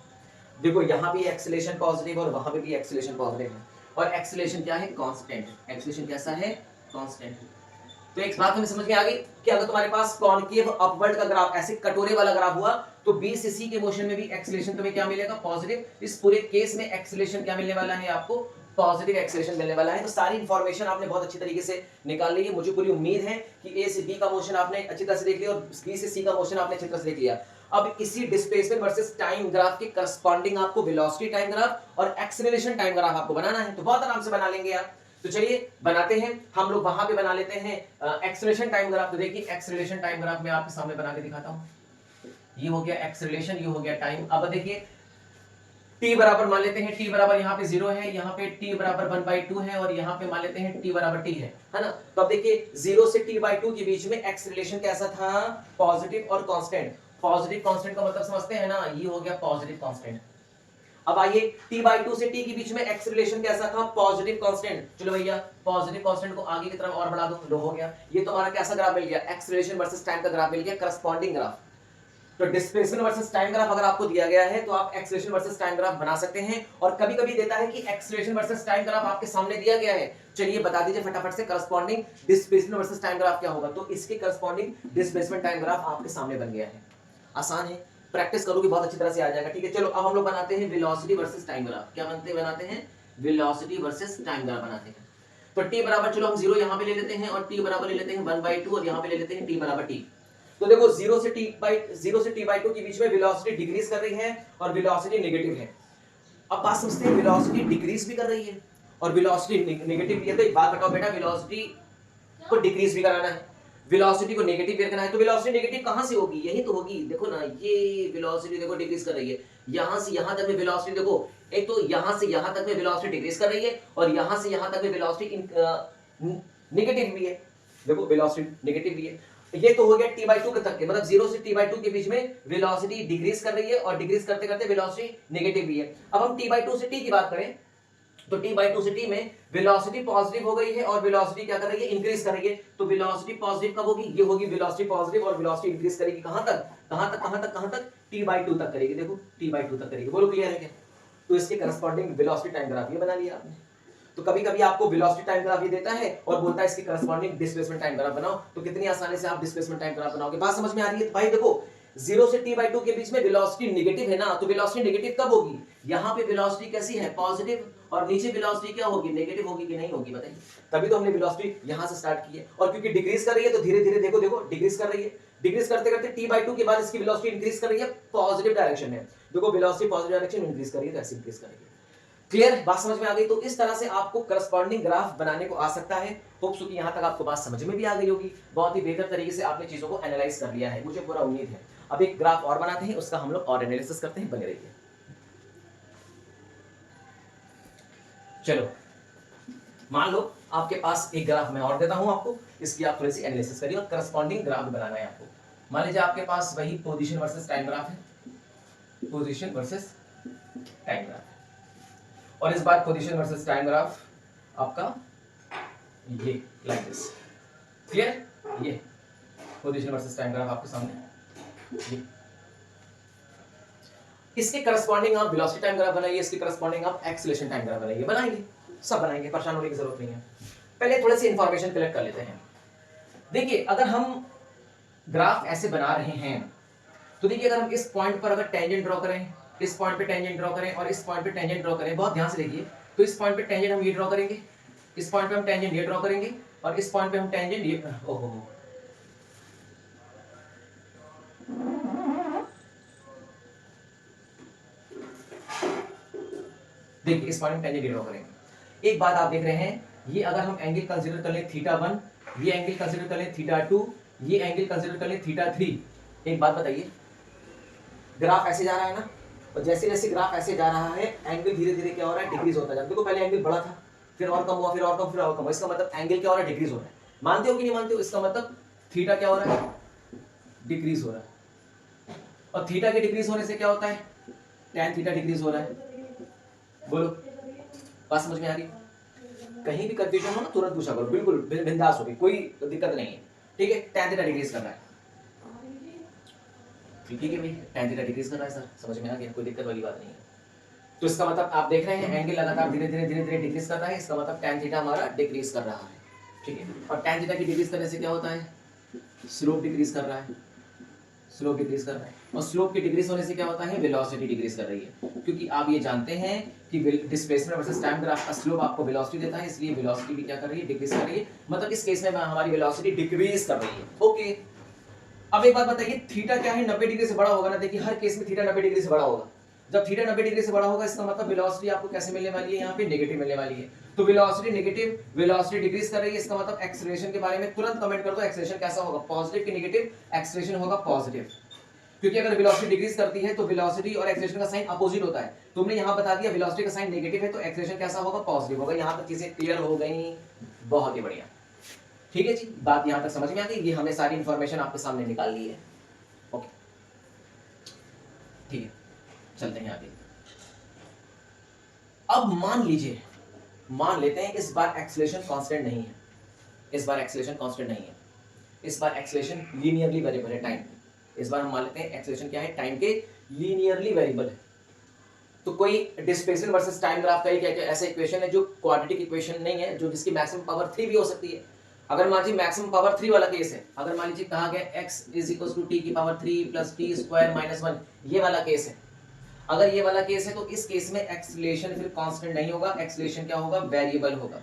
देखो यहाँ भी एक्सेलरेशन पॉजिटिव और वहां पे भी एक्सेलरेशन पॉजिटिव है। और एक्सेलरेशन क्या है, कांस्टेंट। एक्सेलरेशन कैसा है, कांस्टेंट। तो एक बात हमें समझ में आ गई कि अगर तुम्हारे पास कॉनकेव अपवर्ड का ग्राफ ऐसे कटोरे वाला ग्राफ हुआ तो बी से सी के मोशन में भी एक्सीलरेशन तुम्हें क्या मिलेगा, पॉजिटिव। इस पूरे केस में एक्सीलरेशन क्या मिलने वाला है आपको, पॉजिटिव एक्सीलरेशन मिलने वाला है। तो सारी इंफॉर्मेशन आपने बहुत अच्छी तरीके से निकाल ली है। मुझे पूरी उम्मीद है कि ए से बी का मोशन आपने अच्छी तरह से देख लिया और बी से सी का मोशन आपने अच्छी तरह से देख लिया। अब इसी डिस्प्लेसमेंट वर्सेस टाइम ग्राफ के करस्पॉन्डिंग आपको वेलोसिटी टाइम ग्राफ और एक्सीलरेशन टाइम ग्राफ आपको बनाना है। तो बहुत आराम से बना लेंगे आप। तो चलिए बनाते हैं, हम लोग वहां पे बना लेते हैं एक्सीलरेशन टाइम ग्राफ। तो देखिए एक्सीलरेशन टाइम ग्राफ मैं आपके सामने बना के दिखाता हूं। ये हो गया एक्सीलरेशन, ये हो गया टाइम। अब देखिए t बराबर मान लेते हैं, t बराबर यहाँ पे 0 है, यहाँ पे t बराबर 1/2 है और यहाँ पे मान लेते हैं t बराबर t है ना। तो अब देखिए 0 से t/2 के बीच में एक्सीलरेशन कैसा था, पॉजिटिव और कांस्टेंट। पॉजिटिव कांस्टेंट का मतलब समझते हैं ना, ये हो गया पॉजिटिव कांस्टेंट। अब आइए t/2 से t के बीच में एक्सीलरेशन कैसा था, पॉजिटिव कांस्टेंट। चलो भैया पॉजिटिव कांस्टेंट को आगे की तरफ और बढ़ा दो, लो हो गया। ये तो हमारा कैसा ग्राफ मिल गया, एक्सीलरेशन वर्सेस टाइम का ग्राफ मिल गया, करस्पॉन्डिंग ग्राफ। तो डिस्प्लेसमेंट वर्सेस टाइम ग्राफ अगर आपको दिया गया है तो आप एक्सीलरेशन वर्सेस टाइम ग्राफ बना सकते हैं। और कभी-कभी देता है कि एक्सीलरेशन वर्सेस टाइम ग्राफ आपके सामने दिया गया है, चलिए बता दीजिए फटाफट से corresponding displacement versus time graph क्या होगा। तो इसके करस्पॉन्डिंग डिस्प्लेसमेंट टाइम ग्राफ आपके सामने बन गया है। आसान है, प्रैक्टिस करोगे बहुत अच्छी तरह से आ जाएगा। ठीक है, चलो अब हम लोग बनाते हैं वेलोसिटी वर्सेस टाइम ग्राफ। क्या बनाते हैं, वेलोसिटी वर्सेस टाइम ग्राफ बनाते हैं। तो t बराबर, चलो हम 0 यहां पे ले लेते हैं और t बराबर ले लेते हैं 1/2 और यहां पे ले लेते हैं t बराबर t। तो देखो 0 से t/2 के बीच में वेलोसिटी डिक्रीज कर रही है और वेलोसिटी नेगेटिव है। अब बात समझते हैं, वेलोसिटी डिक्रीज भी कर रही है और वेलोसिटी नेगेटिव भी है। तो एक बात बताओ बेटा, वेलोसिटी को डिक्रीज भी कराना है, वेलोसिटी को नेगेटिव भी करना है, तो वेलोसिटी नेगेटिव कहां से होगी, यही तो होगी। देखो ना, ये वेलोसिटी देखो डिक्रीज कर रही है, यहां से यहां तक में वेलोसिटी देखो, एक तो यहां से यहां तक में वेलोसिटी डिक्रीज कर रही है और यहां से यहां तक में वेलोसिटी नेगेटिव भी है। देखो वेलोसिटी नेगेटिव भी है। ये तो हो गया t/2 तक के, मतलब 0 से t/2 के बीच में वेलोसिटी डिक्रीज कर रही है और डिक्रीज करते करते वेलोसिटी नेगेटिव भी है। अब हम t/2 से t की बात करें तो t/2 से t में वेलोसिटी पॉजिटिव हो गई है और वेलोसिटी क्या कर रही है, इंक्रीज कर रही है। तो वेलोसिटी पॉजिटिव कब होगी, ये होगी वेलोसिटी पॉजिटिव और वेलोसिटी इंक्रीज करेगी कहां तक, t/2 तक करेगी। देखो t/2 तक करेगी। बोलो क्लियर है क्या। तो इसके करस्पॉन्डिंग वेलोसिटी टाइम ग्राफ ये बना लिया आपने। तो कभी-कभी आपको वेलोसिटी टाइम ग्राफ ये देता है और बोलता है इसकी करस्पॉन्डिंग डिस्प्लेसमेंट टाइम ग्राफ बनाओ, तो कितनी आसानी से आप डिस्प्लेसमेंट टाइम ग्राफ बनाओगे। बात समझ में आ रही है। भाई देखो 0 से t/2 के बीच में वेलोसिटी नेगेटिव है ना, तो वेलोसिटी नेगेटिव कब होगी, यहाँ पे वेलोसिटी कैसी है, पॉजिटिव, और नीचे वेलोसिटी क्या होगी, नेगेटिव होगी कि नहीं होगी, बताइए। तभी तो हमने वेलोसिटी यहाँ से स्टार्ट की है। और क्योंकि डिक्रीज कर रही है तो धीरे धीरे देखो देखो डिक्रीज कर रही है, डिक्रीज करते करते t/2 के बाद इसकी वेलोसिटी इंक्रीज कर रही है पॉजिटिव डायरेक्शन में। देखो वेलोसिटी पॉजिटिव डायरेक्शन में इंक्रीज कर रही है तो ऐसे इंक्रीज करेगी। क्लियर, बात समझ में आ गई। तो इस तरह से आपको करस्पॉन्डिंग ग्राफ बनाने को आ सकता है। होप सो कि यहां तक आपको बात समझ में भी आ गई होगी। बहुत ही बेहतर तरीके से आपने चीजों को एनालाइज कर लिया है, मुझे पूरा उम्मीद है। अब एक ग्राफ और बनाते हैं, उसका हम लोग और एनालिसिस करते हैं, बने रहिए। चलो मान लो आपके पास एक ग्राफ मैं और देता हूं आपको, इसकी आप थोड़ी सी एनालिसिस करिए और करस्पॉन्डिंग ग्राफ बनाना है आपको। मान लीजिए आपके पास वही पोजीशन वर्सेस टाइम ग्राफ है, पोजीशन वर्सेस टाइम ग्राफ, और इस बार पोजीशन वर्सेस टाइम ग्राफ आपका ये लाइक दिस। क्लियर, ये पोजीशन वर्सेस टाइम ग्राफ आपके सामने। ये इसके करस्पॉन्डिंग आप वेलोसिटी टाइम ग्राफ बनाइए, इसके करस्पॉन्डिंग आप एक्सीलरेशन टाइम ग्राफ बनाइए। बनाएंगे, सब बनाएंगे, परेशान होने की जरूरत नहीं है। पहले थोड़ी सी इंफॉर्मेशन कलेक्ट कर लेते हैं। देखिए अगर हम ग्राफ ऐसे बना रहे हैं तो देखिए अगर हम इस पॉइंट पर अगर टेंजेंट ड्रॉ करें, इस पॉइंट पे टेंजेंट ड्रॉ करें और इस पॉइंट पे टेंजेंट ड्रॉ करें, बहुत ध्यान से देखिए। तो इस पॉइंट पे टेंजेंट हम ये ड्रॉ करेंगे, इस पॉइंट पे हम टेंजेंट ये ड्रॉ करेंगे और इस पॉइंट पे हम टेंजेंट ये, ओहो देखिए इस पॉइंट पे टेंजेंट ये ड्रॉ करेंगे। एक बात आप देख रहे हैं, ये अगर हम एंगल कंसीडर कर लें θ1, ये एंगल कंसीडर कर लें θ2, ये एंगल कंसीडर कर लें θ3। एक बात बताइए, ग्राफ ऐसे जा रहा है ना, और जैसे जैसे ग्राफ ऐसे जा रहा है एंगल धीरे धीरे क्या हो रहा है, डिक्रीज होता जा रहा है। देखो पहले एंगल बड़ा था, फिर और कम हुआ, फिर और कम, फिर और कम हुआ। इसका मतलब एंगल क्या हो रहा है, डिक्रीज हो रहा है। मानते हो कि नहीं मानते हो, इसका मतलब थीटा क्या हो रहा है, डिक्रीज हो रहा है। और थीटा के डिक्रीज होने से क्या होता है, tan थीटा डिक्रीज हो रहा है। बोलो बात समझ में आ रही। कहीं भी कंफ्यूजन हो ना तुरंत पूछा करो, बिल्कुल बिंदास होगी, कोई दिक्कत नहीं है। ठीक है, tan थीटा डिक्रीज कर रहा है, ठीक है भाई, tan थीटा डिक्रीज कर रहा है सर, समझ में आ गया, कोई दिक्कत वाली बात नहीं है। तो इसका मतलब आप देख रहे हैं एंगल लगातार धीरे धीरे डिक्रीज कर रहा है, इसका मतलब tan थीटा हमारा डिक्रीज कर रहा है। ठीक है। और tan थीटा की डिक्रीज करने से क्या होता है, स्लोप डिक्रीज कर रहा है, स्लोप डिक्रीज कर रहा है। और स्लोप की डिक्रीज होने से क्या होता है, वेलोसिटी डिक्रीज कर रही है, क्योंकि आप ये जानते हैं कि डिस्प्लेसमेंट वर्सेस टाइम ग्राफ का स्लोप आपको वेलोसिटी देता है, इसलिए वेलोसिटी भी क्या कर रही है, डिक्रीज कर रही है। मतलब इस केस में हमारी वेलोसिटी डिक्रीज कर रही है। ओके, अब एक बात बताइए, थीटा क्या है, 90 डिग्री से बड़ा होगा ना। देखिए हर केस में थीटा 90 डिग्री से बड़ा होगा। जब थीटा 90 डिग्री से बड़ा होगा इसका मतलब वेलोसिटी आपको कैसे मिलने वाली है, यहाँ पे नेगेटिव मिलने वाली है। तो वेलोसिटी नेगेटिव, वेलोसिटी डिक्रीज कर रही है, इसका मतलब एक्सेलरेशन के बारे में तुरंत कमेंट कर दो, एक्सेलरेशन कैसा होगा, पॉजिटिव कि नेगेटिव, एक्सेलरेशन होगा पॉजिटिव। क्योंकि अगर वेलोसिटी डिक्रीज करती है तो वेलोसिटी और एक्सेलरेशन का साइन अपोजिट होता है। तुमने यहां बता दिया वेलोसिटी का साइन नेगेटिव है तो एक्सेलरेशन कैसा होगा, पॉजिटिव होगा। यहां तक चीजें क्लियर हो गई, बहुत ही बढ़िया। ठीक है जी, बात यहां तक समझ में आ गई। ये हमने सारी इंफॉर्मेशन आपके सामने निकाल ली है। ओके ठीक है, चलते हैं आगे। अब मान लेते हैं इस बार एक्सेलरेशन कांस्टेंट नहीं है, इस बार एक्सेलरेशन कांस्टेंट नहीं है, इस बार एक्सेलरेशन लीनियरली वेरिएबल है टाइम। इस बार हम मान लेते हैं एक्सेलरेशन क्या है, टाइम के लीनियरली वेरिएबल है। तो कोई डिस्प्लेसमेंट वर्सेस टाइम ग्राफ का क्या ऐसा इक्वेशन है जो क्वाड्रेटिक इक्वेशन नहीं है, जो जिसकी मैक्सिमम पावर 3 भी हो सकती है। अगर मान लीजिए मैक्सिमम पावर 3 वाला केस है, अगर मान लीजिए कहा गया x = t की पावर 3 + t² - 1, ये वाला केस है। अगर ये वाला केस है तो इस केस में एक्सेलरेशन फिर कांस्टेंट नहीं होगा, एक्सेलरेशन क्या होगा, वेरिएबल होगा।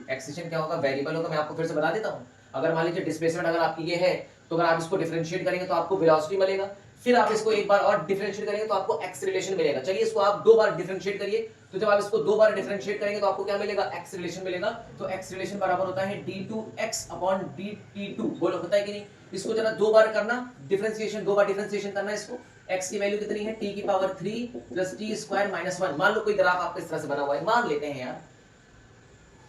एक्सेलरेशन क्या होगा, वेरिएबल होगा। मैं आपको फिर से बता देता हूं, अगर मान लीजिए डिस्प्लेसमेंट अगर आपकी ये है तो अगर आप इसको डिफरेंशिएट करेंगे तो आपको वेलोसिटी मिलेगा, फिर आप इसको एक बार और डिफरेंशिएट करेंगे तो आपको एक्सेलरेशन मिलेगा। चलिए इसको आप 2 बार डिफरेंशिएट करिए, तो जब आप इसको 2 बार डिफरेंशिएट करेंगे तो आपको क्या मिलेगा, एक्सेलरेशन मिलेगा। तो एक्सेलरेशन बराबर होता है d2x/dt2। बोलो होता है कि नहीं। इसको जरा 2 बार करना डिफरेंशिएशन, 2 बार डिफरेंशिएशन करना इसको। x की वैल्यू कितनी है, t की पावर 3 + t² - 1। मान लो कोई ग्राफ आपके इस तरह से बना हुआ है, मान लेते हैं यार।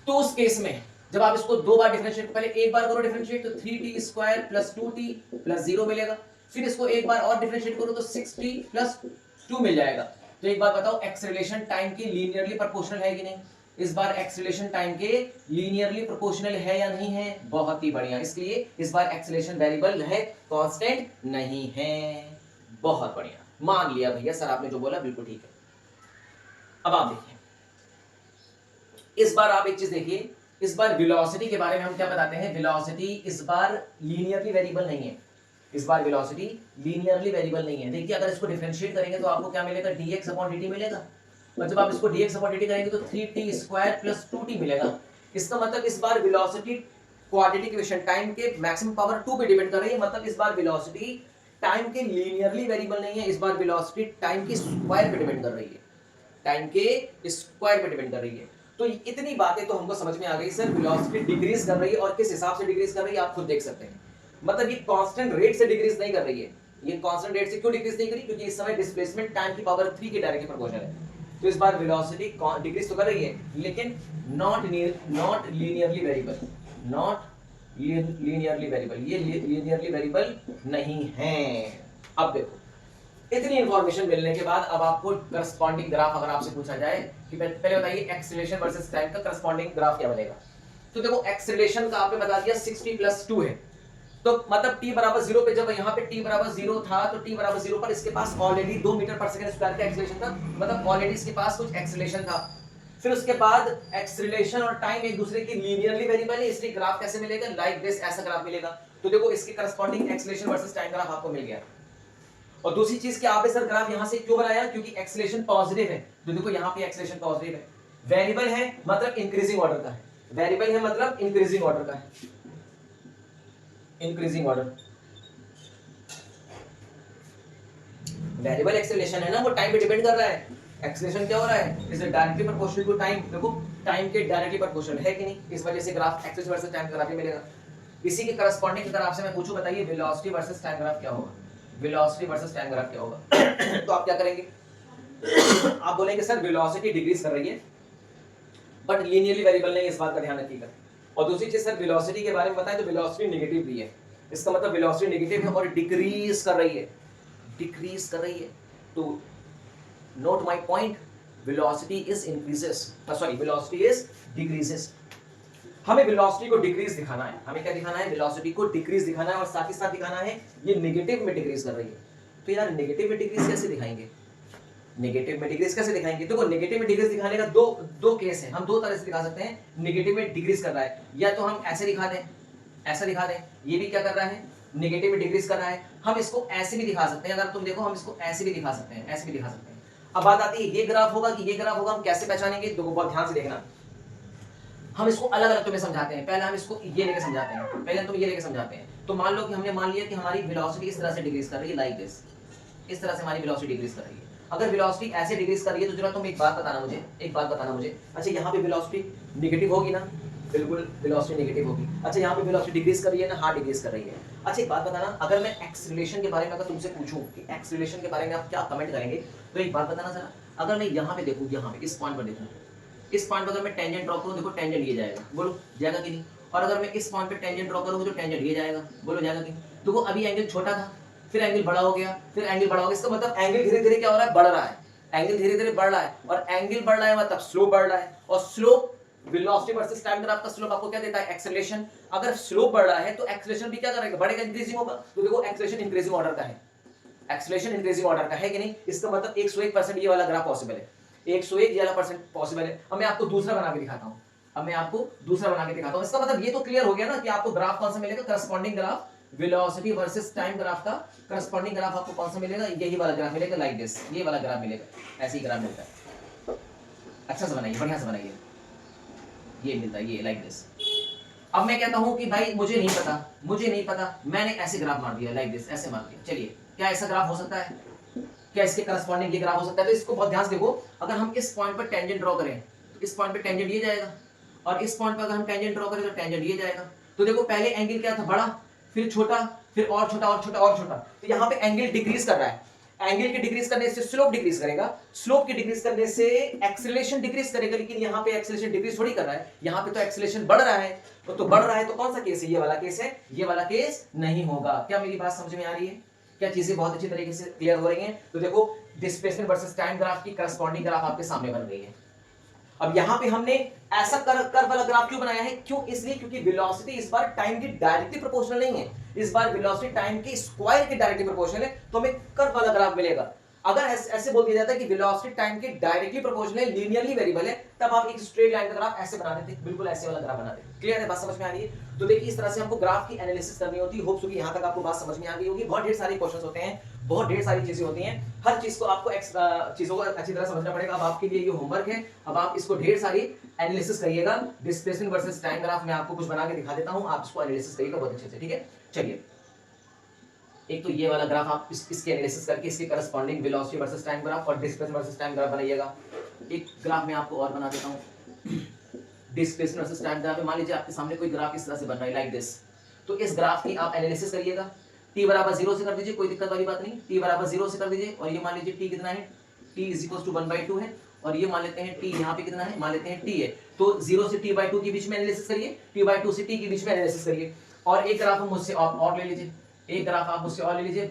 तो उस केस में जब आप इसको 2 बार डिफरेंशिएट, पहले एक बार करो डिफरेंशिएट तो 3t² + 2t + 0 मिलेगा। फिर इसको एक बार और डिफरेंशिएट करो तो 6t + 2 मिल जाएगा। तो एक बात बताओ, एक्सेलरेशन टाइम के लीनियरली प्रोपोर्शनल है कि नहीं। इस बार एक्सेलरेशन टाइम के लीनियरली प्रोपोर्शनल है या नहीं है, बहुत ही बढ़िया। इसलिए इस बार एक्सेलरेशन वेरिएबल है, कांस्टेंट नहीं है। बहुत बढ़िया, मान लिया भैया, सर आपने जो बोला बिल्कुल ठीक है। अब आप देखिए, इस बार आप एक चीज देखिए, इस बार वेलोसिटी के बारे में हम क्या बताते हैं, वेलोसिटी इस बार लीनियरली वेरिएबल नहीं है। इस बार वेलोसिटी लीनियरली वेरिएबल नहीं है। देखिए अगर इसको डिफरेंशिएट करेंगे तो आपको क्या मिलेगा, dx/dt मिलेगा। और जब आप इसको dx/dt करेंगे तो 3t² + 2t मिलेगा। इसका मतलब इस बार वेलोसिटी क्वाड्रेटिक इक्वेशन टाइम के मैक्सिमम पावर 2 पे डिपेंड कर रही है। मतलब इस बार वेलोसिटी टाइम के लीनियरली वेरिएबल नहीं है, इस बार वेलोसिटी टाइम के स्क्वायर पे डिपेंड कर रही है, टाइम के स्क्वायर पे डिपेंड कर रही है। तो इतनी बातें तो हमको समझ में आ गई। सर वेलोसिटी डिक्रीज कर रही है और किस हिसाब से डिक्रीज कर रही है आप खुद देख सकते हैं। मतलब ये कांस्टेंट रेट से डिक्रीज नहीं कर रही है। ये कांस्टेंट रेट से क्यों डिक्रीज नहीं करी, क्योंकि इस समय डिस्प्लेसमेंट टाइम की पावर 3 के डायरेक्टली प्रोपोर्शनल है। तो इस बार वेलोसिटी डिक्रीज तो कर रही है लेकिन not linearly variable, not linearly variable, ये लीनियरली वेरिएबल नहीं है। अब देखो, इतनी इंफॉर्मेशन मिलने के बाद अब आपको करस्पॉन्डिंग ग्राफ अगर आपसे पूछा जाए कि पहले बताइए एक्सेलरेशन वर्सेस टाइम का करस्पॉन्डिंग ग्राफ क्या बनेगा। तो देखो एक्सेलरेशन का आपने बता दिया 6t + 2 है, तो मतलब t = 0 पे, जब यहाँ पे t = 0 था तो t = 0 पर इसके पास ऑलरेडी 2 मीटर/सेकंड स्क्वायर का एक्सेलरेशन था। मतलब ऑलरेडी इसके पास कुछ एक्सेलरेशन था। फिर उसके बाद एक्सेलरेशन और टाइम एक दूसरे की लीनियरली वेरिएबल है, इसलिए ग्राफ कैसे मिलेगा, लाइक दिस, ऐसा ग्राफ मिलेगा। तो देखो इसके corresponding acceleration versus time graph आपको मिल गया। और दूसरी चीज कि आपने सर ग्राफ यहां से क्यों बनाया, क्योंकि एक्सेलरेशन पॉजिटिव है। तो देखो यहां पे एक्सेलरेशन पॉजिटिव है, वेरिएबल है मतलब इंक्रीजिंग ऑर्डर का है, वेरिएबल है मतलब इंक्रीजिंग ऑर्डर का है, इंक्रीजिंग ऑर्डर। वेरिएबल एक्सेलरेशन है ना, वो टाइम पे डिपेंड कर रहा है। एक्सेलरेशन क्या हो रहा है, is directly proportional to time. देखो टाइम के डायरेक्टली प्रोपोर्शनल है कि नहीं, इस वजह से graph acceleration versus time graph ही मिलेगा। इसी के करस्पॉन्डिंग अगर आपसे मैं पूछूं बताइए वेलोसिटी वर्सेस टाइम ग्राफ क्या होगा, वेलोसिटी वर्सेस टाइम ग्राफ क्या होगा तो आप क्या करेंगे आप बोलेंगे सर वेलोसिटी डिक्रीज कर रही है बट लीनियरली वेरिएबल नहीं, इस बात का ध्यान रखिएगा। और दूसरी चीज सर वेलोसिटी के बारे में बताएं तो वेलोसिटी नेगेटिव भी है, इसका मतलब वेलोसिटी नेगेटिव है और डिक्रीज कर रही है, डिक्रीज कर रही है। तो note my point, velocity is increases, sorry velocity is decreases. हमें वेलोसिटी को डिक्रीज दिखाना है, हमें क्या दिखाना है, वेलोसिटी को डिक्रीज दिखाना है और साथ ही साथ दिखाना है ये नेगेटिव में डिक्रीज कर रही है। तो यार नेगेटिव में डिक्रीज कैसे दिखाएंगे, नेगेटिव में डिक्रीज कैसे दिखाएंगे? देखो नेगेटिव में डिक्रीज दिखाने का दो केस है, हम दो तरह से दिखा सकते हैं। नेगेटिव में डिक्रीज कर रहा है, या तो हम ऐसे दिखा दें, ऐसा दिखा दें, ये भी क्या कर रहा है, नेगेटिव में डिक्रीज कर रहा है। हम इसको ऐसे भी दिखा सकते हैं, अगर तुम देखो हम इसको ऐसे भी दिखा सकते हैं, ऐसे भी दिखा सकते हैं। अब बात आती है ये ग्राफ होगा कि ये ग्राफ होगा, हम कैसे पहचानेंगे? देखो बहुत ध्यान से देखना, हम इसको अलग अलग तुम्हें समझाते हैं। पहले हम इसको ये लेके समझाते हैं, पहले हम तुम्हें ये लेके समझाते हैं। तो मान लो कि हमने मान लिया कि हमारी वेलोसिटी इस तरह से डिक्रीज कर रही है, लाइक दिस, इस तरह से हमारी वेलोसिटी डिक्रीज कर रही है। अगर वेलोसिटी ऐसे डिक्रीज कर रही है तो जरा तुम एक बात बताना मुझे, एक बात बताना मुझे, अच्छा यहाँ पे वेलोसिटी नेगेटिव होगी ना? बिल्कुल वेलोसिटी नेगेटिव होगी। अच्छा यहाँ पे वेलोसिटी डिक्रीज कर रही है ना? हाँ डिक्रीज कर रही है। अच्छा एक बात बताना, अगर मैं एक्सेलरेशन के बारे में अगर तुमसे पूछूं कि एक्सेलरेशन के बारे में आप क्या कमेंट करेंगे, तो एक बात बताना जरा, अगर मैं यहाँ पे देखूँ, यहाँ पे इस पॉइंट पर देखूँ, इस पॉइंट पर अगर मैं टेंजेंट ड्रॉ करूँ, देखो टेंजेंट ये जाएगा, बोलो जाएगा कि नहीं? और अगर मैं इस पॉइंट पे टेंजेंट ड्रॉ करूँगा तो टेंजेंट ये जाएगा, बोलो जाएगा कि नहीं? देखो अभी एंगल छोटा था, फिर एंगल बड़ा हो गया, फिर एंगल बड़ा हो गया, इसका मतलब एंगल धीरे धीरे क्या हो रहा है, बढ़ रहा है। एंगल धीरे धीरे बढ़ रहा है, और एंगल बढ़ रहा है मतलब स्लोप बढ़ रहा है, और slope velocity versus time graph का स्लोप आपको क्या देता है, एक्सेलरेशन। अगर स्लोप बढ़ रहा है तो एक्सेलरेशन भी क्या करेगा, बढ़ेगा, इंक्रीजिंग होगा। तो देखो एक्सेलरेशन इंक्रीजिंग ऑर्डर का है, एक्सेलरेशन इंक्रीजिंग ऑर्डर का है कि नहीं? इसका मतलब 101% ये वाला ग्राफ पॉसिबल है, 101 ये वाला परसेंट पॉसिबल है। अब मैं आपको दूसरा बना के दिखाता हूं, अब मैं आपको दूसरा बना के दिखाता हूं। इसका मतलब ये तो क्लियर हो गया ना कि आपको ग्राफ कौन सा मिलेगा, corresponding graph, velocity versus time graph का करस्पॉन्डिंग ग्राफ आपको कौन सा मिलेगा, यही वाला ग्राफ मिलेगा, लाइक दिस, ये वाला ग्राफ मिलेगा, ऐसे ही ग्राफ मिलता है। अच्छा से बनाइए, बढ़िया से बनाइए, ये मिलता है, ये लाइक दिस। अब मैं कहता हूं कि भाई मुझे नहीं पता, मुझे नहीं पता, मैंने ऐसे ग्राफ मार दिया, लाइक दिस, ऐसे मार दिया। चलिए क्या ऐसा ग्राफ हो सकता है, क्या इसके करस्पॉन्डिंग ये ग्राफ हो सकता है? तो इसको बहुत ध्यान से देखो, अगर हम इस पॉइंट पर टेंजेंट ड्रॉ करें तो इस पॉइंट पे टेंजेंट ये जाएगा, और इस पॉइंट पर अगर हम टेंजेंट ड्रॉ करें तो टेंजेंट ये जाएगा। तो देखो पहले एंगल क्या था, बड़ा, फिर छोटा, फिर और छोटा और छोटा और छोटा। तो यहाँ पे एंगल डिक्रीज कर रहा है, एंगल के डिक्रीज करने से स्लोप डिक्रीज करेगा, स्लोप के डिक्रीज करने से एक्सेलरेशन डिक्रीज करेगा। लेकिन यहाँ पे एक्सेलरेशन डिक्रीज थोड़ी कर रहा है, यहाँ पे तो एक्सेलरेशन बढ़ रहा है। तो बढ़ रहा है तो कौन सा केस है, ये वाला केस है, ये वाला केस नहीं होगा। क्या मेरी बात समझ में आ रही है? क्या चीजें बहुत अच्छी तरीके से क्लियर हो रही हैं? तो देखो डिस्प्लेसमेंट वर्सेस टाइम ग्राफ की करस्पॉन्डिंग ग्राफ आपके सामने बन गई है। अब यहां पे हमने ऐसा कर्व वाला ग्राफ क्यों बनाया है, क्यों? इसलिए क्योंकि वेलोसिटी इस बार टाइम की डायरेक्टली प्रोपोर्शनल नहीं है, इस बार वेलोसिटी टाइम के स्क्वायर के डायरेक्टली प्रोपोर्शनल है। तो हमें कर्व वाला ग्राफ मिलेगा। अगर ऐसे बोल दिया जाता है कि वेलोसिटी टाइम के डायरेक्टली प्रोपोर्शनल लीनियरली वेरिएबल है, तब आप एक स्ट्रेट लाइन का ग्राफ ऐसे बना देते, बिल्कुल ऐसे वाला ग्राफ बनाते। क्लियर है, बात समझ में आ रही है? तो देखिए इस तरह से हमको ग्राफ की एनालिसिस करनी होती है। होप सो कि यहां तक आपको बात समझ में आ गई होगी। बहुत ढेर सारे क्वेश्चंस होते हैं, बहुत ढेर सारी चीजें होती हैं, हर चीज को आपको चीजों को अच्छी तरह समझना पड़ेगा। अब आपके लिए ये होमवर्क है, अब आप इसको ढेर सारी एनालिसिस करिएगा। डिस्प्लेसमेंट वर्सेस टाइम ग्राफ मैं आपको कुछ बना के दिखा देता हूं, आप इसको एनालिसिस करिएगा बहुत अच्छे से, ठीक है? चलिए एक तो ये वाला ग्राफ आप इसके एनालिसिस करके इसके corresponding velocity versus time graph और डिस्प्लेसमेंट वर्सेस टाइम ग्राफ बनाइएगा। एक ग्राफ मैं आपको और बना देता हूं, डिस्प्लेसमेंट वर्सेस टाइम ग्राफ। मान लीजिए आपके सामने कोई ग्राफ इस तरह से बन रहा है, लाइक दिस। तो इस ग्राफ की आप एनालिसिस करिएगा। t बराबर 0 से कर दीजिए, कोई दिक्कत वाली बात नहीं। t बराबर 0 से कर दीजिए, और ये मान लीजिए t कितना है, t इज इक्वल टू 1/2 है, और ये मान लेते हैं t यहाँ पे कितना है, मान लेते हैं t है। तो 0 से t/2 के बीच में एनालिसिस करिए, t/2 से t के बीच में एनालिसिस करिए। और एक ग्राफ मुझसे और ले लीजिए, एक ग्राफ आप मुझसे और ले लीजिए,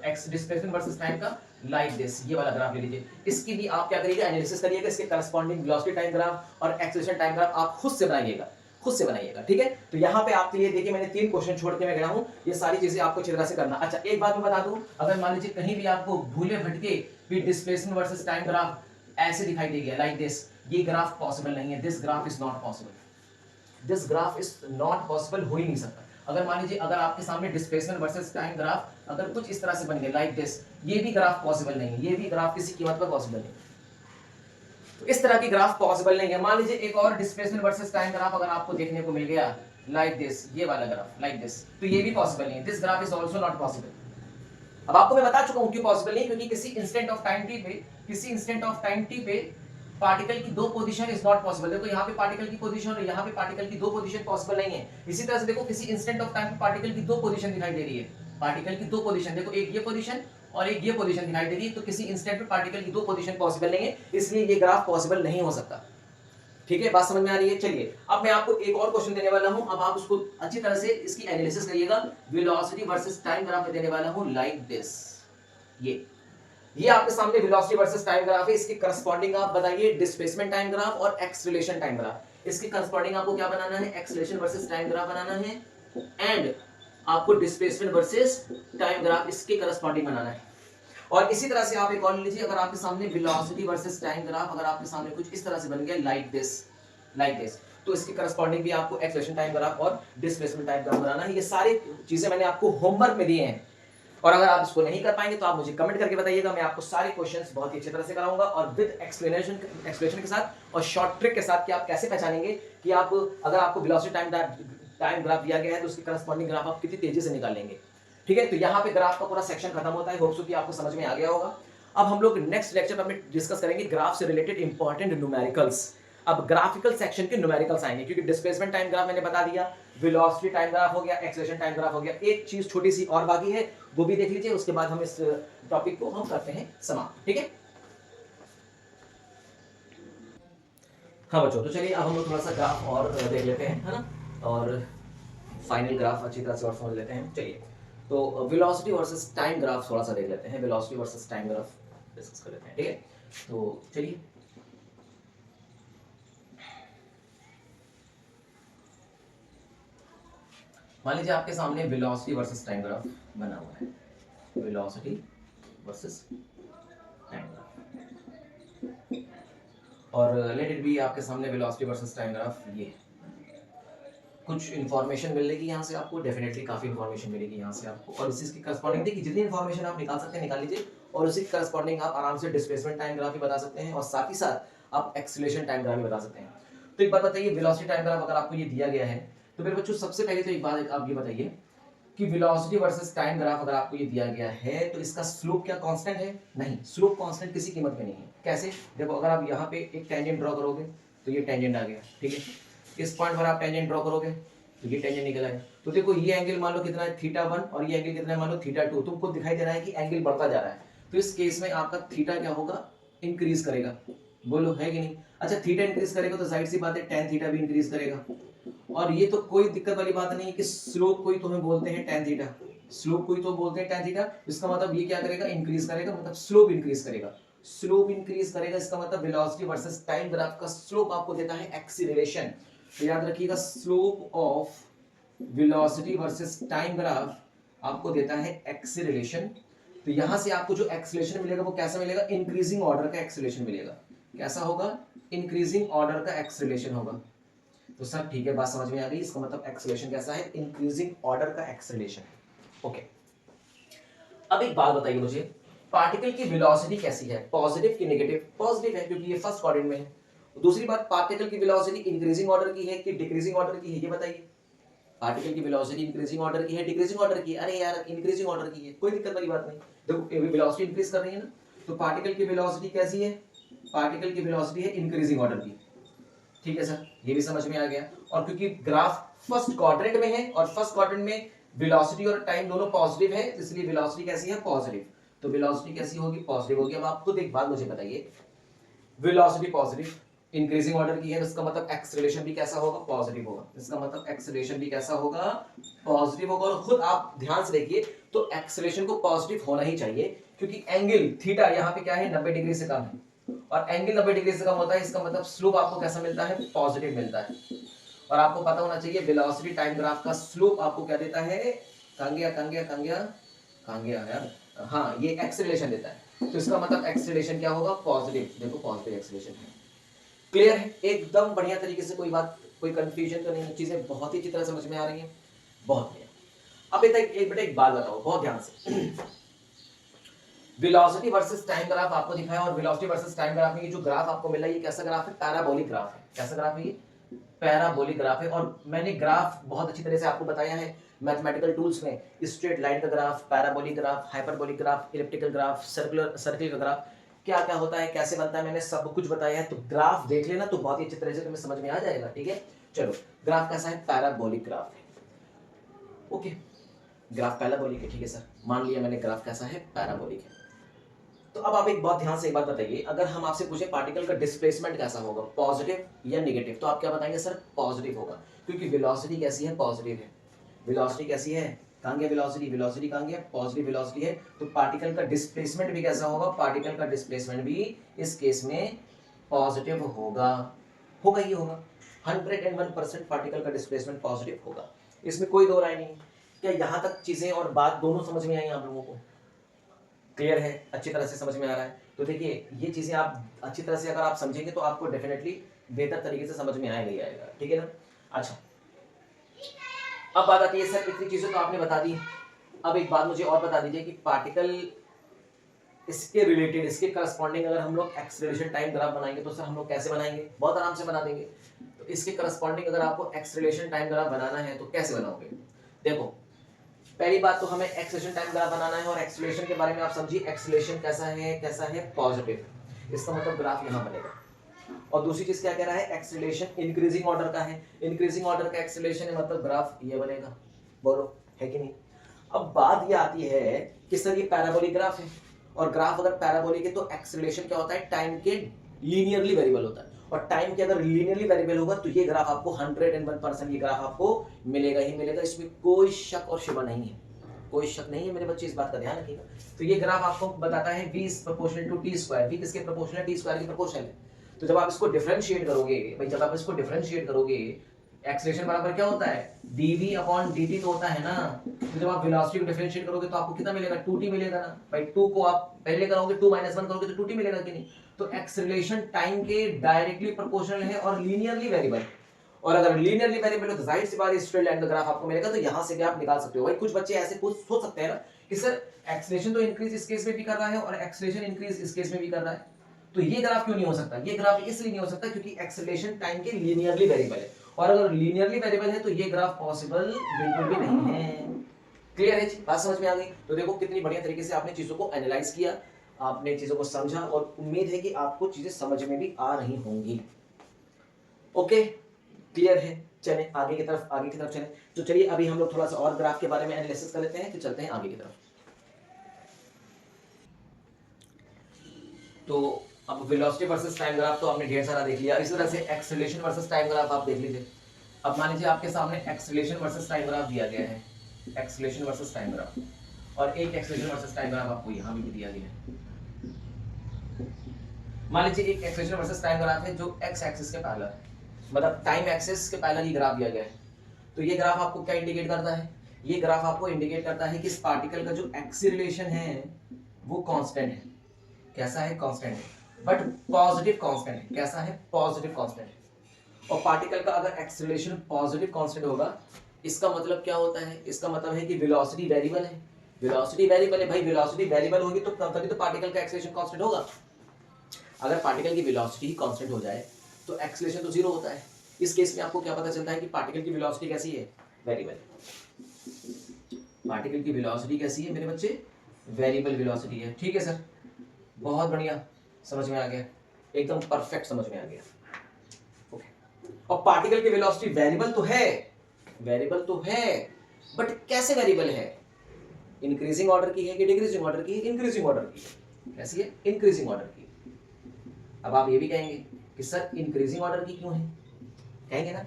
एक्स डिस्प्लेसमेंट वर्सेस टाइम का, लाइक दिस, ये वाला ग्राफ ले लीजिए। इसकी भी आप क्या करिएगा, एनालिसिस करिएगा। इसके करस्पॉन्डिंग वेलोसिटी टाइम ग्राफ और एक्सेलरेशन टाइम ग्राफ आप खुद से बनाइएगा, खुद से बनाइएगा, ठीक है? तो यहाँ पे आपके लिए देखिए मैंने 3 क्वेश्चन छोड़ के मैं गया हूँ, ये सारी चीजें आपको अच्छी तरह से करना। अच्छा एक बात मैं बता दूं, अगर मान लीजिए कहीं भी आपको भूले भटके भी डिस्प्लेसमेंट वर्सेस टाइम ग्राफ ऐसे दिखाई दे गया, लाइक दिस, ये ग्राफ पॉसिबल नहीं है, this graph is not possible, this graph is not possible, हो ही नहीं सकता। अगर मान लीजिए अगर आपके सामने डिस्प्लेसमेंट वर्सेस टाइम ग्राफ अगर कुछ इस तरह से बन गया, लाइक दिस, ये भी ग्राफ पॉसिबल नहीं है, ये भी ग्राफ किसी कीमत पर पॉसिबल नहीं। तो इस तरह की ग्राफ पॉसिबल नहीं है। मान लीजिए एक और डिस्प्लेसमेंट वर्सेस टाइम ग्राफ अगर आपको देखने को मिल गया, लाइक दिस, ये वाला ग्राफ, लाइक दिस, तो ये भी पॉसिबल नहीं है, this graph is also not possible. अब आपको मैं बता चुका हूं क्यों पॉसिबल नहीं, क्योंकि किसी इंस्टेंट ऑफ टाइम टी पे, किसी इंस्टेंट ऑफ टाइम टी पे पार्टिकल की 2 पोजीशन इज नॉट पॉसिबल। देखो यहाँ पे पार्टिकल की पोजीशन और यहाँ पे पार्टिकल की 2 पोजीशन पॉसिबल नहीं है। इसी तरह से देखो किसी इंस्टेंट ऑफ टाइम पे पार्टिकल की 2 पोजीशन दिखाई दे रही है, पार्टिकल की 2 पोजीशन, देखो एक ये पोजीशन और एक ये पोजीशन दिखाई दे रही है। तो किसी इंस्टेंट पे पार्टिकल की 2 पोजीशन पॉसिबल नहीं है, इसलिए ये ग्राफ पॉसिबल नहीं हो सकता। ठीक है, बात समझ में आ रही है? चलिए अब मैं आपको एक और क्वेश्चन देने वाला हूं, अब आप उसको अच्छी तरह से इसकी एनालिसिस करिएगा। वेलोसिटी वर्सेस टाइम ग्राफ में देने वाला हूं, लाइक दिस। ये आपके सामने वेलोसिटी वर्सेस टाइम ग्राफ है, इसके करस्पॉन्डिंग आप बताइए डिस्प्लेसमेंट टाइम ग्राफ और एक्सेलरेशन टाइम ग्राफ। इसके करस्पॉन्डिंग आपको क्या बनाना है, एक्सेलरेशन वर्सेस टाइम ग्राफ बनाना है, एंड आपको डिस्प्लेसमेंट वर्सेस टाइम ग्राफ इसके करस्पॉन्डिंग बनाना है। और इसी तरह से आप एक और लीजिए, अगर आपके सामने वेलोसिटी वर्सेस टाइम ग्राफ अगर आपके सामने कुछ इस तरह से बन गया लाइक दिस, तो इसके करस्पॉन्डिंग भी आपको एक्सेलरेशन टाइम ग्राफ और डिस्प्लेसमेंट टाइम ग्राफ बनाना है। ये सारी चीजें मैंने आपको होमवर्क में दिए हैं, और अगर आप इसको नहीं कर पाएंगे तो आप मुझे कमेंट करके बताइएगा, मैं आपको सारे क्वेश्चंस बहुत ही अच्छी तरह से कराऊंगा और विद एक्सप्लेनेशन के साथ और शॉर्ट ट्रिक के साथ कि आप कैसे पहचानेंगे कि आप अगर आपको वेलोसिटी टाइम ग्राफ दिया गया है तो उसकी करस्पॉन्डिंग ग्राफ आप कितनी तेजी से निकाल लेंगे। ठीक है, तो यहाँ पे ग्राफ का पूरा सेक्शन खत्म होता है। होप सो कि आपको समझ में आ गया होगा। अब हम लोग नेक्स्ट लेक्चर में डिस्कस करेंगे ग्राफ से रिलेटेड इंपॉर्टेंट न्यूमेरिकल्स। अब ग्राफिकल सेक्शन के न्यूमेरिकल्स आएंगे, क्योंकि डिस्प्लेसमेंट टाइम ग्राफ मैंने बता दिया, वेलोसिटी टाइम ग्राफ हो गया, एक्सेलरेशन टाइम ग्राफ हो गया। एक चीज छोटी सी और बाकी है, वो भी देख लीजिए, उसके बाद हम इस टॉपिक को हम करते हैं समाप्त। ठीक है, हाँ बच्चों, तो चलिए अब हम लोग थोड़ा सा ग्राफ और देख लेते हैं, है ना, और फाइनल ग्राफ अच्छी तरह से और समझ लेते हैं। चलिए, तो वेलोसिटी वर्सेस टाइम ग्राफ थोड़ा सा देख लेते हैं, velocity versus time graph discuss कर लेते हैं। ठीक है, तो चलिए, मान लीजिए आपके सामने वेलोसिटी वर्सेस टाइम ग्राफ बना हुआ है, वेलोसिटी वर्सेस टाइम ग्राफ, और लेट इट बी आपके सामने वेलोसिटी वर्सेस टाइम ग्राफ ये कुछ इन्फॉर्मेशन मिलेगी यहाँ से आपको, डेफिनेटली काफी इन्फॉर्मेशन मिलेगी यहाँ से आपको, और उसी की करस्पॉन्डिंग देखिए जितनी इन्फॉर्मेशन आप निकाल सकते हैं निकाल लीजिए, और उसी की करस्पॉन्डिंग आप आराम से डिस्प्लेसमेंट टाइम ग्राफ भी बता सकते हैं और साथ ही साथ आप एक्सीलरेशन टाइम ग्राफ भी बता सकते हैं। तो एक बात बताइए, वेलोसिटी टाइम ग्राफ अगर आपको ये दिया गया है तो मेरे बच्चों सबसे पहले तो एक बात आप ये बताइए कि वेलोसिटी वर्सेस टाइम ग्राफ अगर आपको ये दिया गया है तो इसका स्लोप क्या कांस्टेंट है? नहीं, स्लोप कांस्टेंट किसी कीमत पे नहीं है। कैसे? देखो, अगर आप यहाँ पे एक टेंजेंट ड्रॉ करोगे तो ये टेंजेंट आ गया, ठीक है, इस पॉइंट पर आप टेंजेंट ड्रॉ करोगे तो ये टेंजेंट निकल आएगा। तो देखो ये एंगल मान लो कितना है, θ1, और ये एंगल कितना है मान लो θ2, तुमको दिखाई दे रहा है कि एंगल बढ़ता जा रहा है, तो इस केस में आपका थीटा क्या होगा, इंक्रीज करेगा। बोलो है कि नहीं? अच्छा, थीटा इंक्रीज करेगा तो जाहिर सी बात है टेन थीटा भी इंक्रीज करेगा, और ये तो कोई दिक्कत वाली बात नहीं है कि स्लोप कोई तो हमें बोलते हैं टेन थीटा, स्लोप कोई तो बोलते हैं टेन थीटा, इसका मतलब ये क्या करेगा, इंक्रीज करेगा, मतलब स्लोप इंक्रीज करेगा, स्लोप इंक्रीज करेगा, इसका मतलब वेलोसिटी वर्सेस टाइम ग्राफ का स्लोप आपको देता है एक्सीलरेशन। तो याद रखिएगा, slope of velocity versus time graph आपको देता है एक्सीलरेशन। तो यहां से आपको जो एक्सीलरेशन मिलेगा वो कैसा मिलेगा, इंक्रीजिंग ऑर्डर का एक्सीलरेशन मिलेगा। कैसा होगा? इंक्रीजिंग ऑर्डर का एक्सीलरेशन होगा। तो सर ठीक है, बात समझ में आ गई, इसका मतलब एक्सीलरेशन कैसा है, इंक्रीजिंग ऑर्डर का एक्सीलरेशन है। ओके, अब एक बात बताइए मुझे, पार्टिकल की वेलोसिटी कैसी है, पॉजिटिव की नेगेटिव? पॉजिटिव है, क्योंकि ये फर्स्ट क्वाड्रेंट में है। दूसरी बात, पार्टिकल की वेलोसिटी इंक्रीजिंग ऑर्डर की है कि डिक्रीजिंग ऑर्डर की है, ये बताइए। पार्टिकल की वेलोसिटी इंक्रीजिंग ऑर्डर की है, डिक्रीजिंग ऑर्डर की है? अरे यार, इंक्रीजिंग ऑर्डर की है, कोई दिक्कत वाली बात नहीं। देखो वेलोसिटी इंक्रीज कर रही है ना, तो पार्टिकल की वेलोसिटी कैसी है, पार्टिकल की वेलोसिटी है इंक्रीजिंग ऑर्डर की। ठीक है सर, ये भी समझ में आ गया। और क्योंकि ग्राफ फर्स्ट क्वाड्रेंट में है और फर्स्ट क्वाड्रेंट में वेलोसिटी और टाइम दोनों पॉजिटिव है, इसलिए वेलोसिटी कैसी है, पॉजिटिव। तो वेलोसिटी कैसी होगी, पॉजिटिव होगी। अब आप खुद एक बात मुझे बताइए, वेलोसिटी पॉजिटिव इंक्रीजिंग ऑर्डर की है, इसका मतलब एक्सेलरेशन भी कैसा होगा, पॉजिटिव होगा। इसका मतलब एक्सेलरेशन भी कैसा होगा, पॉजिटिव होगा। और खुद आप ध्यान से देखिए, तो एक्सेलरेशन को पॉजिटिव होना ही चाहिए, क्योंकि एंगल थीटा यहाँ पे क्या है, 90 डिग्री से कम है, और एंगल 90 डिग्री से कम होता है, इसका मतलब स्लोप आपको कैसा मिलता है, पॉजिटिव मिलता है। और आपको पता होना चाहिए वेलोसिटी टाइम ग्राफ का स्लोप आपको क्या देता है, कहां गया यार, हाँ, ये एक्सेलरेशन देता है। तो इसका मतलब एक्सेलरेशन क्या होगा, पॉजिटिव। देखो पॉजिटिव एक्सेलरेशन है। क्लियर है, एकदम बढ़िया तरीके से, कोई बात, कोई कंफ्यूजन तो नहीं, चीजें बहुत ही अच्छी तरह समझ में आ रही हैं, बहुत बढ़िया। अब एक बात बताओ बहुत ध्यान से, वेलोसिटी वर्सेस टाइम ग्राफ आपको दिखाया, और वेलोसिटी वर्सेस टाइम ग्राफ में ये जो ग्राफ आपको मिला, ये कैसा ग्राफ है, पैराबोलिक ग्राफ है। कैसा ग्राफ है ये, पैराबोलिक ग्राफ है। और मैंने ग्राफ बहुत अच्छी तरह से आपको बताया है मैथमेटिकल टूल्स में, स्ट्रेट लाइन का graph, parabolic graph, hyperbolic graph, elliptical graph, circle का ग्राफ, क्या क्या होता है, कैसे बनता है, मैंने सब कुछ बताया है। तो ग्राफ देख लेना तो बहुत ही अच्छी तरह से तुम्हें समझ में आ जाएगा। ठीक है, चलो, ग्राफ कैसा है, पैराबोलिक ग्राफ है। ओके, ग्राफ पैराबोलिक है, ठीक है सर, मान लिया मैंने, ग्राफ कैसा है, पैराबोलिक है। तो अब आप एक बात ध्यान से एक बात बताइए, अगर हम आपसे पूछे पार्टिकल का डिस्प्लेसमेंट कैसा होगा, पॉजिटिव या नेगेटिव, तो आप क्या बताएंगे, सर पॉजिटिव होगा, क्योंकि वेलोसिटी कैसी है, पॉजिटिव है। वेलोसिटी कैसी है, कहां गया वेलोसिटी, वेलोसिटी कहां गया, पॉजिटिव वेलोसिटी है। तो पार्टिकल का डिस्प्लेसमेंट भी कैसा होगा, पार्टिकल का डिस्प्लेसमेंट भी इस केस में पॉजिटिव होगा, होगा ही होगा। 101% पार्टिकल का डिस्प्लेसमेंट पॉजिटिव होगा, इसमें कोई दो राय नहीं। क्या यहां तक चीजें और बात दोनों समझ में आई आप लोगों को? क्लियर है, अच्छी तरह से समझ में आ रहा है। तो देखिए ये चीज़ें आप अच्छी तरह से अगर आप समझेंगे तो आपको डेफिनेटली बेहतर तरीके से समझ में आएगा ही आएगा, ठीक है ना। अच्छा, अब बात आती है सर इतनी चीज़ें तो आपने बता दी, अब एक बात मुझे और बता दीजिए कि पार्टिकल इसके रिलेटेड इसके करस्पॉन्डिंग अगर हम लोग एक्सेलरेशन टाइम ग्राफ बनाएंगे तो सर हम लोग कैसे बनाएंगे, बहुत आराम से बना देंगे। तो इसके करस्पॉन्डिंग अगर आपको एक्सेलरेशन टाइम ग्राफ बनाना है तो कैसे बनाओगे, देखो पहली बात तो हमें एक्सेलरेशन टाइम ग्राफ बनाना है और एक्सेलरेशन के बारे में आप समझिए, एक्सेलरेशन कैसा है पॉजिटिव, इसका मतलब ग्राफ यहाँ बनेगा। और दूसरी चीज क्या कह रहा है, एक्सेलरेशन इंक्रीजिंग ऑर्डर का है, इंक्रीजिंग ऑर्डर का एक्सेलरेशन है मतलब ग्राफ ये बनेगा, बोलो है कि नहीं। अब बात ये आती है कि सर ये पैराबोलिक ग्राफ है, और ग्राफ अगर पैराबोलिक है तो एक्सेलरेशन क्या होता है, टाइम के लीनियरली वेरिएबल होता है, और टाइम के अगर लीनियरली वेरिएबल होगा तो ये ग्राफ आपको 101% ये ग्राफ आपको मिलेगा ही मिलेगा, इसमें कोई शक और शुबा नहीं है, कोई शक नहीं है मेरे बच्चे, इस बात का ध्यान रखिएगा। तो ये ग्राफ आपको बताता है v is proportional to t square, v किसके प्रोपोर्शनल है, t स्क्वायर के प्रोपोर्शनल है। तो जब आप इसको डिफरेंशिएट करोगे भाई, जब आप इसको डिफरेंशिएट करोगे, एक्सेलरेशन बराबर क्या होता है, dv अपॉन dt तो होता है ना। तो जब आप वेलोसिटी को डिफरेंशिएट करोगे तो आपको कितना मिलेगा, 2t मिलेगा ना भाई, 2 को आप पहले करोगे 2 - 1 करोगे तो 2t मिलेगा कि नहीं। तो एक्सेलरेशन टाइम के डायरेक्टली प्रोपोर्शनल है और लीनियरली वेरिएबल, और अगर लीनियरली वेरिएबल हो तो जाहिर सी बात है स्ट्रेट लाइन का ग्राफ आपको मिलेगा। तो यहां से भी आप निकाल सकते हो भाई। कुछ बच्चे ऐसे कुछ सोच सकते हैं ना कि सर एक्सेलरेशन तो इंक्रीज इस केस में भी कर रहा है और एक्सेलरेशन इंक्रीज इस केस में भी कर रहा है, तो ये ग्राफ क्यों नहीं हो सकता, ये ग्राफ इसलिए नहीं हो सकता क्योंकि एक्सेलरेशन टाइम के लीनियरली वेरिएबल है, और अगर लीनियरली वेरिएबल है तो ये ग्राफ पॉसिबल बिल्कुल भी नहीं है। क्लियर है जी, बात समझ में आ गई। तो देखो कितनी बढ़िया तरीके से आपने चीजों को एनालाइज किया, आपने चीजों को समझा, और उम्मीद है कि आपको चीजें समझ में भी आ रही होंगी। ओके, क्लियर है। चलें आगे की तरफ चलें। तो चलिए अभी हम लोग थोड़ा सा और ग्राफ के बारे में एनालिसिस कर लेते हैं, फिर चलते हैं आगे की तरफ। तो अब वेलोसिटी वर्सेस टाइम ग्राफ तो आपने ढेर सारा देख लिया, इसी तरह से एक्सेलरेशन वर्सेस टाइम ग्राफ आप देख लीजिए। अब मान लीजिए आपके सामने एक्सेलरेशन वर्सेस टाइम ग्राफ दिया गया है, एक्सेलरेशन वर्सेस टाइम ग्राफ, और एक एक्सेलरेशन वर्सेस टाइम ग्राफ आपको यहाँ भी दिया गया है। मान लीजिए एक एक्सेलरेशन वर्सेस टाइम ग्राफ है जो एक्स एक्सिस के पैरेलल है, मतलब टाइम एक्सिस के पैरेलल ही ग्राफ दिया गया है। तो ये ग्राफ आपको क्या इंडिकेट करता है, ये ग्राफ आपको इंडिकेट करता है कि इस पार्टिकल का जो एक्सीलरेशन है वो कांस्टेंट है। कैसा है, कांस्टेंट है, बट पॉजिटिव कांस्टेंट है। कैसा है, पॉजिटिव कांस्टेंट है। और पार्टिकल का अगर एक्सीलरेशन पॉजिटिव कांस्टेंट होगा, इसका मतलब क्या होता है, इसका मतलब है कि वेलोसिटी वेरिएबल है। वेलोसिटी वेरिएबल है भाई, वेलोसिटी वेरिएबल होगी तो तभी तो पार्टिकल का एक्सीलरेशन कांस्टेंट होगा। अगर पार्टिकल की वेलोसिटी ही कांस्टेंट हो जाए तो एक्सीलरेशन तो जीरो होता है। इस केस में आपको क्या पता चलता है कि पार्टिकल की वेलोसिटी कैसी है, वेरिएबल। पार्टिकल की वेलोसिटी कैसी है मेरे बच्चे, वेरिएबल वेलोसिटी है। ठीक है सर, बहुत बढ़िया, समझ में आ गया, एकदम परफेक्ट समझ में आ गया। ओके, और पार्टिकल की वेलोसिटी वेरिएबल तो है, वेरिएबल तो है, बट कैसे वेरिएबल है, इंक्रीजिंग ऑर्डर की है कि डिक्रीजिंग ऑर्डर की है, इंक्रीजिंग ऑर्डर की है। कैसी है, इंक्रीजिंग ऑर्डर की। अब आप ये भी कहेंगे कि सर इंक्रीजिंग ऑर्डर की क्यों है, कहेंगे ना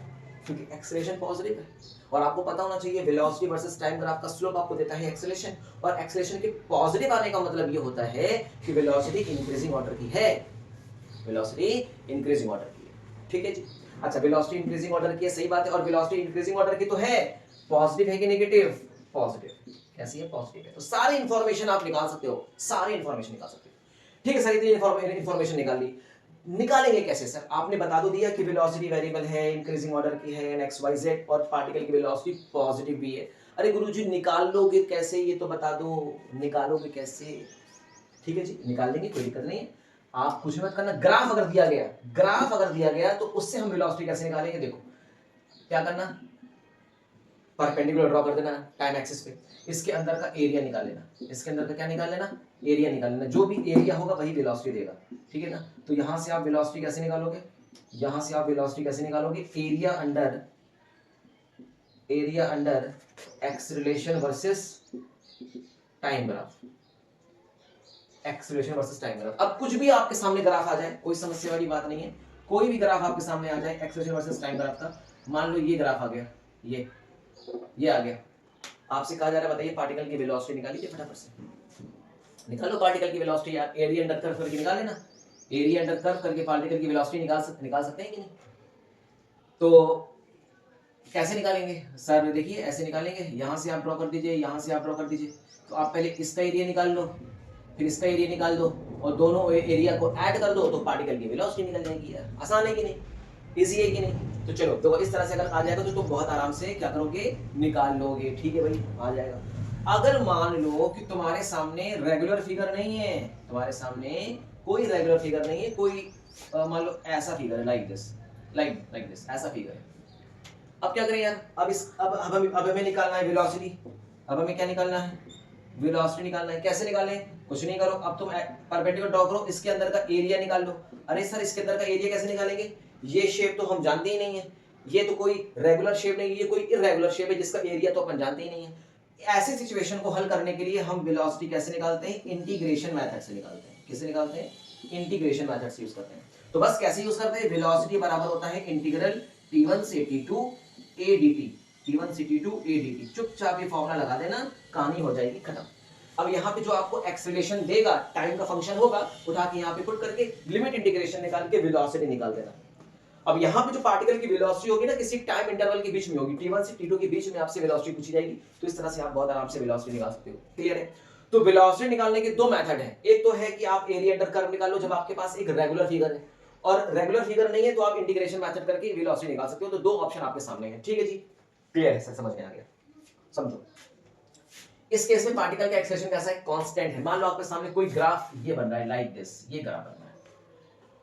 क्योंकि एक्सेलरेशन पॉजिटिव है, और आपको पता होना चाहिए वेलोसिटी वर्सेस टाइम ग्राफ का स्लोप आपको देता है एक्सेलरेशन, और एक्सेलरेशन के पॉजिटिव आने का मतलब ये होता है कि वेलोसिटी इंक्रीजिंग ऑर्डर की है, वेलोसिटी इंक्रीजिंग ऑर्डर की है। ठीक है जी, अच्छा वेलोसिटी इंक्रीजिंग ऑर्डर की है, सही बात है, और वेलोसिटी इंक्रीजिंग ऑर्डर की तो है, पॉजिटिव है कि नेगेटिव, पॉजिटिव। कैसी है, पॉजिटिव है। तो सारी इंफॉर्मेशन आप निकाल सकते हो, सारी इंफॉर्मेशन निकाल सकते हो। ठीक है सर, इतनी इंफॉर्मेशन निकाल ली, निकालेंगे कैसे सर, आपने बता दो दिया कि वेलोसिटी वेरिएबल है, इंक्रीजिंग ऑर्डर की है, एक्स वाई जेड, और पार्टिकल की वेलोसिटी पॉजिटिव भी है। अरे गुरुजी निकाल लोगे कैसे, ये तो बता दो, निकालोगे कैसे। ठीक है जी, निकाल लेंगे, कोई दिक्कत नहीं है, आप कुछ मत करना। ग्राफ अगर दिया गया, ग्राफ अगर दिया गया तो उससे हम वेलोसिटी कैसे निकालेंगे, देखो क्या करना, परपेंडिकुलर ड्रॉ कर देना टाइम एक्सिस पे, इसके अंदर का एरिया निकाल लेना, इसके अंदर का क्या निकाल लेना, एरिया निकाल लेना, जो भी एरिया होगा वही वेलोसिटी देगा। ठीक है ना, तो यहां से आप वेलोसिटी कैसे निकालोगे, यहां से आप वेलोसिटी कैसे निकालोगे, area under acceleration versus time graph, acceleration versus time graph. अब कुछ भी आपके सामने ग्राफ आ जाए, कोई समस्या वाली बात नहीं है, कोई भी ग्राफ आपके सामने आ जाए एक्सेलरेशन वर्सेस टाइम ग्राफ का, मान लो ये ग्राफ आ गया, ये आ गया, आपसे कहा जा रहा है बताइए पार्टिकल की वेलोसिटी निकालिए, फटाफट से निकालो पार्टिकल की वेलोसिटी यार, एरिया अंडर कर्व करके निकाल लेना, एरिया अंडर कर्व करके पार्टिकल की वेलोसिटी निकाल सकते हैं कि नहीं। तो कैसे निकालेंगे सर, देखिए ऐसे निकालेंगे, यहां से आप ड्रॉ कर दीजिए, यहां से आप ड्रॉ कर दीजिए। तो आप पहले इसका एरिया निकाल लो, फिर इसका एरिया निकाल दो और दोनों एरिया को ऐड कर दो तो पार्टिकल की वेलोसिटी निकल जाएगी यार। आसान है कि नहीं, इजी है कि नहीं? तो चलो, तो इस तरह से अगर आ जाएगा तो तुम बहुत आराम से क्या करोगे, निकाल लोगे। ठीक है भाई, आ जाएगा। अगर मान लो कि तुम्हारे सामने रेगुलर फिगर नहीं है, तुम्हारे सामने कोई रेगुलर फिगर नहीं है, कोई मान लो ऐसा फिगर है, लाइक दिस, लाइक दिस, ऐसा फिगर है। अब क्या करें यार, अब हमें निकालना है वेलोसिटी। अब हमें क्या निकालना है, वेलोसिटी निकालना है। कैसे निकालें, कुछ नहीं करो, अब तुम परपेंडिकुलर ड्रॉ करो, इसके अंदर का एरिया निकाल लो। अरे सर, इसके अंदर का एरिया कैसे निकालेंगे, ये शेप तो हम जानते ही नहीं है, ये तो कोई रेगुलर शेप नहीं है, ये कोई इरेगुलर शेप है जिसका एरिया तो अपन जानते ही नहीं है। ऐसे सिचुएशन को हल करने के लिए हम वेलोसिटी कैसे निकालते हैं, इंटीग्रेशन मेथड से निकालते हैं। किससे निकालते हैं, इंटीग्रेशन मेथड से यूज करते हैं। तो बस कैसे यूज करते हैं, वेलोसिटी बराबर होता है इंटीग्रल t1 से t2 a dt, t1 से t2 a dt। चुपचाप ये फॉर्मूला लगा देना, कहानी हो जाएगी खत्म। अब यहाँ पे जो आपको एक्सेलरेशन देगा, टाइम का फंक्शन होगा, उठा के यहाँ पे पुट करके लिमिट इंटीग्रेशन निकाल के वेलोसिटी निकाल देना। अब यहाँ पे जो पार्टिकल की वेलोसिटी होगी ना, किसी टाइम इंटरवल के बीच में होगी, t1 से t2 के बीच में आपसे वेलोसिटी पूछी जाएगी, तो इस तरह से आप बहुत आराम से वेलोसिटी निकाल सकते हो। क्लियर है? तो वेलोसिटी निकालने के दो मेथड हैं। एक तो है कि आप एरिया अंडर कर्व निकाल लो जब आपके पास एक रेगुलर फिगर है, और रेगुलर फिगर नहीं है तो आप इंटीग्रेशन मेथड करके वेलोसिटी निकाल सकते हो। तो दो ऑप्शन आपके सामने है। ठीक है जी, क्लियर है सर, समझ में आ गया? समझो, इस केस में पार्टिकल का एक्सेलरेशन कैसा है, कांस्टेंट है। मान लो आपके सामने कोई ग्राफ ये बन रहा है, लाइक दिस, ये ग्राफ बन रहा है।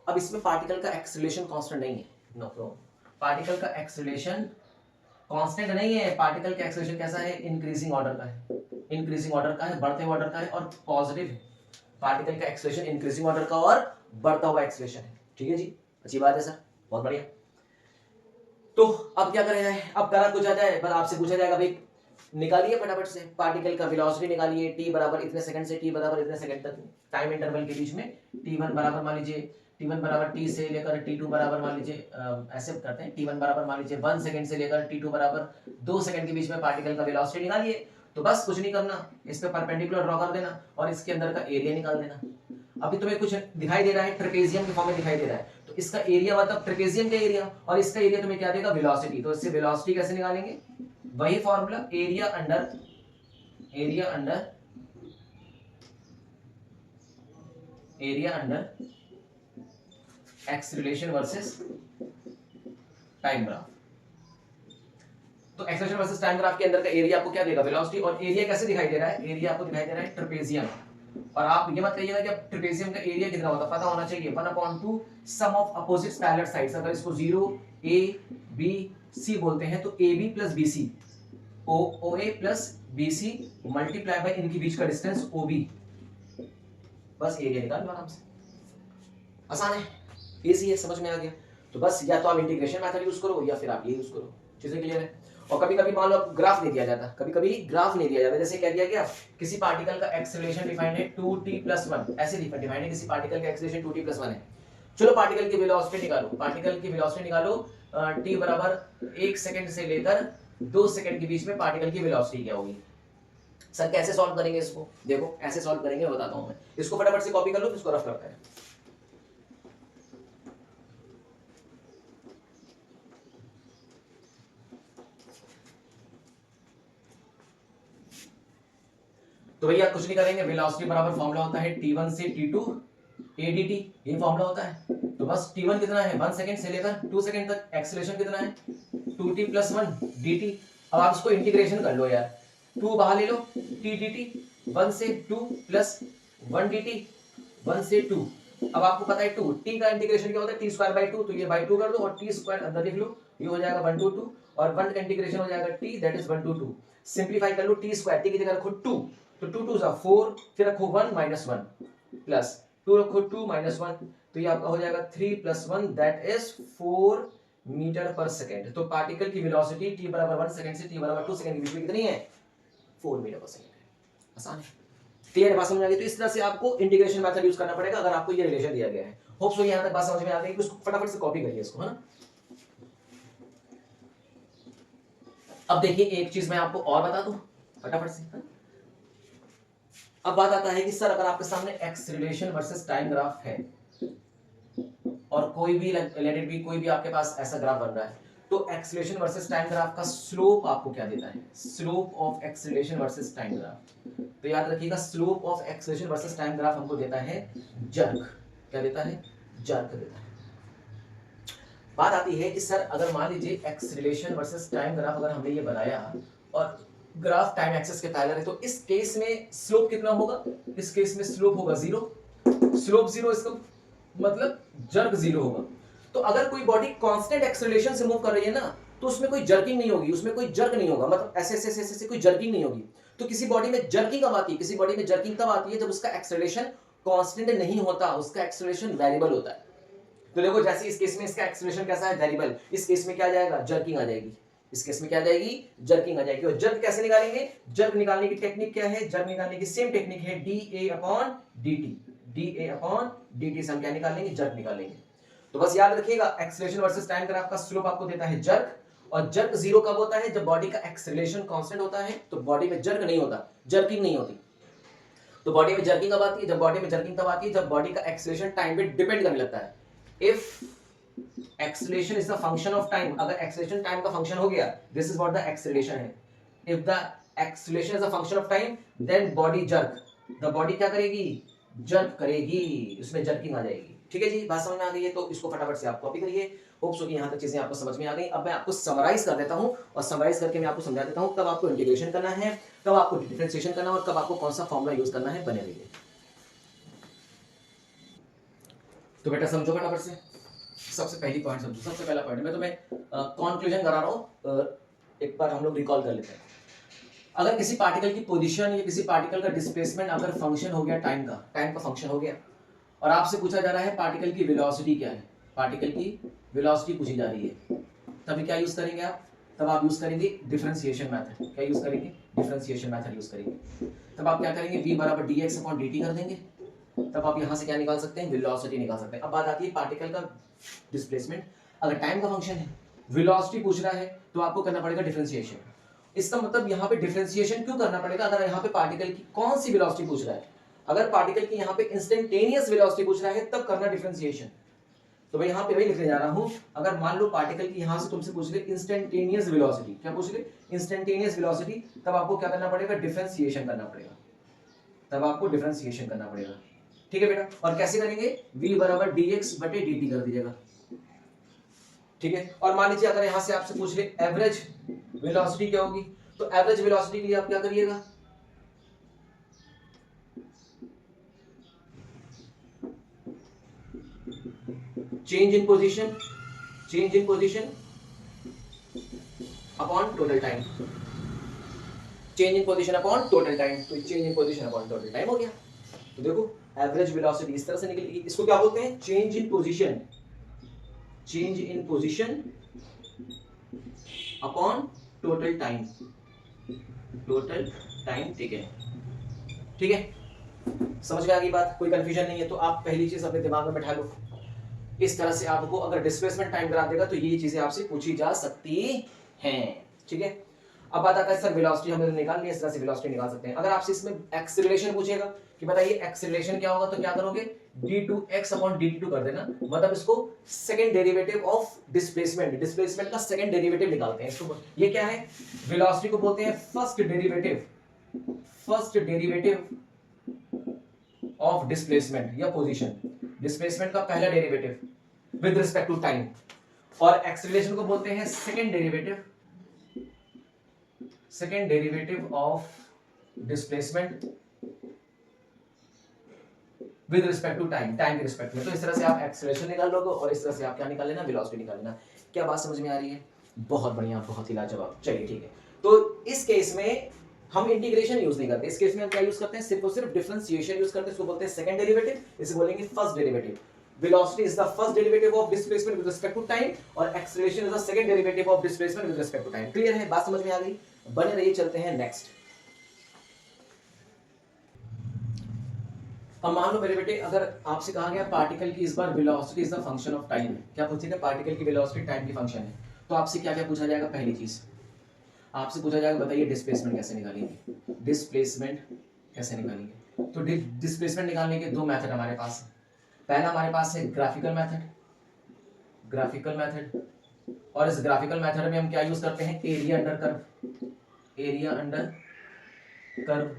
अब इसमें पार्टिकल का एक्सेलरेशन कांस्टेंट नहीं है, नो नो, पार्टिकल का एक्सेलरेशन कांस्टेंट नहीं है। पार्टिकल का एक्सेलरेशन कैसा है, इंक्रीजिंग ऑर्डर का है, इंक्रीजिंग ऑर्डर का है, बढ़ते ऑर्डर का है और पॉजिटिव है। पार्टिकल का एक्सेलरेशन इंक्रीजिंग ऑर्डर का और बढ़ता हुआ एक्सेलरेशन है। ठीक है जी, अच्छी बात है सर, बहुत बढ़िया। तो अब क्या करें, अब करा कुछ आ जाए, बस आपसे पूछा जाएगा भाई निकालिए फटाफट से पार्टिकल का वेलोसिटी निकालिए, t बराबर इतने सेकंड से t बराबर इतने सेकंड तक टाइम इंटरवल के बीच में। t1 बराबर मान लीजिए, t1 बराबर t से लेकर t2 बराबर मान लीजिए, ऐसे करते हैं, t1 बराबर मान लीजिए 1 सेकंड से लेकर t2 बराबर 2 सेकंड के बीच में पार्टिकल का वेलोसिटी निकालिए। तो बस कुछ नहीं करना, इस पे परपेंडिकुलर ड्रॉ कर देना और इसके अंदर का एरिया निकाल देना। अभी तुम्हें कुछ दिखाई दे रहा है, ट्रेपेजियम के फॉर्म में दिखाई दे रहा है, तो इसका एरिया मतलब ट्रेपेजियम का एरिया, और इसका एरिया तुम्हें क्या देगा, वेलोसिटी। तो इससे वेलोसिटी कैसे निकालेंगे, वही formula, area under acceleration versus time graph. तो एक्सेलरेशन वर्सेस टाइम ग्राफ के अंदर का एरिया आपको क्या देगा, वेलोसिटी। और एरिया कैसे दिखाई दे रहा है, एरिया आपको दिखाई दे रहा है ट्रेपेजियम। और आप ये मत कहिएगा कि अब ट्रेपेजियम का एरिया कितना होता है, पता होना चाहिए 1/2 सम ऑफ अपोजिट्स पैरेलल साइड्स। अगर इसको 0 a b c बोलते हैं तो ab plus bc, OA plus BC multiply by इनके बीच का डिस्टेंस OB। बस एरिया निकाल लो आराम से, आसान है, इजी है, समझ में आ गया? तो बस या तो आप इंटीग्रेशन मेथड यूज करो या फिर आप ये यूज करो। चीजें क्लियर है? और कभी कभी मान लो ग्राफ नहीं दिया जाता, कभी कभी ग्राफ नहीं दिया जाता, जैसे कह दिया गया किसी पार्टिकल का एक्सेलरेशन डिफाइंड है 2t+1, ऐसे डिफाइंड है किसी पार्टिकल का एक्सेलरेशन 2t+1 है। चलो पार्टिकल की वेलोसिटी निकालो, पार्टिकल की वेलोसिटी निकालो, t बराबर 1 सेकंड से लेकर 2 सेकंड के बीच में पार्टिकल की वेलोसिटी क्या होगी। सर कैसे सॉल्व करेंगे इसको, देखो ऐसे सॉल्व करेंगे, बताता हूं मैं। इसको फटाफट से कॉपी कर लो, इसको रफ करते हैं। तो भैया कुछ नहीं करेंगे, वेलोसिटी बराबर फॉर्मूला होता है t1 से t2 a dt, ये फॉर्मूला होता है। तो बस t1 कितना है, 1 सेकंड से लेकर 2 सेकंड तक, एक्सेलरेशन कितना है 2t+1 dt। अब आप इसको इंटीग्रेशन कर लो यार, 2 बाहर ले लो, t dt 1 से 2 प्लस 1 dt 1 से 2। अब आपको पता है 2 t का इंटीग्रेशन क्या होता है, t²/2, तो ये बाई 2 कर दो और t² अंदर लिख लो, ये हो जाएगा 1 to 2 और 1 का इंटीग्रेशन हो जाएगा t, that is 1 to 2। Simplify कर लो, t² t की जगह रखो 2, तो 2 2 4, फिर रखो 1 - 1 प्लस 2 रखो 2 - 1, तो ये आपका हो जाएगा 3 + 1 दैट इज 4 मीटर पर सेकंड। तो पार्टिकल की वेलोसिटी t बराबर 1 सेकंड से t बराबर 2 सेकंड के बीच में कितनी है, 4 मीटर पर सेकंड है। आसान है, क्लियर है, बात समझ आ गई? तो इस तरह से आपको इंटीग्रेशन मेथड यूज करना पड़ेगा अगर आपको ये रिलेशन दिया गया है। होप सो यहां तक बात समझ में आ गई, इसको फटाफट से कॉपी करिए इसको, है ना। अब देखिए एक चीज मैं आपको और बता दूं फटाफट से, है? अब बात आता है कि सर अगर आपके सामने एक्सेलरेशन वर्सेस टाइम ग्राफ है और कोई भी लेट इट बी, कोई भी आपके पास ऐसा ग्राफ बन रहा है, तो एक्सेलरेशन वर्सेस टाइम ग्राफ का स्लोप आपको क्या देता है, slope of acceleration versus time graph. तो याद रखिएगा slope of acceleration versus time graph हमको देता है जर्क, क्या देता है, जर्क देता है। बात आती है कि सर अगर मान लीजिए एक्सेलरेशन वर्सेस टाइम ग्राफ अगर हमने ये बनाया और ग्राफ टाइम एक्सिस के पैरेलल है, तो इस केस में स्लोप कितना होगा, इस केस में स्लोप होगा जीरो, स्लोप जीरो, इसका मतलब जर्क जीरो होगा। तो अगर कोई बॉडी कांस्टेंट एक्सेलरेशन से मूव कर रही है ना, तो उसमें कोई जर्किंग नहीं होगी, उसमें कोई जर्क नहीं होगा, मतलब ऐसे ऐसे ऐसे ऐसे कोई जर्किंग नहीं होगी। तो किसी बॉडी में जर्किंग कब आती है, किसी बॉडी में जर्किंग तब आती है जब उसका एक्सेलरेशन कांस्टेंट नहीं होता, उसका एक्सेलरेशन वेरिएबल होता है। तो देखो जैसे इस केस में इसका एक्सेलरेशन कैसा है, वेरिएबल, इस केस में क्या आ जाएगा, जर्किंग आ जाएगी, इस केस में क्या आ जाएगी, जर्किंग आ जाएगी। और जर्क कैसे निकालेंगे, जर्क निकालने की टेक्निक क्या है, जर्क निकालने की सेम टेक्निक है dA upon dt, dA upon dt से हम क्या निकालेंगे, जर्क निकालेंगे। तो बस याद रखिएगा एक्सेलरेशन वर्सेस टाइम ग्राफ का स्लोप आपको देता है जर्क, और जर्क जीरो कब होता है, जब बॉडी का एक्सेलरेशन कांस्टेंट होता है, तो बॉडी में जर्क नहीं होता, जर्किंग नहीं होती। तो बॉडी में जर्किंग कब आती है, जब बॉडी में जर्किंग तब आती है जब बॉडी का एक्सेलरेशन टाइम पे डिपेंड करने लगता है। If acceleration is the function of time, अगर एक्सेलरेशन टाइम का फंक्शन हो गया, this is what the acceleration है। If the acceleration is a function of time, then body jerk, the body क्या करेगी, जर्क करेगी, उसमें जर्किंग आ जाएगी। ठीक है जी, बात समझ में आ गई है, तो इसको फटाफट से आप कॉपी करिए। होप सो कि यहाँ तक चीजें आपको समझ में आ गई। अब मैं आपको समराइज कर देता हूँ, और समराइज करके मैं आपको समझा देता हूँ कब आपको इंटीग्रेशन करना है, कब आपको डिफरेंशिएशन करना है, और कब आपको कौन सा फॉर्मूला यूज करना है। बने रहिए। तो बेटा समझो फटाफट से, सबसे पहली पॉइंट समझो, सबसे पहला पॉइंट मैं तुम्हें कंक्लूजन करा रहा हूँ, एक बार हम लोग रिकॉल कर लेते हैं। अगर किसी पार्टिकल की पोजीशन या किसी पार्टिकल का डिस्प्लेसमेंट अगर फंक्शन हो गया टाइम का फंक्शन हो गया, और आपसे पूछा जा रहा है पार्टिकल की वेलोसिटी क्या है, पार्टिकल की वेलोसिटी पूछी जा रही है, तभी क्या यूज करेंगे आप, तब आप यूज करेंगे डिफरेंशिएशन मेथड। क्या यूज करेंगे, डिफरेंशिएशन मेथड यूज करेंगे। तब आप क्या करेंगे, v बराबर dx अपॉन dt कर देंगे, तब आप यहां से क्या निकाल सकते हैं, वेलोसिटी निकाल सकते हैं। अब बात आती है पार्टिकल का डिस्प्लेसमेंट, अगर टाइम का फंक्शन है, वेलोसिटी पूछ रहा है, तो आपको करना पड़ेगा डिफरेंशिएशन। इसका मतलब यहाँ पे डिफरेंशिएशन क्यों करना पड़ेगा, अगर यहाँ पे पार्टिकल की कौन सी वेलोसिटी पूछ रहा है, अगर पार्टिकल की यहाँ पे इंस्टेंटेनियस वेलोसिटी पूछ रहा है, तब करना डिफरेंशिएशन। तो मैं यहाँ पे वही लिखने जा रहा हूँ, अगर मान लो पार्टिकल की यहाँ से तुमसे पूछ ले इंस्टेंटेनियस वेलोसिटी, क्या पूछ ले, इंस्टेंटेनियस वेलोसिटी, तब आपको क्या करना पड़ेगा, डिफरेंशिएशन करना पड़ेगा, तब आपको डिफरेंशिएशन करना पड़ेगा। ठीक है बेटा, और कैसे करेंगे, v बराबर dx बटे dt कर दीजिएगा। ठीक है, और मान लीजिए अगर यहां से आपसे पूछ ले एवरेज वेलोसिटी क्या होगी, तो एवरेज वेलोसिटी के लिए आप क्या करिएगा, change in position upon total time, change in position upon total time, तो change in position upon total time हो गया। तो देखो एवरेज वेलोसिटी इस तरह से निकलेगी, इसको क्या बोलते हैं, change in position upon total time, ठीक है। ठीक है, समझ में आ गई बात, कोई कंफ्यूजन नहीं है। तो आप पहली चीज अपने दिमाग में बैठा लो, इस तरह से आपको अगर डिस्प्लेसमेंट टाइम ग्राफ देगा तो ये चीजें आपसे पूछी जा सकती हैं। ठीक है, अब बात आता है सर वेलोसिटी हमने निकाल ली, इस तरह से वेलोसिटी निकाल सकते हैं। अगर आपसे इसमें एक्सेलरेशन पूछेगा कि बताइए एक्सेलरेशन क्या होगा, तो क्या करोगे, d2x अपॉन dt2 कर देना, मतलब इसको सेकंड डेरिवेटिव ऑफ डिस्प्लेसमेंट का सेकंड डेरिवेटिव निकालते हैं। इसको ये क्या है, वेलोसिटी को बोलते हैं फर्स्ट डेरिवेटिव ऑफ डिस्प्लेसमेंट या पोजीशन, डिस्प्लेसमेंट का पहला derivative with respect to time, और एक्सेलरेशन को बोलते हैं second derivative of displacement with respect to time के रिस्पेक्ट में। तो इस तरह से आप एक्सेलरेशन निकाल लोगे, और इस तरह से आप क्या निकाल लेना, वेलोसिटी निकाल लेना। क्या बात समझ में आ रही है, बहुत बढ़िया, बहुत ही लाजवाब। चलिए ठीक है, तो इस केस में हम इंटीग्रेशन यूज नहीं करते, इस केस में हम क्या यूज करते हैं, सिर्फ और सिर्फ डिफरेंशिएशन यूज करते हैं। इसको बोलते हैं सेकंड डेरिवेटिव, इसे बोलेंगे first derivative. Velocity is the first derivative of displacement with respect to time, और acceleration is the second derivative of displacement with respect to time. Clear है, बात समझ में आ गई, बने रहिए, चलते हैं नेक्स्ट। अब मान लो मेरे बेटे, अगर आपसे कहा गया पार्टिकल की इस बार velocity is the function of time है, क्या पूछेगा, पार्टिकल की वेलोसिटी टाइम की फंक्शन है, तो आपसे क्या क्या पूछा जाएगा, पहली चीज आपसे पूछा जाएगा बताइए डिस्प्लेसमेंट कैसे निकालेंगे, तो डिस्प्लेसमेंट निकालने के दो मेथड हमारे पास है। पहला हमारे पास है ग्राफिकल मेथड, और इस ग्राफिकल मेथड में हम क्या यूज करते हैं, area under curve, area under curve.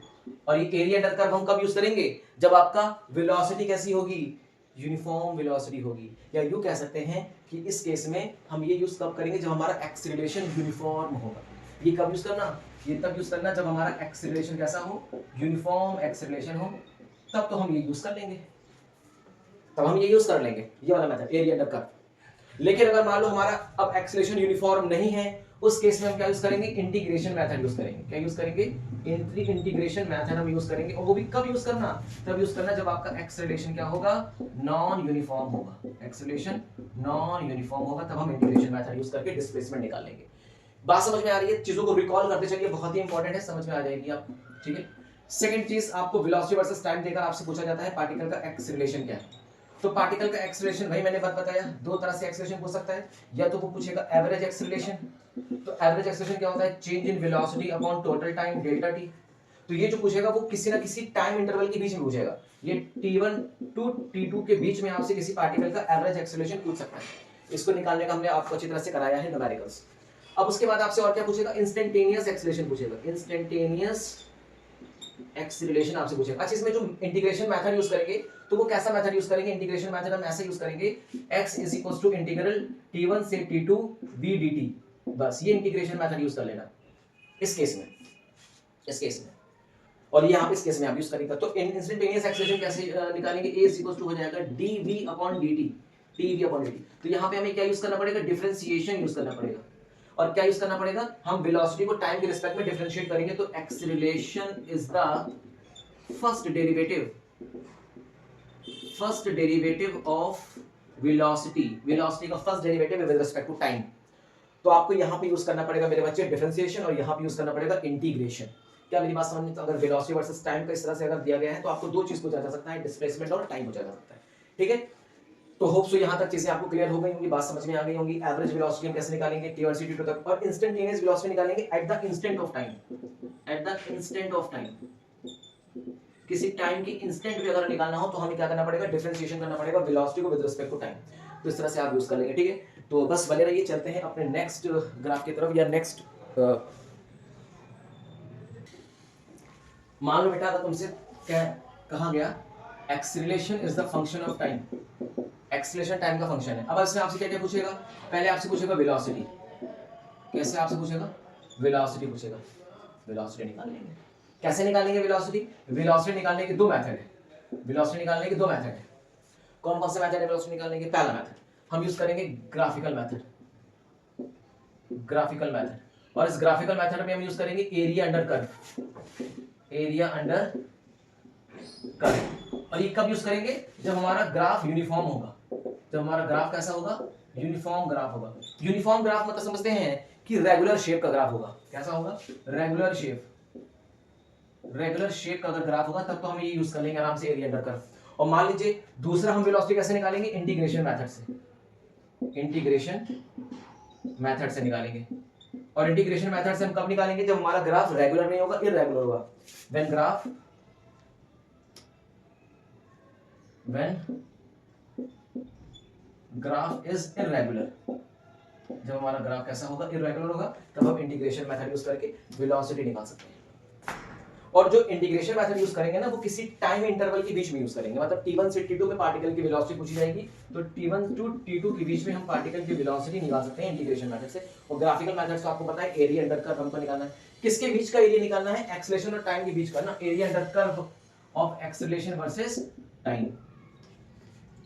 और ये एरिया अंडर कर्व हम कब यूज करेंगे, जब आपका वेलोसिटी कैसी होगी, यूनिफॉर्म वेलोसिटी होगी। या यूं कह सकते हैं कि इस केस में हम ये यूज कब करेंगे, जब हमारा एक्सीलरेशन यूनिफॉर्म होगा। ये कब यूज करना, ये तब यूज करना जब हमारा एक्सीलरेशन कैसा हो, यूनिफॉर्म एक्सीलरेशन हो, तब तो हम ये यूज कर लेंगे, तब हम ये यूज कर लेंगे, ये वाला मेथड एरिया अंडर कर्व। लेकिन अगर मान लो हमारा अब एक्सीलरेशन यूनिफॉर्म नहीं है, उस केस में हम क्या यूज करेंगे, इंटीग्रेशन मेथड यूज करेंगे। क्या यूज करेंगे, इंटीग्रेशन मेथड हम यूज करेंगे। और वो भी कब यूज करना, तब यूज करना जब आपका एक्सीलरेशन क्या होगा, नॉन यूनिफॉर्म होगा, एक्सीलरेशन नॉन यूनिफॉर्म होगा, तब हम इंटीग्रेशन मेथड यूज करके डिस्प्लेसमेंट निकाल लेंगे। बात समझ में आ रही है, चीजों को रिकॉल करते चलिए, बहुत ही इंपॉर्टेंट है, समझ में आ जाएगी आप, ठीक है। सेकंड चीज, आपको वेलोसिटी वर्सेस टाइम देकर आपसे पूछा जाता है पार्टिकल का एक्सीलरेशन क्या है। तो पार्टिकल का एक्सीलरेशन भाई मैंने बात बताया, दो तरह से एक्सीलरेशन पूछ सकता है, या तो वो पूछेगा एवरेज एक्सीलरेशन। तो एवरेज एक्सीलरेशन क्या होता है, change in velocity upon total time delta T. तो ये जो पूछेगा वो किसी ना किसी टाइम इंटरवल के बीच में पूछेगा, ये t1 टू t2 के बीच में आपसे किसी पार्टिकल का एवरेज एक्सीलरेशन पूछ सकता है। इसको निकालने का हमने आपको अच्छी तरह से कराया है न्यूमेरिकल्स। अब उसके बाद आपसे और क्या पूछेगा, इंस्टेंटेनियस एक्सीलरेशन पूछेगा, इंस्टेंटेनियस एक्सीलरेशन आपसे पूछेगा। अच्छा, इसमें जो इंटीग्रेशन मेथड यूज करेंगे तो वो कैसा मेथड यूज करेंगे, इंटीग्रेशन मेथड हम ऐसे यूज करेंगे, x is equal to integral t1 से t2 v dt, बस ये इंटीग्रेशन मेथड यूज कर लेना इस केस में, इस केस में। और ये यहाँ पे इस केस में आप यूज करेंगे। तो इंस्टेंटेनियस एक्सीलरेशन कैसे निकालेंगे, a इज इक्वल टू हो जाएगा dv upon dt, dv upon dt। तो यहाँ पे हमें क्या यूज करना पड़ेगा, डिफरेंशिएशन यूज करना पड़ेगा। और क्या यूज करना पड़ेगा, हम वेलोसिटी को टाइम के रिस्पेक्ट में डिफरेंशिएट करेंगे। तो acceleration is the first derivative, first derivative of velocity, velocity का first derivative with respect to time. तो आपको यहां पे यूज करना पड़ेगा मेरे बच्चे डिफरेंशिएशन, और यहां पे यूज करना पड़ेगा इंटीग्रेशन। क्या मेरी बात समझ में, तो अगर वेलोसिटी वर्सेस टाइम का इस तरह से अगर दिया गया है तो आपको दो चीज पूछा जा सकता है, डिस्प्लेसमेंट और टाइम पूछा जा सकता है, ठीक है। तो होप सो यहां तक चीजें आपको क्लियर हो गई होंगी, बात समझ में आ गई होंगी। एवरेज वेलोसिटी हम कैसे निकालेंगे, t1 से t2 तक, और इंस्टेंटेनियस वेलोसिटी निकालेंगे at the instant of time, at the instant of time. किसी टाइम की इंस्टेंट भी अगर निकालना हो तो हमें क्या करना पड़ेगा, डिफरेंशिएशन करना पड़ेगा वेलोसिटी को विद रिस्पेक्ट टू टाइम। तो इस तरह से आप यूज कर लेंगे, ठीक है। तो बस बने रहिए, चलते हैं अपने नेक्स्ट ग्राफ की तरफ, या नेक्स्ट मान लो बेटा, अगर तुमसे क्या कहा गया, acceleration is the function of time, acceleration time का फंक्शन है। अब इसमें आपसे क्या क्या पूछेगा, पहले आपसे पूछेगा वेलोसिटी, कैसे आपसे पूछेगा, वेलोसिटी पूछेगा, वेलोसिटी निकालेंगे। कैसे निकालेंगे वेलोसिटी, वेलोसिटी निकालने के दो मेथड है, वेलोसिटी निकालने के दो मेथड है। कौन कौन से मेथड है वेलोसिटी निकालने के, पहला मेथड हम यूज करेंगे ग्राफिकल मेथड, ग्राफिकल मेथड। और इस ग्राफिकल मेथड में हम यूज करेंगे area under curve, area under curve. और ये कब यूज करेंगे, जब हमारा ग्राफ यूनिफॉर्म होगा, जब हमारा ग्राफ कैसा होगा, यूनिफॉर्म ग्राफ होगा। यूनिफॉर्म ग्राफ मतलब समझते हैं कि रेगुलर शेप का ग्राफ होगा, कैसा होगा, रेगुलर शेप, रेगुलर शेप का अगर ग्राफ होगा तब तो हम ये यूज कर लेंगे आराम से एरिया अंडर कर्व। और मान लीजिए दूसरा हम वेलोसिटी कैसे निकालेंगे, इंटीग्रेशन मेथड से, इंटीग्रेशन मेथड से निकालेंगे। और इंटीग्रेशन मेथड से हम कब निकालेंगे, जब हमारा ग्राफ रेगुलर नहीं होगा, इररेगुलर होगा। When graph, when graph is irregular, जब हमारा ग्राफ कैसा होगा, इररेगुलर होगा, तब हम इंटीग्रेशन मेथड यूज करके वेलोसिटी निकाल सकते हैं। और जो इंटीग्रेशन मेथड यूज करेंगे ना, वो किसी टाइम इंटरवल के बीच में यूज करेंगे। मतलब t1 से t2 में पार्टिकल की वेलोसिटी पूछी जाएगी, तो t1 टू t2 के बीच में हम पार्टिकल की वेलोसिटी निकाल सकते हैं इंटीग्रेशन मेथड से। और ग्राफिकल मेथड से आपको पता है एरिया अंडर कर्व हमको निकालना है। किसके बीच का एरिया निकालना है, एक्सीलरेशन और टाइम के बीच का ना, area under curve of acceleration versus time.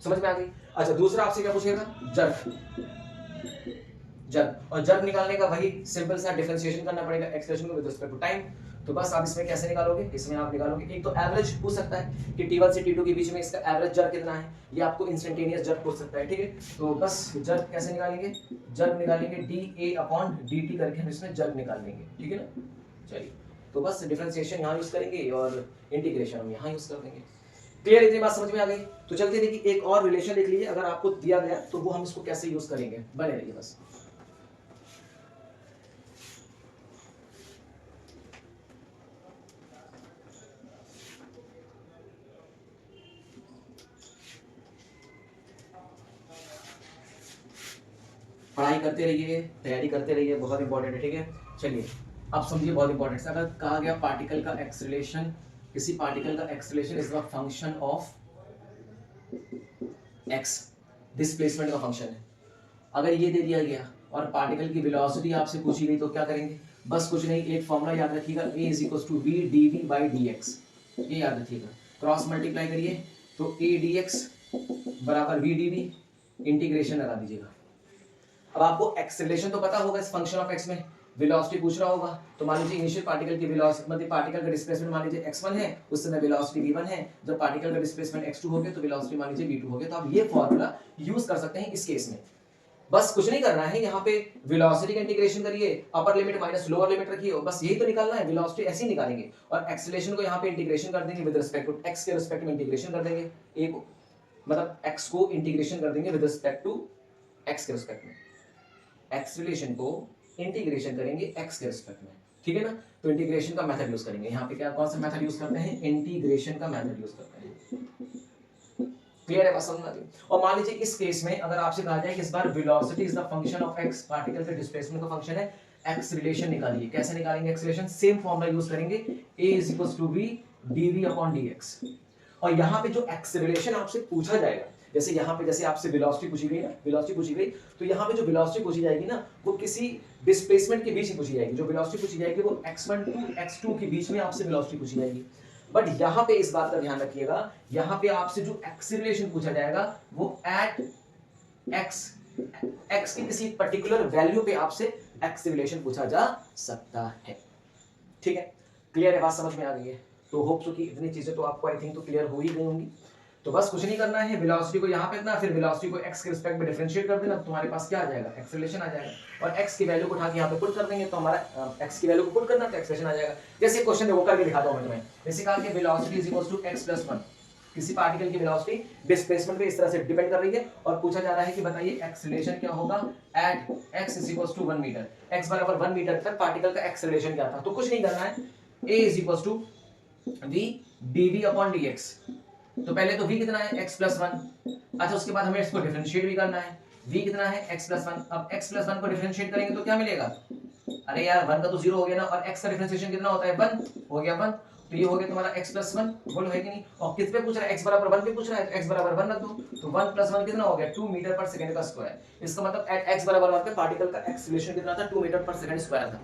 समझ में आ गई। अच्छा, दूसरा आपसे क्या पूछेगा, जर्क, जर्क। और जर्क निकालने का वही सिंपल सा डिफरेंशिएशन करना पड़ेगा एक्सीलरेशन को विद रिस्पेक्ट टू टाइम। तो बस आप इसमें कैसे निकालोगे, इसमें आप निकालोगे, एक तो एवरेज पूछ सकता है कि t1 से t2 के बीच में इसका एवरेज जर्क कितना है, ये आपको इंस्टेंटेनियस जर्क पूछ सकता है, ठीक है। तो बस जर्क कैसे निकालेंगे, जर्क निकालेंगे dA अपॉन dt करके हम इसमें जर्क निकाल लेंगे, ठीक है ना। चलिए, तो बस डिफरेंशिएशन यहाँ यूज करेंगे और इंटीग्रेशन हम यहाँ यूज कर देंगे। क्लियर, इतनी बात समझ में आ गई। तो चलते देखिए, एक और रिलेशन देख लीजिए, अगर आपको दिया गया तो वो हम इसको कैसे यूज करेंगे, बने रहिए बस। पढ़ाई करते रहिए, तैयारी करते रहिए, बहुत इंपॉर्टेंट है, ठीक है। चलिए अब समझिए, बहुत इंपॉर्टेंट है। अगर कहा गया पार्टिकल का एक्सेलरेशन, किसी पार्टिकल का acceleration is the function of x, displacement का फंक्शन है। अगर ये दे दिया गया और पार्टिकल की वेलोसिटी आपसे पूछी गई तो क्या करेंगे? बस कुछ नहीं, एक फॉर्मूला याद रखिएगा, a is equal to v dv by dx, ये याद रखिएगा। क्रॉस मल्टीप्लाई करिए तो a dx बराबर v dv, इंटीग्रेशन लगा दीजिएगा। अब आपको एक्सेलरेशन तो पता होगा, इस फंक्शन ऑफ x में वेलोसिटी पूछ रहा होगा, तो मान लीजिए इनिशियल पार्टिकल की वेलोसिटी, मतलब पार्टिकल का डिस्प्लेसमेंट मान लीजिए x1 है, उस समय वेलोसिटी v1 है। जब पार्टिकल का डिस्प्लेसमेंट x2 हो गया तो वेलोसिटी मान लीजिए v2 हो गया। तो आप ये फॉर्मूला यूज कर सकते हैं इस केस में। बस कुछ नहीं करना है, यहाँ पे वेलोसिटी का इंटीग्रेशन करिए, upper limit minus lower limit रखिए, बस यही तो निकालना है। वेलोसिटी ऐसे ही निकालेंगे और एक्सेलरेशन को यहाँ पे इंटीग्रेशन कर देंगे विद रिस्पेक्ट टू x के रिस्पेक्ट में इंटीग्रेशन कर देंगे, a को, मतलब x को इंटीग्रेशन कर देंगे विद रिस्पेक्ट टू x के रिस्पेक्ट में, एक्सेलरेशन को इंटीग्रेशन करेंगे x के रिस्पेक्ट में, ठीक है ना। तो इंटीग्रेशन का मेथड यूज करेंगे। यहाँ पे क्या, कौन सा मेथड यूज करते हैं? इंटीग्रेशन का मेथड यूज करते हैं। क्लियर है, बस समझ आती है। और मान लीजिए इस केस में अगर आपसे कहा जाए कि इस बार velocity is the function of x, particle के डिस्प्लेसमेंट का फंक्शन है, एक्सेलरेशन निकालिए। कैसे निकालेंगे एक्सेलरेशन? सेम फॉर्मूला यूज करेंगे, a is equal to v dv upon dx। और यहाँ पे जो एक्सेलरेशन आपसे पूछा जाएगा, जैसे यहाँ पे जैसे आपसे वेलोसिटी पूछी गई ना, वेलोसिटी पूछी गई, तो यहाँ पे जो वेलोसिटी पूछी जाएगी ना, वो किसी डिस्प्लेसमेंट के बीच में पूछी जाएगी। जो वेलोसिटी पूछी जाएगी वो x1 टू x2 के बीच में आपसे वेलोसिटी पूछी जाएगी। बट यहाँ पे इस बात का ध्यान रखिएगा, यहाँ पे आपसे जो एक्सेलरेशन पूछा जाएगा वो एट x की किसी पर्टिकुलर वैल्यू पे आपसे एक्सेलरेशन पूछा जा सकता है, ठीक है। क्लियर है, बात समझ में आ गई है? तो होप सो कि इतनी चीजें तो आपको आई थिंक तो क्लियर हो ही गई होंगी। तो बस कुछ नहीं करना है, वेलोसिटी को यहाँ पे इतना, फिर वेलोसिटी को x के रिस्पेक्ट में डिफरेंशिएट कर देना, तुम्हारे पास क्या आ जाएगा? एक्सेलरेशन आ जाएगा। और x की वैल्यू को उठा के यहाँ पे पुट कर देंगे, तो हमारा x की वैल्यू को पुट करना तो एक्सेलरेशन आ जाएगा। जैसे क्वेश्चन देखो करके दिखाता हूं मैं तुम्हें। जैसे कहा कि velocity is equal to x + 1, किसी पार्टिकल की वेलोसिटी डिस्प्लेसमेंट पे इस तरह से डिपेंड कर रही है और पूछा जा रहा है कि बताइए एक्सेलरेशन क्या होगा at x is equal to 1 metre, x बराबर 1 मीटर तक पार्टिकल का एक्सेलरेशन क्या था। तो कुछ नहीं करना है, a is equal to v dv upon dx। तो पहले तो v कितना है? x + 1। अच्छा, उसके बाद हमें इसको डिफरेंशिएट भी करना है। v कितना है? x + 1। अब x + 1 को डिफरेंशिएट करेंगे तो क्या मिलेगा? अरे यार 1 का तो 0 हो गया ना, और x का डिफरेंशिएशन कितना होता है? 1 हो गया 1, तो ये हो गया तुम्हारा x + 1। बोलो है कि नहीं? और किस पे पूछ रहा है? x बराबर 1 पे पूछ रहा है, तो x बराबर 1 रख दो, तो 1 + 1 कितना हो गया? 2 मीटर पर सेकंड का स्क्वायर। इसका मतलब एट x बराबर 1 पे पार्टिकल का एक्सेलरेशन कितना था? 2 मीटर पर सेकंड स्क्वायर था।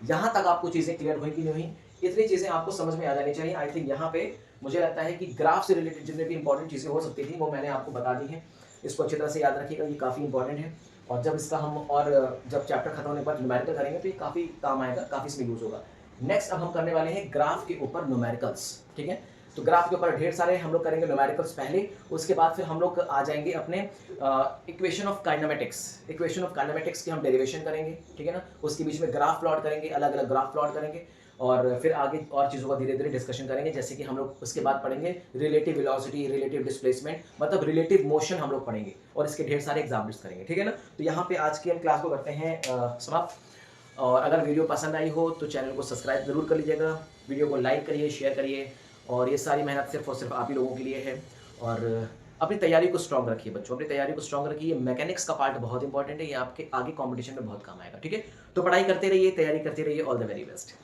यहां तक आपको चीजें क्लियर हुई कि नहीं हुई? इतनी चीजें आपको समझ में आ जानी चाहिए। आई थिंक यहाँ पे मुझे लगता है कि ग्राफ से रिलेटेड जितने भी इंपॉर्टेंट चीजें हो सकती थी वो मैंने आपको बता दी हैं। इसको अच्छी तरह से याद रखिएगा, ये काफी इंपॉर्टेंट है। और जब इसका हम और जब चैप्टर खत्म होने के बाद न्यूमेरिकल करेंगे तो ये काफी काम आएगा, काफी इसमें यूज होगा। नेक्स्ट अब हम करने वाले हैं ग्राफ के ऊपर न्यूमेरिकल्स, ठीक है। तो ग्राफ के ऊपर ढेर सारे हम लोग करेंगे न्यूमेरिकल्स पहले, उसके बाद फिर हम लोग आ जाएंगे अपने equation of kinematics. Equation of kinematics की हम डेरिवेशन करेंगे, ठीक है ना। उसके बीच में ग्राफ प्लॉट करेंगे, अलग अलग ग्राफ प्लॉट करेंगे, और फिर आगे और चीज़ों का धीरे धीरे डिस्कशन करेंगे। जैसे कि हम लोग उसके बाद पढ़ेंगे रिलेटिव वेलोसिटी, रिलेटिव डिस्प्लेसमेंट, मतलब रिलेटिव मोशन हम लोग पढ़ेंगे, और इसके ढेर सारे एग्जाम्पल्स करेंगे, ठीक है ना। तो यहाँ पे आज की हम क्लास को करते हैं समाप्त। और अगर वीडियो पसंद आई हो तो चैनल को सब्सक्राइब जरूर कर लीजिएगा, वीडियो को लाइक करिए, शेयर करिए, और ये सारी मेहनत सिर्फ और सिर्फ आप ही लोगों के लिए है। और अपनी तैयारी को स्ट्रॉन्ग रखिए बच्चों, अपनी तैयारी को स्ट्रॉन्ग रखिए। मैकेनिक्स का पार्ट बहुत इंपॉर्टेंट है, ये आपके आगे कॉम्पिटिशन में बहुत काम आएगा, ठीक है। तो पढ़ाई करते रहिए, तैयारी करते रहिए। All the very best.